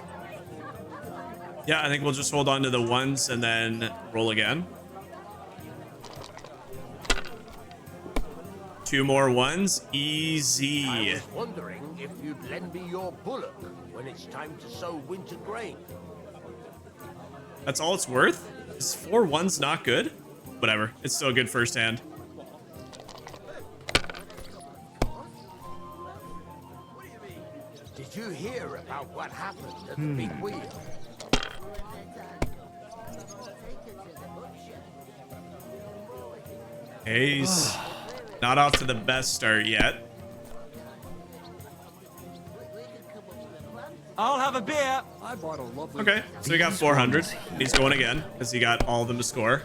Yeah, I think we'll just hold on to the ones and then roll again. 2 more ones. Easy. I was wondering if you'd lend me your bullock when it's time to sow winter grain. That's all it's worth? Is 4 ones not good? Whatever. It's still a good first hand. Did you hear about what happened at the big wheel? Ace. Not off to the best start yet. I'll have a beer. Okay, so we got 400. He's going again because he got all of them to score.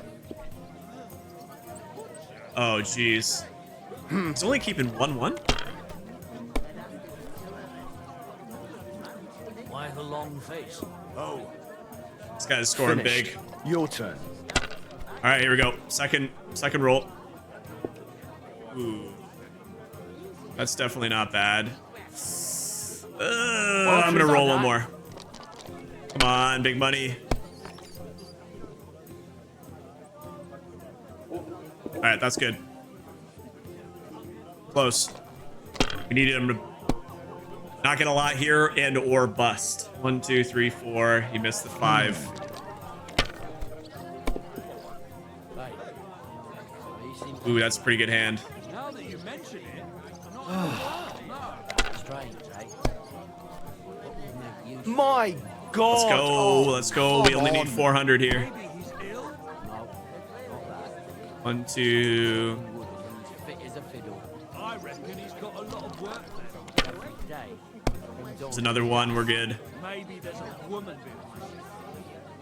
Oh, jeez. He's only keeping 1-1. Why the long face? Oh, This guy's scoring Finished. big. Your turn. All right, here we go. Second roll. Ooh, that's definitely not bad. I'm gonna roll one more. Come on, big money. All right, that's good. Close. We needed him to not get a lot here and or bust. 1, 2, 3, 4. He missed the 5. Ooh, that's a pretty good hand. Now that you mention it, My God! Let's go. Let's go. We only need 400 here. 1, 2. I reckon he's got a lot of work left. There's another one. We're good. Maybe there's a woman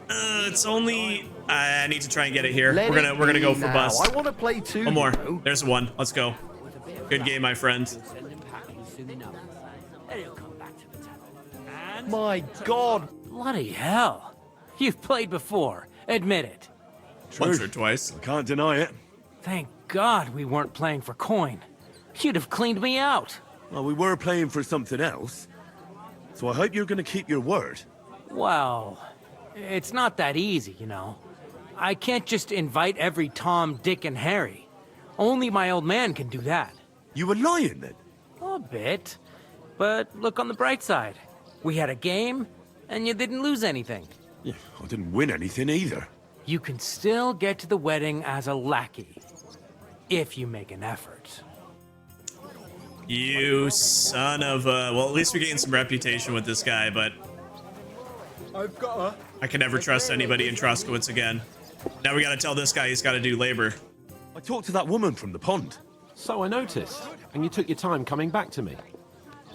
It's only. I need to try and get it here. Let We're gonna go for now. bust. I want to play too. One more. you know. There's one. Let's go. Good game, my friend. My God! Bloody hell. You've played before. Admit it. Once or twice. I can't deny it. Thank God we weren't playing for coin. You'd have cleaned me out. Well, we were playing for something else. So I hope you're going to keep your word. Well, it's not that easy, you know. I can't just invite every Tom, Dick, and Harry. Only my old man can do that. You were lying then? A bit. But look on the bright side. We had a game, and you didn't lose anything. Yeah, I didn't win anything either. You can still get to the wedding as a lackey. If you make an effort. You son of a... Well, at least we gained some reputation with this guy, but... I've got her. I can never trust anybody in Troskowitz again. Now we gotta tell this guy he's gotta do labor. I talked to that woman from the pond. So I noticed, and you took your time coming back to me.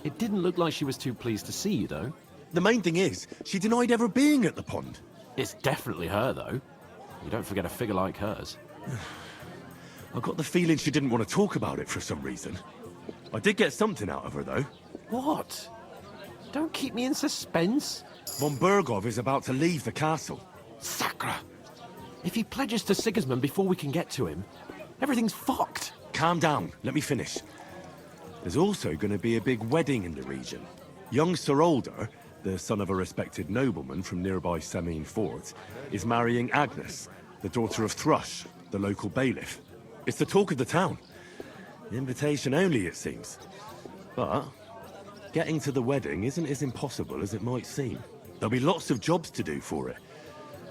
It didn't look like she was too pleased to see you, though. The main thing is, she denied ever being at the pond. It's definitely her, though. You don't forget a figure like hers. I got the feeling she didn't want to talk about it for some reason. I did get something out of her, though. What? Don't keep me in suspense. Von Bergov is about to leave the castle. Sacra! If he pledges to Sigismund before we can get to him, everything's fucked. Calm down. Let me finish. There's also going to be a big wedding in the region. Young Sir Older, the son of a respected nobleman from nearby Semine Fort, is marrying Agnes, the daughter of Thrush, the local bailiff. It's the talk of the town. Invitation only, it seems. But getting to the wedding isn't as impossible as it might seem. There'll be lots of jobs to do for it.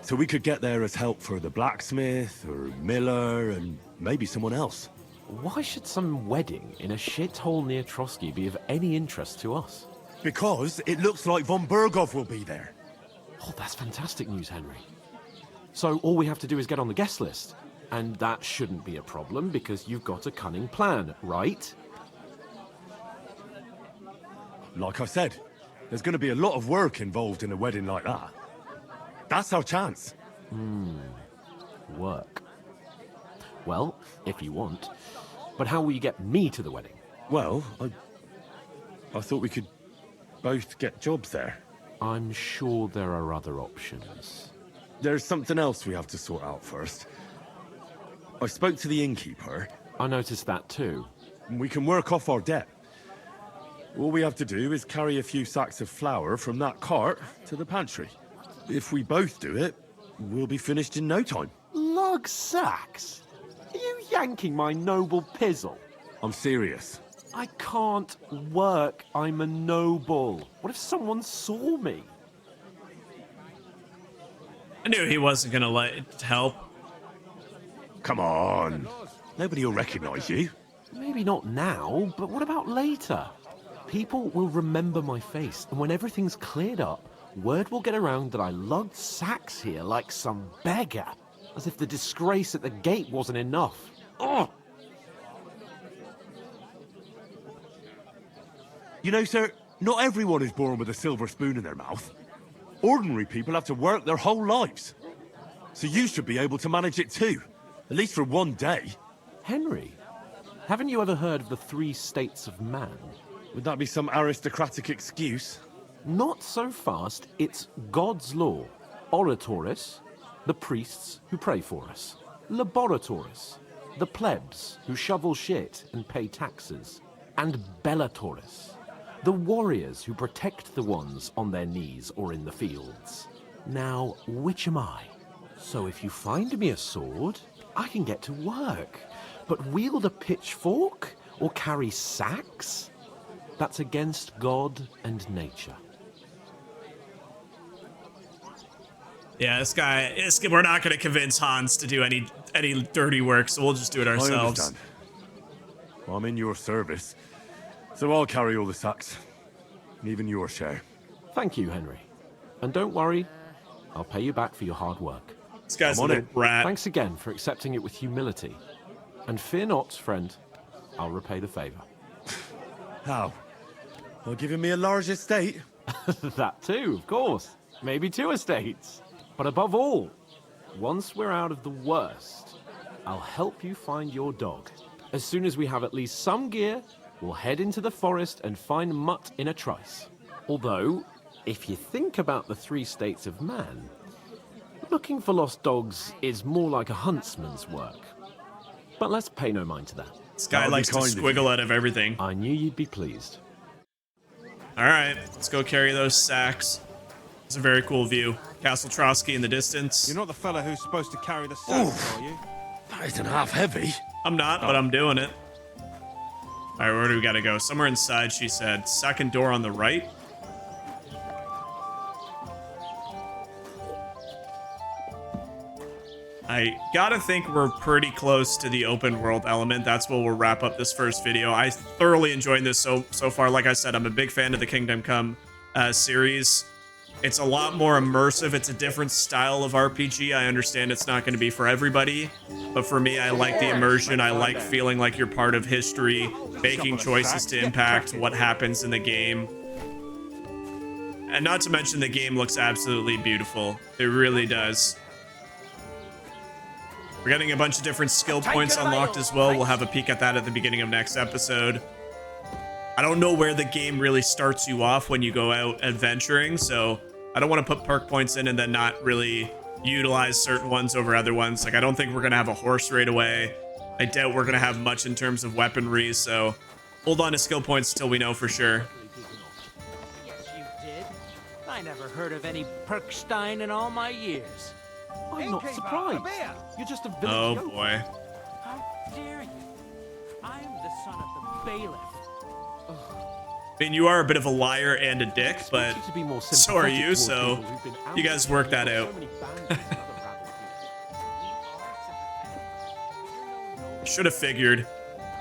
So we could get there as help for the blacksmith, or miller, and maybe someone else. Why should some wedding in a shithole near Trotsky be of any interest to us? Because it looks like von Bergov will be there. Oh, that's fantastic news, Henry. So all we have to do is get on the guest list. And that shouldn't be a problem because you've got a cunning plan, right? Like I said, there's going to be a lot of work involved in a wedding like that. That's our chance. Work. Well, if you want. But how will you get me to the wedding? Well, I thought we could both get jobs there. I'm sure there are other options. There's something else we have to sort out first. I spoke to the innkeeper. I noticed that too. We can work off our debt. All we have to do is carry a few sacks of flour from that cart to the pantry. If we both do it, we'll be finished in no time. Lug sacks? Are you yanking my noble pizzle? I'm serious. I can't work. I'm a noble. What if someone saw me? I knew he wasn't gonna let help. Come on. Nobody will recognize you. Maybe not now, but what about later? People will remember my face, and when everything's cleared up, word will get around that I lugged sacks here like some beggar. As if the disgrace at the gate wasn't enough. Ugh! You know, sir, not everyone is born with a silver spoon in their mouth. Ordinary people have to work their whole lives. So you should be able to manage it too. At least for one day. Henry, haven't you ever heard of the 3 states of man? Would that be some aristocratic excuse? Not so fast. It's God's law. Oratoris, the priests who pray for us. Laboratoris, the plebs who shovel shit and pay taxes. And Bellatoris, the warriors who protect the ones on their knees or in the fields. Now, which am I? So if you find me a sword, I can get to work. But wield a pitchfork or carry sacks? That's against God and nature. Yeah, we're not going to convince Hans to do any dirty work, so we'll just do it ourselves. I understand. Well, I'm in your service, so I'll carry all the sacks, even your share. Thank you, Henry. And don't worry, I'll pay you back for your hard work. This guy's a little rat. Thanks again for accepting it with humility. And fear not, friend, I'll repay the favor. How? Well, giving me a large estate? That too, of course. Maybe 2 estates. But above all, once we're out of the worst, I'll help you find your dog. As soon as we have at least some gear, we'll head into the forest and find Mutt in a trice. Although, if you think about the 3 states of man, looking for lost dogs is more like a huntsman's work. But let's pay no mind to that. This guy likes to squiggle out of everything. I knew you'd be pleased. Alright, let's go carry those sacks. It's a very cool view. Castle Trotsky in the distance. You're not the fella who's supposed to carry the sacks, are you? That isn't half heavy. I'm not, but I'm doing it. Alright, where do we gotta go? Somewhere inside, she said. Second door on the right. I gotta think we're pretty close to the open world element. That's where we'll wrap up this first video. I thoroughly enjoyed this so far. Like I said, I'm a big fan of the Kingdom Come series. It's a lot more immersive. It's a different style of RPG. I understand it's not going to be for everybody, but for me, I like the immersion. I like feeling like you're part of history, making choices to impact what happens in the game. And not to mention the game looks absolutely beautiful. It really does. We're getting a bunch of different skill points unlocked as well. We'll have a peek at that at the beginning of next episode. I don't know where the game really starts you off when you go out adventuring, so I don't want to put perk points in and then not really utilize certain ones over other ones. Like, I don't think we're going to have a horse right away. I doubt we're going to have much in terms of weaponry, so hold on to skill points until we know for sure. Yes, you did. I never heard of any Perkstein in all my years. I'm not surprised. You're just a village Oh yokel. boy. How dare you? I'm the son of the bailiff. I mean, you are a bit of a liar and a dick, but so are you, so you guys work that out. Should have figured.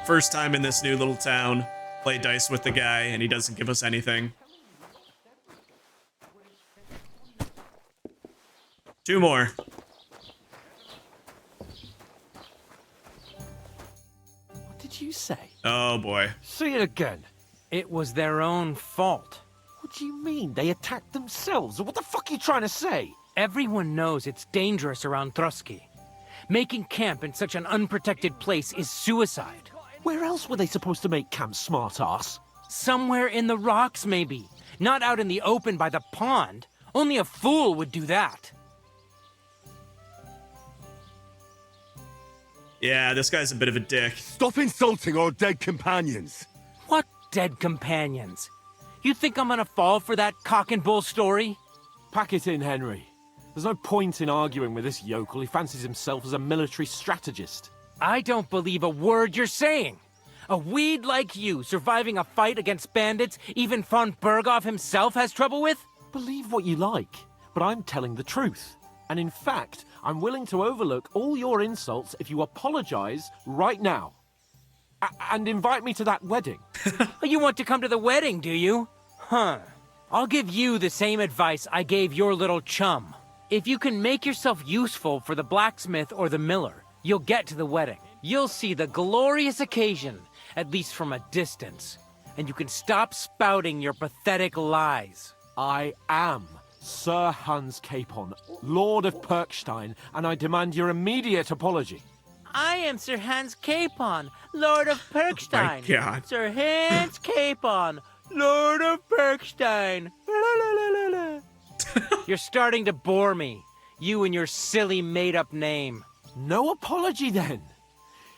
First time in this new little town, play dice with the guy, and he doesn't give us anything. 2 more. What did you say? Oh boy. Say it again. It was their own fault. What do you mean? They attacked themselves? What the fuck are you trying to say? Everyone knows it's dangerous around Trotsky. Making camp in such an unprotected place is suicide. Where else were they supposed to make camp, smartass? Somewhere in the rocks, maybe. Not out in the open by the pond. Only a fool would do that. Yeah, this guy's a bit of a dick. Stop insulting our dead companions. What dead companions? You think I'm gonna fall for that cock and bull story? Pack it in, Henry. There's no point in arguing with this yokel. He fancies himself as a military strategist. I don't believe a word you're saying. A weed like you surviving a fight against bandits even von Berghoff himself has trouble with? Believe what you like, but I'm telling the truth. And in fact, I'm willing to overlook all your insults if you apologize right now. And invite me to that wedding. You want to come to the wedding, do you? Huh. I'll give you the same advice I gave your little chum. If you can make yourself useful for the blacksmith or the miller, you'll get to the wedding. You'll see the glorious occasion, at least from a distance. And you can stop spouting your pathetic lies. I am Sir Hans Capon, Lord of Perkstein, and I demand your immediate apology. I am Sir Hans Capon, Lord of Perkstein. Oh my God. Sir Hans Capon, Lord of Perkstein. You're starting to bore me. You and your silly made-up name. No apology, then.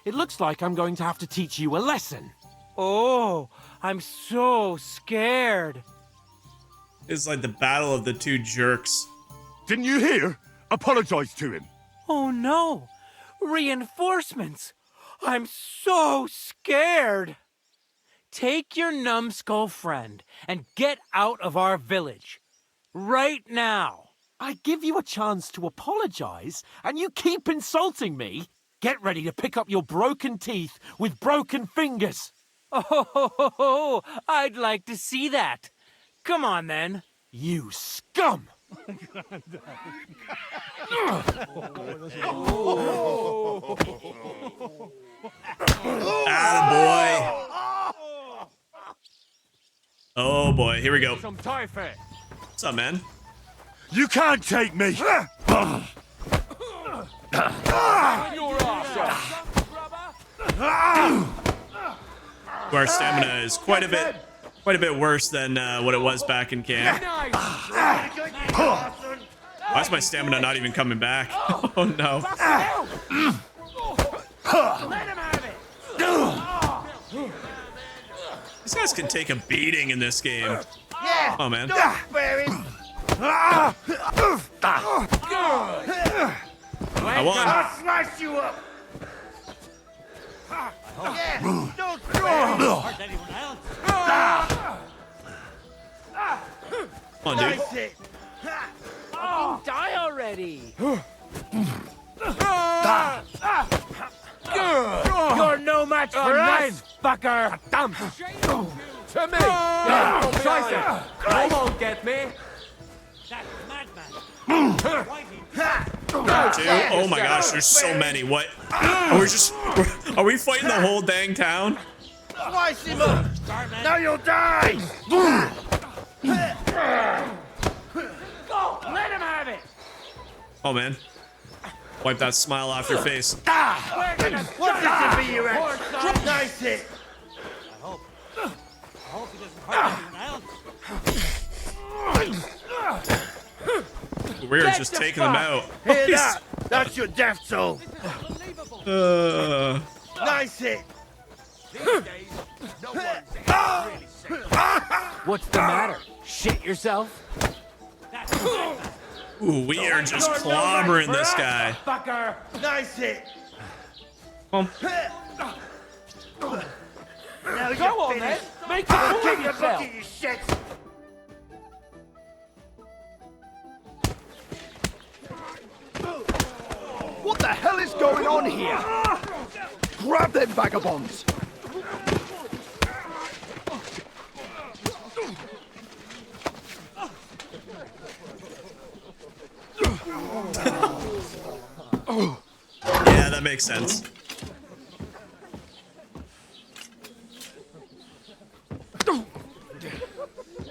It looks like I'm going to have to teach you a lesson. Oh, I'm so scared. It's like the battle of the two jerks. Didn't you hear? Apologize to him. Oh no! Reinforcements! I'm so scared! Take your numbskull friend and get out of our village. Right now! I give you a chance to apologize, and you keep insulting me? Get ready to pick up your broken teeth with broken fingers. Oh, I'd like to see that. Come on, then. You scum! Attaboy. Oh boy, here we go. Some typhoid. What's up, man? You can't take me! Our stamina is quite a bit worse than what it was back in camp. Why is my stamina not even coming back? Oh no. These guys can take a beating in this game. Oh man. I won. I'll slice you up. Yeah, don't spare me. Come on, dude. Nice hit. Fucking die already! You're no match for us, fucker! Damn! To me! You won't get me! That madman! Dude, oh my gosh, there's so many. What? Are we fighting the whole dang town? Slice him up. Now you'll die. Go! Let him have it! Oh man. Wipe that smile off your face. Ah! What's this to be, you ex? Nice hit! I hope he doesn't hurt anyone else. We're just taking them out. Hear that? That's your death toll. Nice hit. What's the matter? Shit yourself? Ooh, we are just clobbering this guy. Fucker! Nice hit. Well, Now Go on, then. Make a fool of yourself. You shit. What the hell is going on here? Grab them vagabonds! yeah, that makes sense.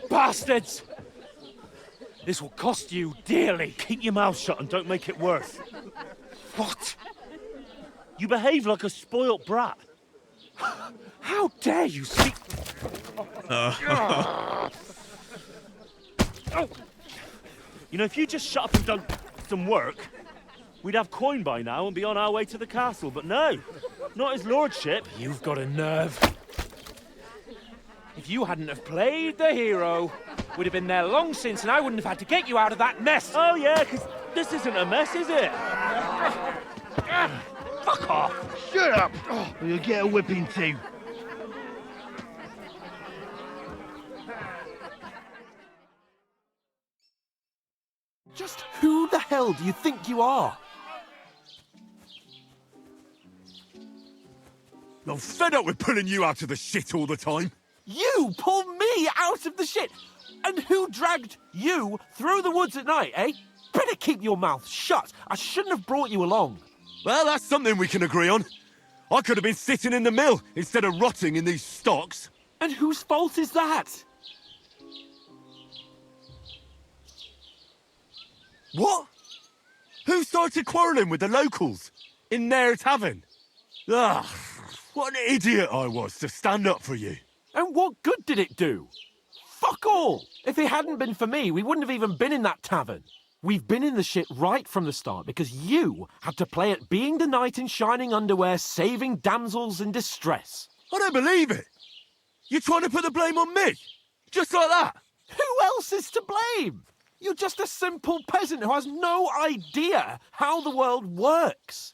Bastards! This will cost you dearly. Keep your mouth shut and don't make it worse. What? You behave like a spoilt brat. How dare you speak? You know, if you just shut up and done some work, we'd have coin by now and be on our way to the castle. But no, not his lordship. You've got a nerve. If you hadn't have played the hero, we'd have been there long since, and I wouldn't have had to get you out of that mess. Oh yeah, because this isn't a mess, is it? Fuck off! Shut up! Or you'll get a whipping too. Just who the hell do you think you are? I'm fed up with pulling you out of the shit all the time. You pull me out of the shit! And who dragged you through the woods at night, eh? Better keep your mouth shut. I shouldn't have brought you along. Well, that's something we can agree on. I could have been sitting in the mill instead of rotting in these stocks. And whose fault is that? What? Who started quarrelling with the locals in their tavern? Ah, what an idiot I was to stand up for you. And what good did it do? Fuck all! If it hadn't been for me, we wouldn't have even been in that tavern. We've been in the shit right from the start because you had to play at being the knight in shining underwear, saving damsels in distress. I don't believe it. You're trying to put the blame on me? Just like that? Who else is to blame? You're just a simple peasant who has no idea how the world works.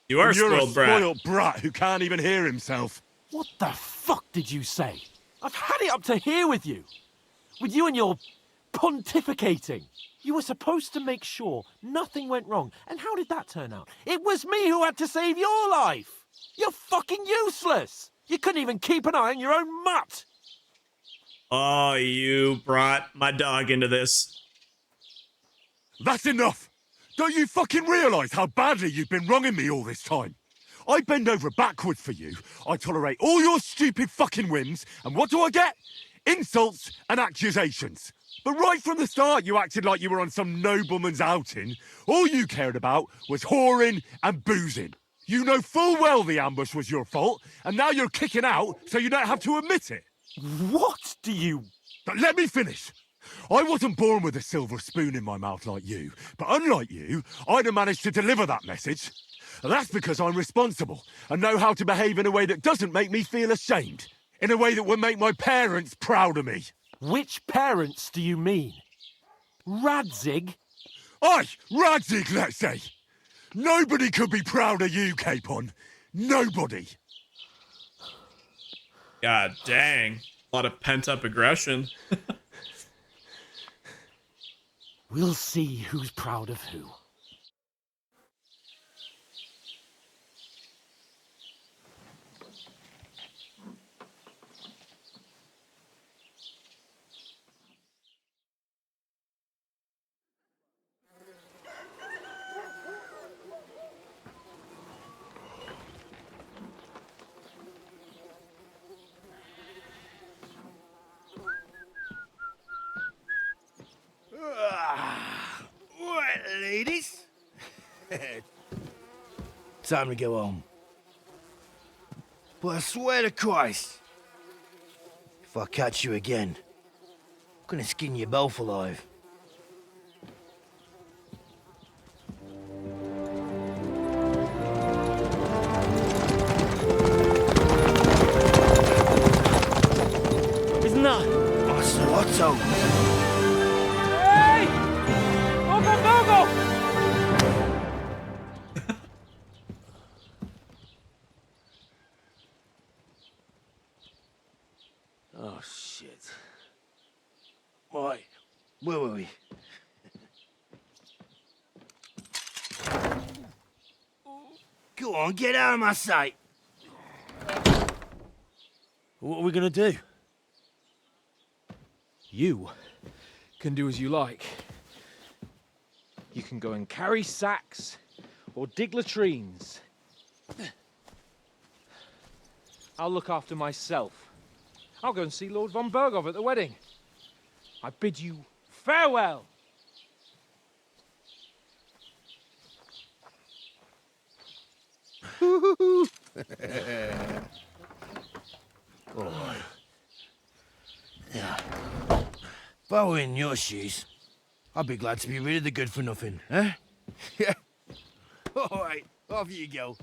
You are You're spoiled a brat. spoiled brat who can't even hear himself. What the fuck did you say? I've had it up to here with you. With you and your pontificating. You were supposed to make sure nothing went wrong. And how did that turn out? It was me who had to save your life. You're fucking useless. You couldn't even keep an eye on your own mutt. Oh, you brought my dog into this. That's enough. Don't you fucking realise how badly you've been wronging me all this time? I bend over backwards for you. I tolerate all your stupid fucking whims. And what do I get? Insults and accusations. But right from the start, you acted like you were on some nobleman's outing. All you cared about was whoring and boozing. You know full well the ambush was your fault, and now you're kicking out so you don't have to admit it. What do you... But let me finish. I wasn't born with a silver spoon in my mouth like you, but unlike you, I'd have managed to deliver that message. And that's because I'm responsible and know how to behave in a way that doesn't make me feel ashamed. In a way that would make my parents proud of me. Which parents do you mean? Radzig? Aye, Radzig, let's say. Nobody could be proud of you, Capon. Nobody. God dang. A lot of pent-up aggression. We'll see who's proud of who. right, ladies. Time to go home. But I swear to Christ, if I catch you again, I'm gonna skin you both alive. Isn't that? Master Otto! Hey! Go! Oh, shit. Right, where were we? Go on, get out of my sight! What are we gonna do? You can do as you like. You can go and carry sacks or dig latrines. I'll look after myself. I'll go and see Lord von Bergov at the wedding. I bid you farewell. Oh. Yeah. If I were in your shoes, I'd be glad to be rid of the good for nothing, eh? Yeah. All right, off you go.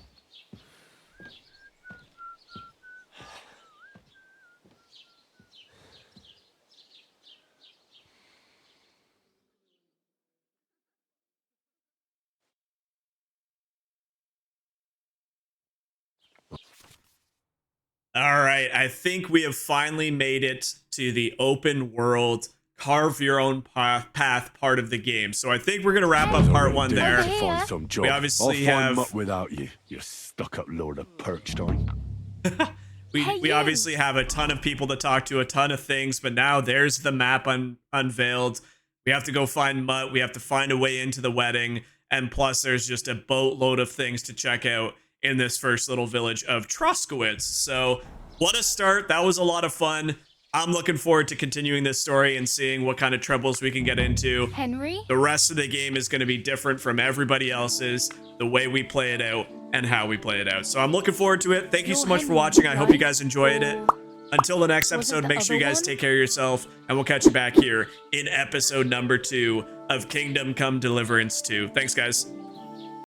All right, I think we have finally made it to the open world, carve your own path part of the game. So I think we're gonna wrap up part one there. To find some job. We obviously I'll find have mutt without you, you stuck-up lord of Perkstein. we obviously have a ton of people to talk to, a ton of things, but now there's the map unveiled. We have to go find Mutt. We have to find a way into the wedding, and plus there's just a boatload of things to check out in this first little village of Troskowitz. So what a start. That was a lot of fun. I'm looking forward to continuing this story and seeing what kind of troubles we can get into. Henry? The rest of the game is going to be different from everybody else's, the way we play it out and how we play it out. So I'm looking forward to it. Thank you so much for watching. I hope you guys enjoyed it. Until the next episode, make sure you guys take care of yourself, and we'll catch you back here in episode number 2 of Kingdom Come Deliverance 2. Thanks, guys.